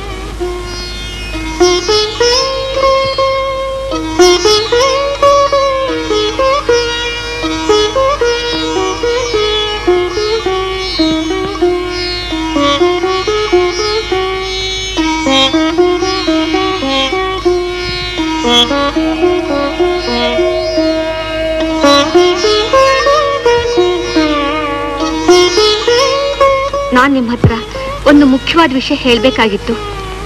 ನಾನ್ ನಿಮ್ ಹತ್ರ ಒಂದು ಮುಖ್ಯವಾದ ವಿಷಯ ಹೇಳ್ಬೇಕಾಗಿತ್ತು.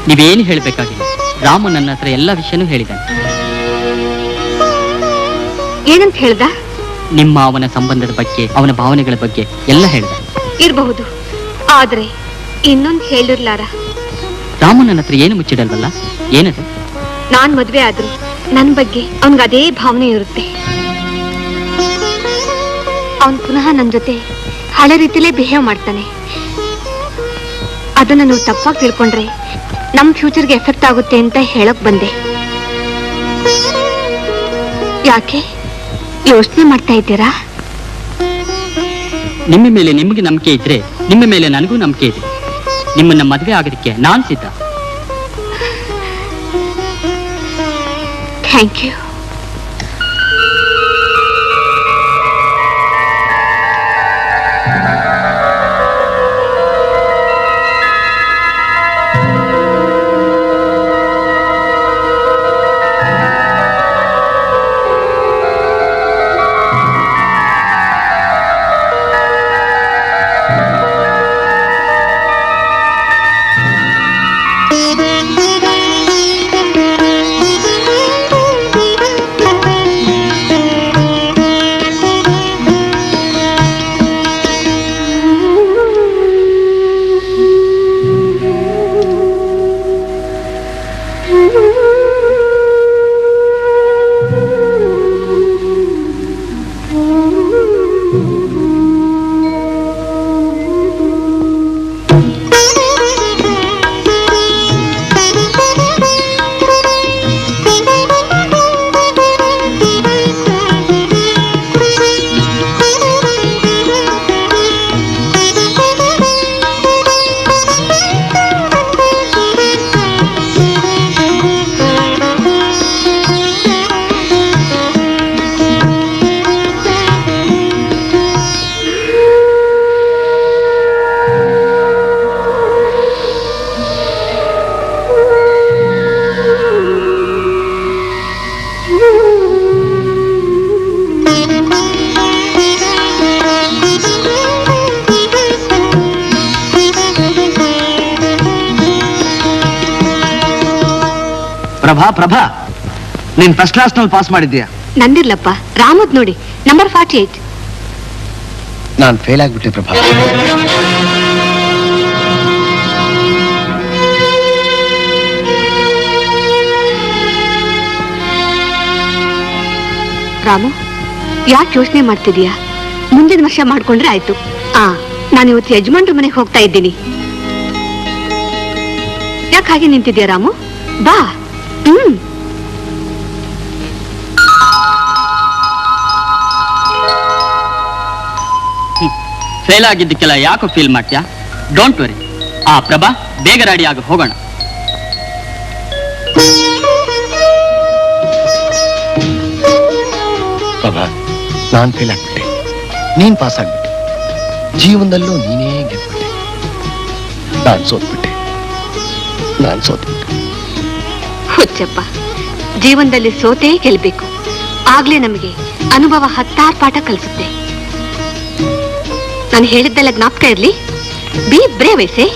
ನೀವೇನು ಹೇಳ್ಬೇಕಾಗಿಲ್ಲ. ರಾಮು ನನ್ನ ಹತ್ರ ಎಲ್ಲ ವಿಷಯನೂ ಹೇಳಿದ್ದಾನೆ. ಏನಂತ ಹೇಳ್ದ? ನಿಮ್ಮ ಅವನ ಸಂಬಂಧದ ಬಗ್ಗೆ, ಅವನ ಭಾವನೆಗಳ ಬಗ್ಗೆ ಎಲ್ಲ ಹೇಳ್ದ. ಇರಬಹುದು, ಆದ್ರೆ ಇನ್ನೊಂದು ಹೇಳಿರ್ಲಾರ. ರಾಮು ನನ್ನ ಹತ್ರ ಏನು ಮುಚ್ಚಿಡಲ್ವಲ್ಲ? ಏನದು? ನಾನ್ ಮದ್ವೆ ಆದ್ರು ನನ್ ಬಗ್ಗೆ ಅವನ್ಗೆ ಅದೇ ಭಾವನೆ ಇರುತ್ತೆ. ಅವನ್ ಪುನಃ ನನ್ ಜೊತೆ ಹಳೆ ರೀತಿಲೇ ಬಿಹೇವ್ ಮಾಡ್ತಾನೆ. ಅದನ್ನ ನೀವು ತಪ್ಪಾಗಿ ತಿಳ್ಕೊಂಡ್ರೆ ನಮ್ ಫ್ಯೂಚರ್ಗೆ ಎಫೆಕ್ಟ್ ಆಗುತ್ತೆ ಅಂತ ಹೇಳಕ್ ಬಂದೆ. ಯಾಕೆ ಯೋಚನೆ ಮಾಡ್ತಾ ಇದ್ದೀರಾ? ನಿಮ್ಮ ಮೇಲೆ ನಿಮಗೆ ನಂಬಿಕೆ ಇದ್ರೆ ನಿಮ್ಮ ಮೇಲೆ ನನಗೂ ನಂಬಿಕೆ ಇದೆ. ನಿಮ್ಮನ್ನ ಮದುವೆ ಆಗೋದಕ್ಕೆ ನಾನ್ ಸಿದ್ಧ. Thank you. ಪ್ರಭಾ ನೀನ್ ಫಸ್ಟ್ ಕ್ಲಾಸ್ ನಲ್ಲಿ ಪಾಸ್ ಮಾಡಿದ್ಯಾ? ನಂದಿರ್ಲಪ್ಪ, ರಾಮದ್ ನೋಡಿ ನಂಬರ್ 48. ನಾನು ಫೇಲ್ ಆಗ್ಬಿಟ್ಟೆ ಪ್ರಭಾ. ರಾಮು, ಯಾಕೆ ಯೋಚನೆ ಮಾಡ್ತಿದೀಯಾ? ಮುಂದಿನ ವರ್ಷ ಮಾಡ್ಕೊಂಡ್ರೆ ಆಯ್ತು. ನಾನು ಇವತ್ತು ಯಜಮಾನ್ರ ಮನೆಗೆ ಹೋಗ್ತಾ ಇದ್ದೀನಿ. ಯಾಕೆ ಹಾಗೆ ನಿಂತಿದ್ಯಾ ರಾಮು? ಬಾ. ಫೇಲ್ ಆಗಿದ್ದಕ್ಕೆಲ್ಲ ಯಾಕೋ ಫೀಲ್ ಮಾಡ್ತೀಯಾ? Don't worry. ಪ್ರಭಾ, ಬೇಗ ರೆಡಿ ಆಗಿ ಹೋಗೋಣ. ಪ್ರಭಾ, ನಾನ್ ಫೇಲ್ ಆಗ್ಬಿಟ್ಟೆ, ನೀನ್ ಪಾಸ್ ಆಗ್ಬಿಟ್ಟೆ. ಜೀವನದಲ್ಲೂ ನೀನೇ ಗೆದ್ಬಿಟ್ಟೆ. ನಾನ್ ಸೋತ್ಬಿಟ್ಟೆ. ಹುಚ್ಚಪ್ಪ, ಜೀವನದಲ್ಲಿ ಸೋತೇ ಗೆಲ್ಬೇಕು. ಆಗ್ಲೇ ನಮಗೆ ಅನುಭವ 10 ಪಾಠ ಕಲಿಸುತ್ತೆ. ನಾನು ಹೇಳಿದ್ದೆಲ್ಲ ಜ್ಞಾಪಕ ಇರ್ಲಿ. ಬಿ ಬ್ರೇವ್ ಐಸೆ.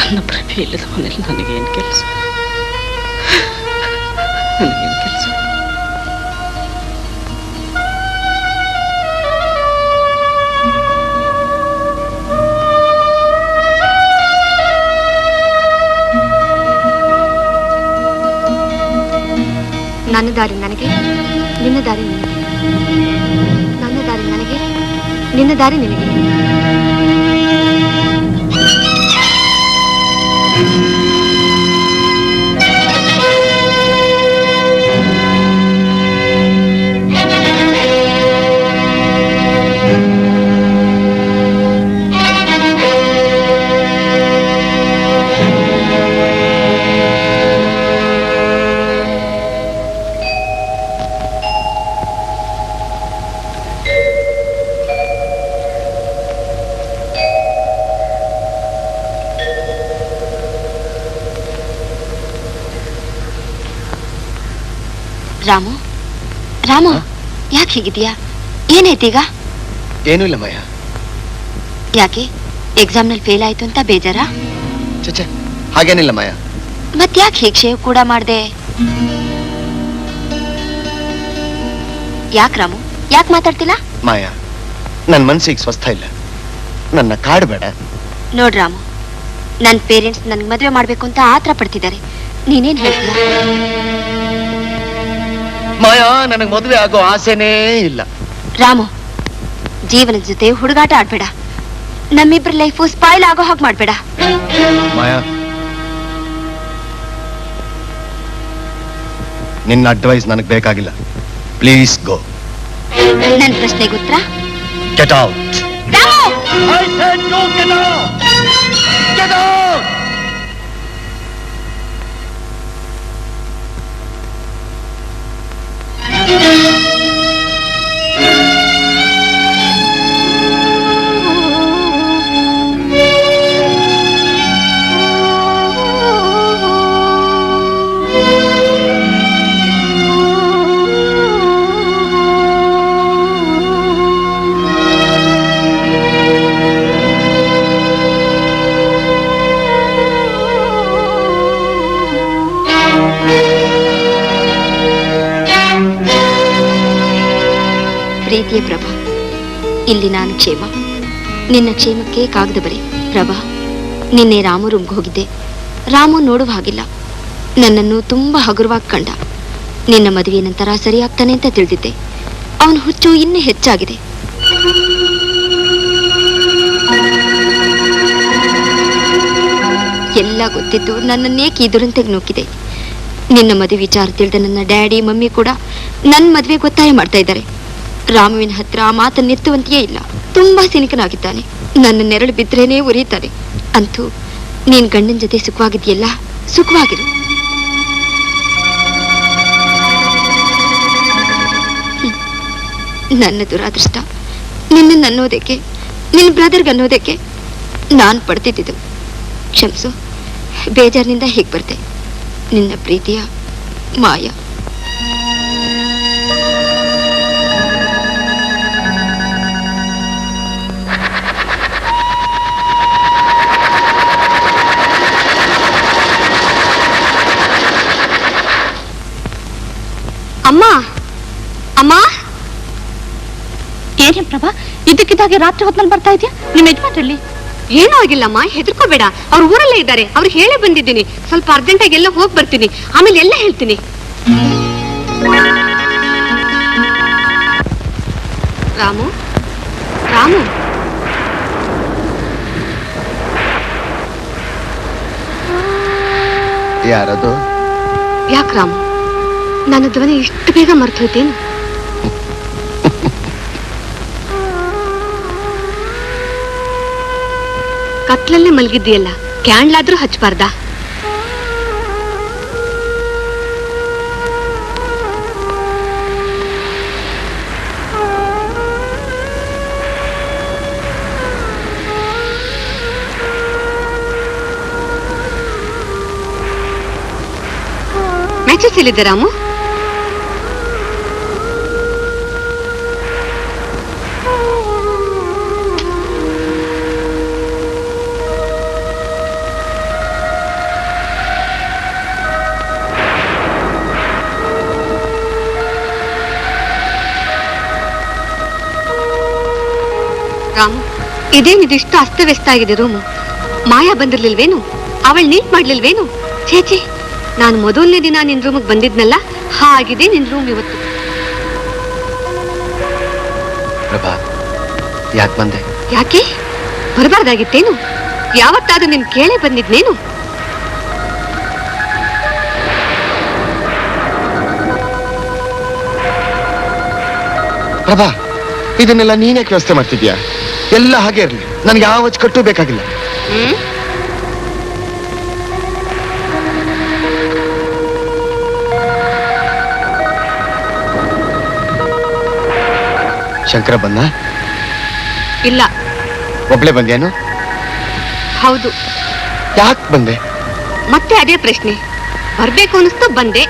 ನನ್ನ ಪ್ರಭೆ ಇಲ್ಲದವನೆಲ್ಲ ನನಗೇನು ಕೆಲಸ? ನನ್ನ ದಾರಿ ನನಗೆ, ನಿನ್ನ ದಾರಿ ನಿನಗೆ. ನನ್ನ ದಾರಿ ನನಗೆ, ನಿನ್ನ ದಾರಿ ನಿನಗೆ. ರಾಮು ರಾಮು ಯಾಕೆ ಹೀಗಿದ್ಯಾ? ಏನಾಯ್ತೀಗ? ಏನೂ ಇಲ್ಲ ಮಾಯಾ. ಯಾಕೆ ಎಕ್ಸಾಮ್ನಲ್ಲಿ ಫೇಲ್ ಆಯ್ತು ಅಂತ ಬೇಜಾರಾ? ಚಚೆ ಹಾಗೇನಿಲ್ಲ ಮಾಯಾ. ಮತ್ ಯಾಕೆ ಹೀಗೆ ಶೇವ್ ಕೂಡ ಮಾಡ್ದೆ? ಯಾಕೆ ರಾಮು ಯಾಕೆ ಮಾತಾಡ್ತಿಲ್ಲ? ಮಾಯಾ, ನನ್ ಮನ್ಸಿಗೆ ಸ್ವಸ್ಥ ಇಲ್ಲ, ನನ್ನ ಕಾಡ್ಬೇಡ. ನೋಡ್ ರಾಮು, ನನ್ನ ಪೇರೆಂಟ್ಸ್ ನನ್ಗೆ ಮದುವೆ ಮಾಡ್ಬೇಕು ಅಂತ ಆತರ ಪಡ್ತಿದ್ದಾರೆ. ನೀನೇನ್ ಹೇಳ್ತೀಯ? ಮಾಯಾ, ನನಗ್ ಮದುವೆ ಆಗೋ ಆಸೆನೇ ಇಲ್ಲ. ರಾಮು, ಜೀವನದ ಜೊತೆ ಹುಡುಗಾಟ ಆಡ್ಬೇಡ. ನಮ್ಮಿಬ್ರ ಲೈಫು ಸ್ಪಾಯ್ಲ್ ಆಗೋ ಹಾಗೆ ಮಾಡ್ಬೇಡ. ಮಾಯಾ, ನಿನ್ನ ಅಡ್ವೈಸ್ ನನಗೆ ಬೇಕಾಗಿಲ್ಲ. Please go. ನನ್ನ ಪ್ರಶ್ನೆಗೆ ಉತ್ತರ. Get out. I said go, get out! Get out! ಪ್ರೀತಿಯ ಪ್ರಭಾ, ಇಲ್ಲಿ ನಾನು ಕ್ಷೇಮ, ನಿನ್ನ ಕ್ಷೇಮಕ್ಕೆ ಕಾಗದ ಬರೆ. ಪ್ರಭಾ, ನಿನ್ನೆ ರಾಮು ರೂಮ್ಗೆ ಹೋಗಿದ್ದೆ. ರಾಮು ನೋಡುವ ಹಾಗಿಲ್ಲ, ನನ್ನನ್ನು ತುಂಬಾ ಹಗುರವಾಗಿ ಕಂಡ. ನಿನ್ನ ಮದುವೆ ನಂತರ ಸರಿಯಾಗ್ತಾನೆ ಅಂತ ತಿಳಿದಿದ್ದೆ. ಅವನ ಹುಚ್ಚು ಇನ್ನೂ ಹೆಚ್ಚಾಗಿದೆ. ಎಲ್ಲ ಗೊತ್ತಿದ್ದು ನನ್ನನ್ನೇಕೆ ಈ ದುರಂತೆಗೆ ನೂಕಿದೆ. ನಿನ್ನ ಮದುವೆ ವಿಚಾರ ತಿಳಿದ ನನ್ನ ಡ್ಯಾಡಿ ಮಮ್ಮಿ ಕೂಡ ನನ್ನ ಮದುವೆ ಒತ್ತಾಯ ಮಾಡ್ತಾ ಇದ್ದಾರೆ. ರಾಮುವಿನ ಹತ್ರ ಆ ಮಾತನ್ನು ಎತ್ತುವಂತೆಯೇ ಇಲ್ಲ. ತುಂಬಾ ಸಿನಿಕನಾಗಿದ್ದಾನೆ. ನನ್ನ ನೆರಳು ಬಿದ್ರೇನೆ ಉರಿಯುತ್ತಾನೆ. ಅಂತೂ ನೀನ್ ಗಂಡನ ಜೊತೆ ಸುಖವಾಗಿದೆಯಲ್ಲ, ಸುಖವಾಗಿರು. ನನ್ನ ದುರಾದೃಷ್ಟ ನಿನ್ನ ಅನ್ನೋದಕ್ಕೆ, ನಿನ್ನ ಬ್ರದರ್ಗೆ ಅನ್ನೋದಕ್ಕೆ ನಾನು ಪಡ್ತಿದ್ದು. ಕ್ಷಮಿಸು, ಬೇಜಾರಿನಿಂದ ಹೀಗೆ ಬರ್ತೆ. ನಿನ್ನ ಪ್ರೀತಿಯ ಮಾಯಾ. ಅಮ್ಮ ಅಮ್ಮ, ಏನೇ ಪ್ರಭಾ ಇದಕ್ಕಿದ್ದಾಗೆ ರಾತ್ರಿ ಹೊತ್ನಲ್ಲಿ ಬರ್ತಾ ಇದೆಯಾ? ನಿಮ್ಮ ಯಜಮಾನ್ರಲ್ಲಿ ಏನೂ ಆಗಿಲ್ಲಮ್ಮ, ಹೆದರ್ಕೋಬೇಡ. ಅವ್ರು ಊರಲ್ಲೇ ಇದ್ದಾರೆ. ಅವ್ರು ಹೇಳೇ ಬಂದಿದ್ದೀನಿ. ಸ್ವಲ್ಪ ಅರ್ಜೆಂಟಾಗಿ ಎಲ್ಲ ಹೋಗಿ ಬರ್ತೀನಿ, ಆಮೇಲೆ ಎಲ್ಲ ಹೇಳ್ತೀನಿ. ರಾಮು ರಾಮು, ಯಾರದು? ಯಾಕೆ ರಾಮು, ನನ್ನ ಧ್ವನಿ ಇಷ್ಟು ಬೇಗ ಮರ್ತು ಹೋಯ್ತೇನು? ಕತ್ಲಲ್ಲೇ ಮಲಗಿದ್ದೀಯಲ್ಲ, ಕ್ಯಾಂಡ್ಲಾದ್ರೂ ಹಚ್ಚಬಾರ್ದಾ? ಮ್ಯಾಚಸ್ ಎಲ್ಲಿದ್ದೆ ರಾಮು? ರಾಮು, ಇದೇನಿದಿಷ್ಟು ಅಸ್ತವ್ಯಸ್ತ ಆಗಿದೆ ರೂಮು. ಮಾಯಾ ಬಂದಿರ್ಲಿಲ್ವೇನು? ಅವಳು ನೀಟ್ ಮಾಡ್ಲಿಲ್ವೇನು? ಛೇಚೆ, ನಾನು ಮೊದಲನೇ ದಿನ ನಿನ್ ರೂಮಿಗೆ ಬಂದಿದ್ನಲ್ಲ, ಹಾಗಿದೆ ನಿನ್ ರೂಮ್ ಇವತ್ತು. ಪ್ರಭಾ, ಯಾಕೆ ಬಂದೆ? ಯಾಕೆ ಬರಬಾರ್ದಾಗಿತ್ತೇನು? ಯಾವತ್ತಾದ್ರೂ ನಿನ್ ಕೇಳೇ ಬಂದಿದ್ನೇನು? ಪ್ರಭಾ, ಇದನ್ನೆಲ್ಲ ನೀನೇ ವ್ಯವಸ್ಥೆ ಮಾಡ್ತಿದ್ಯಾ? ಎಲ್ಲ ಹಾಗೆ ಇರಲಿ, ನನ್ಗೆ ಯಾವ ಕಟ್ಟು ಬೇಕಾಗಿಲ್ಲ. ಶಂಕರ ಬಂದ? ಇಲ್ಲ. ಒಬ್ಳೆ ಬಂದೇನು? ಹೌದು. ಯಾಕೆ ಬಂದೆ? ಮತ್ತೆ ಅದೇ ಪ್ರಶ್ನೆ. ಬರ್ಬೇಕು ಅನಿಸ್ತು, ಬಂದೆ.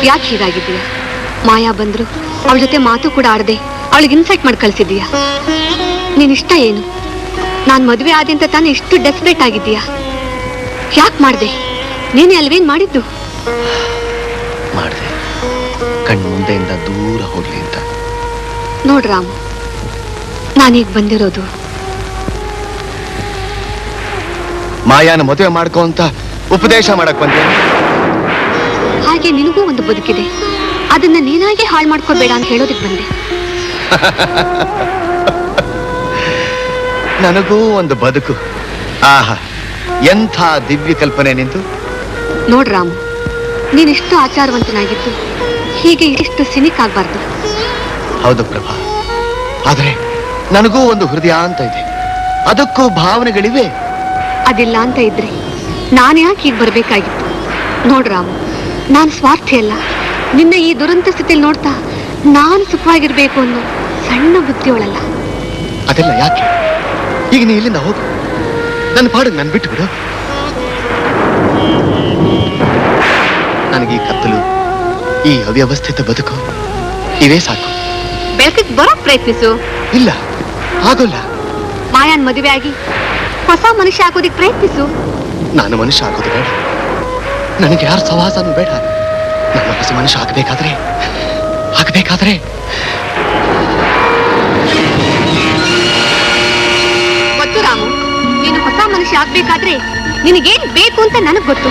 ಯಾಕೆ ಹೀಗಾಗಿದ್ದೀಯ? ಮಾಯಾ ಬಂದ್ರು ಅವಳ ಜೊತೆ ಮಾತು ಕೂಡ ಆಡದೆ ಅವಳಿಗೆ ಇನ್ಸೈಟ್ ಮಾಡಿ ಕಳ್ಸಿದೀಯ. ನೀನಿಷ್ಟ ಏನು? ನಾನ್ ಮದುವೆ ಆದೆ ಅಂತ ತಾನೇ ಇಷ್ಟು ಡೆಸ್ಪರೇಟ್ ಆಗಿದ್ದೀಯಾ? ಯಾಕೆ ಮಾಡ್ದೆ? ನೀನೇ ಅಲ್ವೇನ್ ಮಾಡಿದ್ದು? ಮಾಡಿದೆ, ಕಣ್ಣು ಮುಂದೆಯಿಂದ ದೂರ ಹೋಗ್ಲಿ ಅಂತ. ನೋಡ್ ರಾಮು, ನಾನೀಗ ಬಂದಿರೋದು ಮಾಯಾನ ಮದುವೆ ಮಾಡ್ಕೋ ಅಂತ ಉಪದೇಶ ಮಾಡಕ್ ಬಂದೆ. ಹಾಗೆ ನಿನಗೂ ಒಂದು ಬದುಕಿದೆ, ಅದನ್ನ ನೀನಾಗೆ ಹಾಳು ಮಾಡ್ಕೋಬೇಡ ಅಂತ ಹೇಳೋದಕ್ಕೆ ಬಂದೆ. ನನಗೂ ಒಂದು ಬದುಕು. ಆಹಾ, ಎಂಥ ದಿವ್ಯ ಕಲ್ಪನೆ ನಿಂತು. ನೋಡ್ ರಾಮು, ನೀನಿಷ್ಟು ಆಚಾರವಂತನಾಗಿದ್ದು ಹೀಗೆ ಇಷ್ಟು ಸಿನಿಕ್ ಆಗ್ಬಾರ್ದು. ಹೌದು ಪ್ರಭಾ, ಆದ್ರೆ ನನಗೂ ಒಂದು ಹೃದಯ ಅಂತ ಇದೆ, ಅದಕ್ಕೂ ಭಾವನೆಗಳಿವೆ. ಅದಿಲ್ಲ ಅಂತ ಇದ್ರೆ ನಾನು ಯಾಕೆ ಹೀಗೆ ಬರ್ಬೇಕಾಗಿತ್ತು? ನೋಡ್ ರಾಮು, ನಾನು ಸ್ವಾರ್ಥಿ ಅಲ್ಲ. ನಿನ್ನ ಈ ದುರಂತ ಸ್ಥಿತಿಯಲ್ಲಿ ನೋಡ್ತಾ ನಾನು ಸುಖವಾಗಿರ್ಬೇಕು ಅನ್ನೋ ಸಣ್ಣ ಬುದ್ಧಿಯೊಳಲ್ಲ. ಅದೆಲ್ಲ ಯಾಕೆ? ಈಗ ನೀ ಇಲ್ಲಿಂದ ಹೋಗು, ನನ್ನ ಪಾಡಿಗೆ ನಾನು ಬಿಟ್ಟು ಬಿಡು. ನನಗೆ ಈ ಕತ್ತಲು, ಈ ಅವ್ಯವಸ್ಥಿತ ಬದುಕು ಇವೇ ಸಾಕು. ಬೆಳಕಿಗೆ ಬರೋಕ್ ಪ್ರಯತ್ನಿಸು. ಇಲ್ಲ, ಆಗೋಲ್ಲ. ಮಾಯಾನ್ ಮದುವೆ ಆಗಿ ಹೊಸ ಮನುಷ್ಯ ಆಗೋದಿಕ್ ಪ್ರಯತ್ನಿಸು. ನಾನು ಮನುಷ್ಯ ಆಗೋದು ಬೇಡ, ನನಗೆ ಯಾರು ಸವಾಸನೂ ಬೇಡ. ನನ್ನ ಹೊಸ ಮನುಷ್ಯ ಆಗಬೇಕಾದ್ರೆ ಗೊತ್ತು ರಾಮು, ನೀನು ಹೊಸ ಮನುಷ್ಯ ಆಗ್ಬೇಕಾದ್ರೆ ನಿನಗೇನ್ ಬೇಕು ಅಂತ ನನಗ್ ಗೊತ್ತು.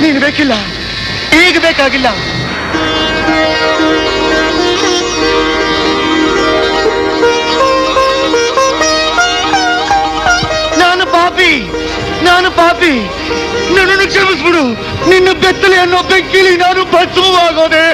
ನೀನು ಬೇಕಿಲ್ಲ, ಈಗ ಬೇಕಾಗಿಲ್ಲ. ನಾನು ಪಾಪಿ, ನನ್ನನ್ನು ಕ್ಷಮಿಸ್ಬಿಡು. ನಿನ್ನ ಬೆತ್ತಲೆ ಅನ್ನೋ ಬೆಂಕಿಲಿ ನಾನು ಭಸ್ಮವಾಗೋದೆ.